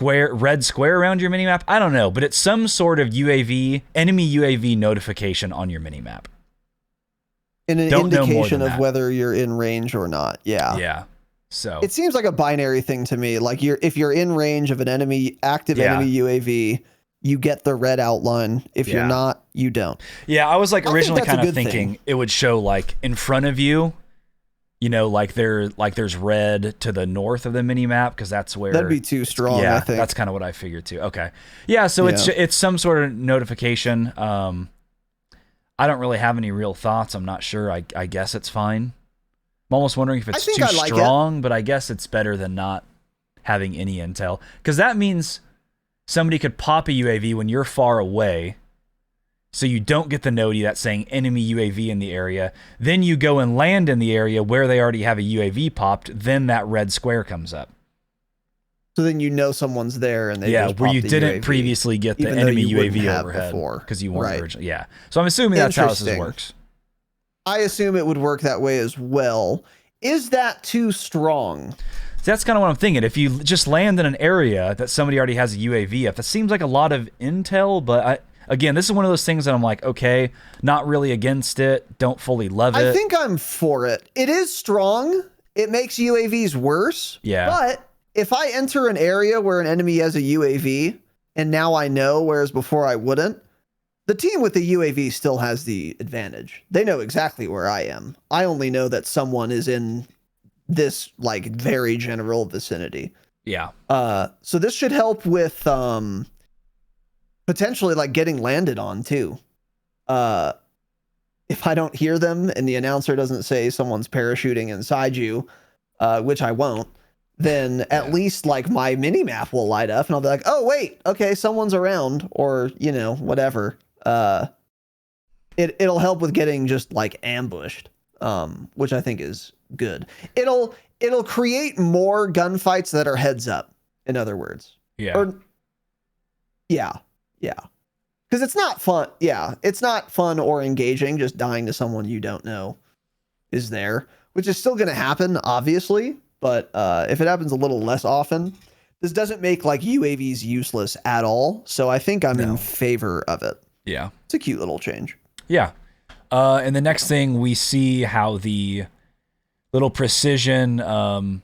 red square around your minimap. I don't know, but it's some sort of enemy UAV notification on your minimap. And an indication of whether you're in range or not. Yeah. Yeah. So it seems like a binary thing to me. Like if you're in range of an active enemy UAV, you get the red outline. If you're not, you don't. Yeah, I was originally kind of thinking it would show in front of you, there's red to the north of the minimap because that's where that'd be too strong. Yeah, I think that's kind of what I figured too. Okay, yeah, so it's some sort of notification. I don't really have any real thoughts. I'm not sure. I guess it's fine. I'm almost wondering if it's too strong, but I guess it's better than not having any intel. Because that means somebody could pop a UAV when you're far away, so you don't get the noti that's saying enemy UAV in the area. Then you go and land in the area where they already have a UAV popped, then that red square comes up. So then someone's there and they just where you the didn't UAV, previously get the enemy UAV overhead because you weren't originally. Yeah. So I'm assuming that's how this works. I assume it would work that way as well. Is that too strong? That's kind of what I'm thinking. If you just land in an area that somebody already has a UAV up, that seems like a lot of intel, but again, this is one of those things that I'm like, okay, not really against it. Don't fully love it. I think I'm for it. It is strong. It makes UAVs worse. Yeah. But if I enter an area where an enemy has a UAV and now I know, whereas before I wouldn't, the team with the UAV still has the advantage. They know exactly where I am. I only know that someone is in this very general vicinity. Yeah. So this should help with potentially getting landed on too. If I don't hear them and the announcer doesn't say someone's parachuting inside you, which I won't, then at least my mini map will light up and I'll be like, oh wait, okay, someone's around, or whatever. It'll help with getting just ambushed, which I think is good. It'll create more gunfights that are heads up, in other words. Yeah. Yeah. Because it's not fun. Yeah, it's not fun or engaging just dying to someone you don't know is there, which is still going to happen, obviously. But if it happens a little less often, this doesn't make UAVs useless at all. So I think I'm in favor of it. Yeah. It's a cute little change. Yeah. And the next thing we see how the little precision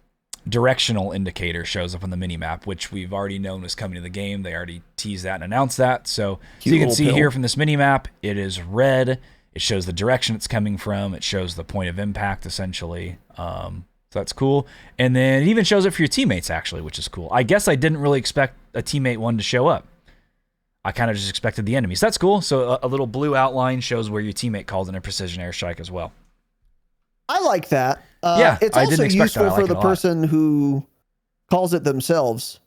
directional indicator shows up on the minimap, which we've already known was coming to the game. They already teased that and announced that. So you can see here from this minimap, it is red. It shows the direction it's coming from. It shows the point of impact, essentially. So that's cool. And then it even shows it for your teammates, actually, which is cool. I guess I didn't really expect a teammate one to show up. I kind of just expected the enemies. That's cool. So a little blue outline shows where your teammate called in a precision airstrike as well. I like that. Yeah, it's also useful for the person who calls it themselves.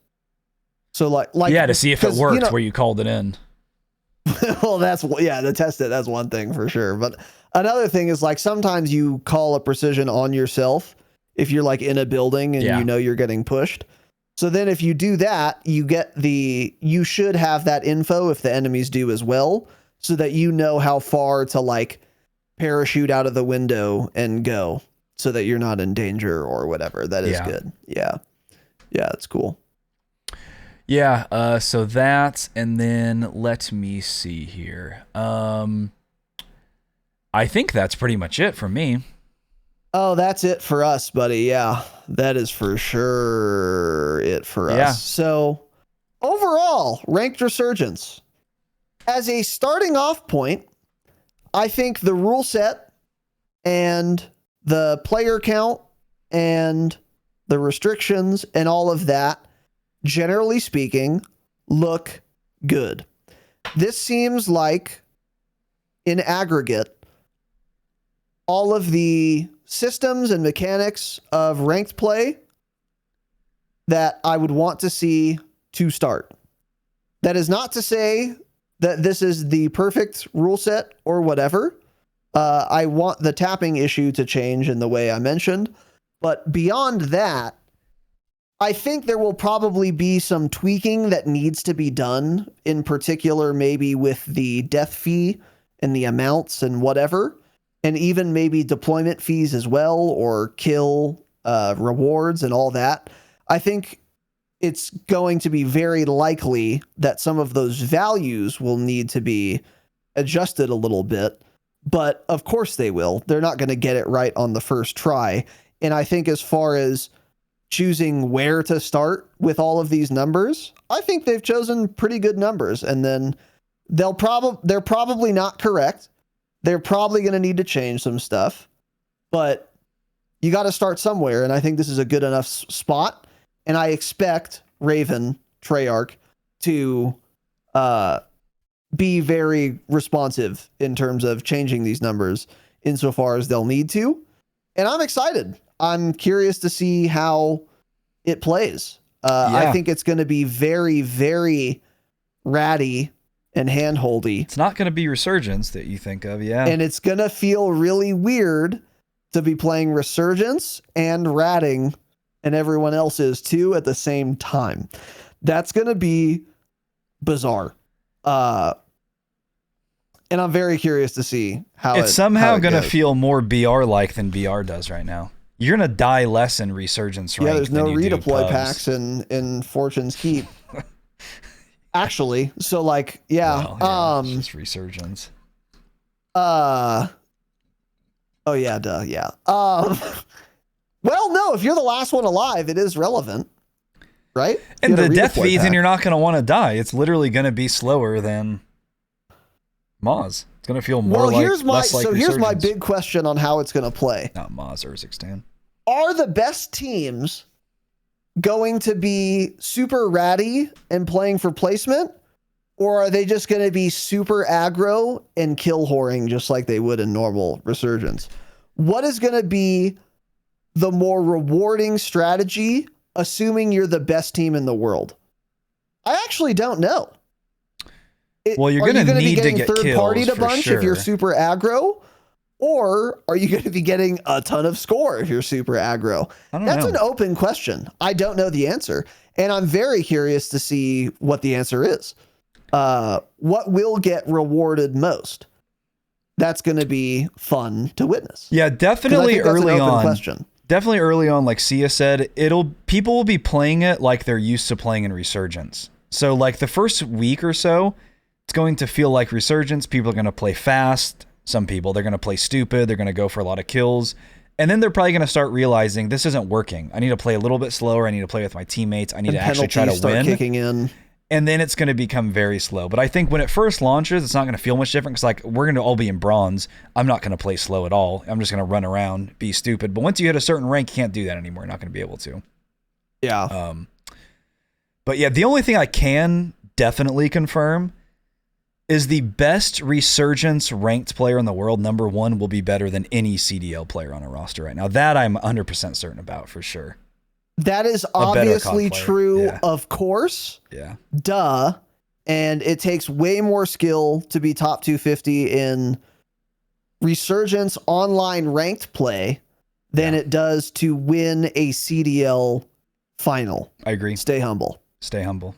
So to see if it works where you called it in. Well, to test it. That's one thing for sure. But another thing is sometimes you call a precision on yourself if you're in a building and you're getting pushed. So then if you do that, you should have that info if the enemies do as well, so that you know how far to parachute out of the window and go so that you're not in danger or whatever. That is Yeah. good. Yeah. Yeah, it's cool. Yeah, so that, and then let me see here. I think that's pretty much it for me. Oh, that's it for us, buddy. Yeah, that is for sure it for us. Yeah. So overall, Ranked Resurgence. As a starting off point, I think the rule set and the player count and the restrictions and all of that, generally speaking, look good. This seems like, in aggregate, all of the systems and mechanics of ranked play that I would want to see to start. That is not to say that this is the perfect rule set or whatever. I want the tapping issue to change in the way I mentioned. But beyond that, I think there will probably be some tweaking that needs to be done, in particular, maybe with the death fee and the amounts and whatever, and even maybe deployment fees as well, or kill rewards and all that. I think it's going to be very likely that some of those values will need to be adjusted a little bit, but of course they will. They're not going to get it right on the first try. And I think as far as choosing where to start with all of these numbers, I think they've chosen pretty good numbers, and then they're probably not correct. They're probably going to need to change some stuff, but you got to start somewhere. And I think this is a good enough spot. And I expect Raven, Treyarch, to be very responsive in terms of changing these numbers insofar as they'll need to. And I'm excited. I'm curious to see how it plays. I think it's going to be very, very ratty and handholdy. It's not going to be Resurgence that you think of, yeah. And it's going to feel really weird to be playing Resurgence and ratting, and everyone else is too at the same time. That's going to be bizarre. And I'm very curious to see how it's somehow going to feel more BR-like than BR does right now. You're going to die less in Resurgence rank. Yeah, there's no than you redeploy do packs in Fortune's Keep. Actually, so like, yeah. Well, it's just Resurgence. Oh yeah, duh, yeah. Well, no, if you're the last one alive, it is relevant, right? And the death fees, and you're not going to want to die. It's literally going to be slower than Moz. It's going to feel more here's Resurgence. my big question on how it's going to play. Not Moz or Zixtan. Are the best teams going to be super ratty and playing for placement, or are they just going to be super aggro and kill whoring just like they would in normal Resurgence? What is going to be the more rewarding strategy, assuming you're the best team in the world? I actually don't know. Well, you're going to need to get third party kills a bunch for sure. if you're super aggro, or are you going to be getting a ton of score if you're super aggro? That's an open question. I don't know the answer, and I'm very curious to see what the answer is. What will get rewarded most? That's going to be fun to witness. Yeah, definitely early on. Question. Definitely early on, like Sia said, people will be playing it like they're used to playing in Resurgence. So like the first week or so, it's going to feel like Resurgence. People are going to play fast. Some people, they're going to play stupid. They're going to go for a lot of kills. And then they're probably going to start realizing this isn't working. I need to play a little bit slower. I need to play with my teammates. I need to actually try to win. Kicking in. And then it's going to become very slow. But I think when it first launches, it's not going to feel much different because like we're going to all be in bronze. I'm not going to play slow at all. I'm just going to run around, be stupid. But once you hit a certain rank, you can't do that anymore. You're not going to be able to. Yeah. But yeah, the only thing I can definitely confirm is the best Resurgence ranked player in the world, number one, will be better than any CDL player on a roster right now. That I'm 100% certain about for sure. That is obviously true, of course. Yeah. Duh. And it takes way more skill to be top 250 in Resurgence online ranked play than it does to win a CDL final. I agree. Stay humble. Stay humble.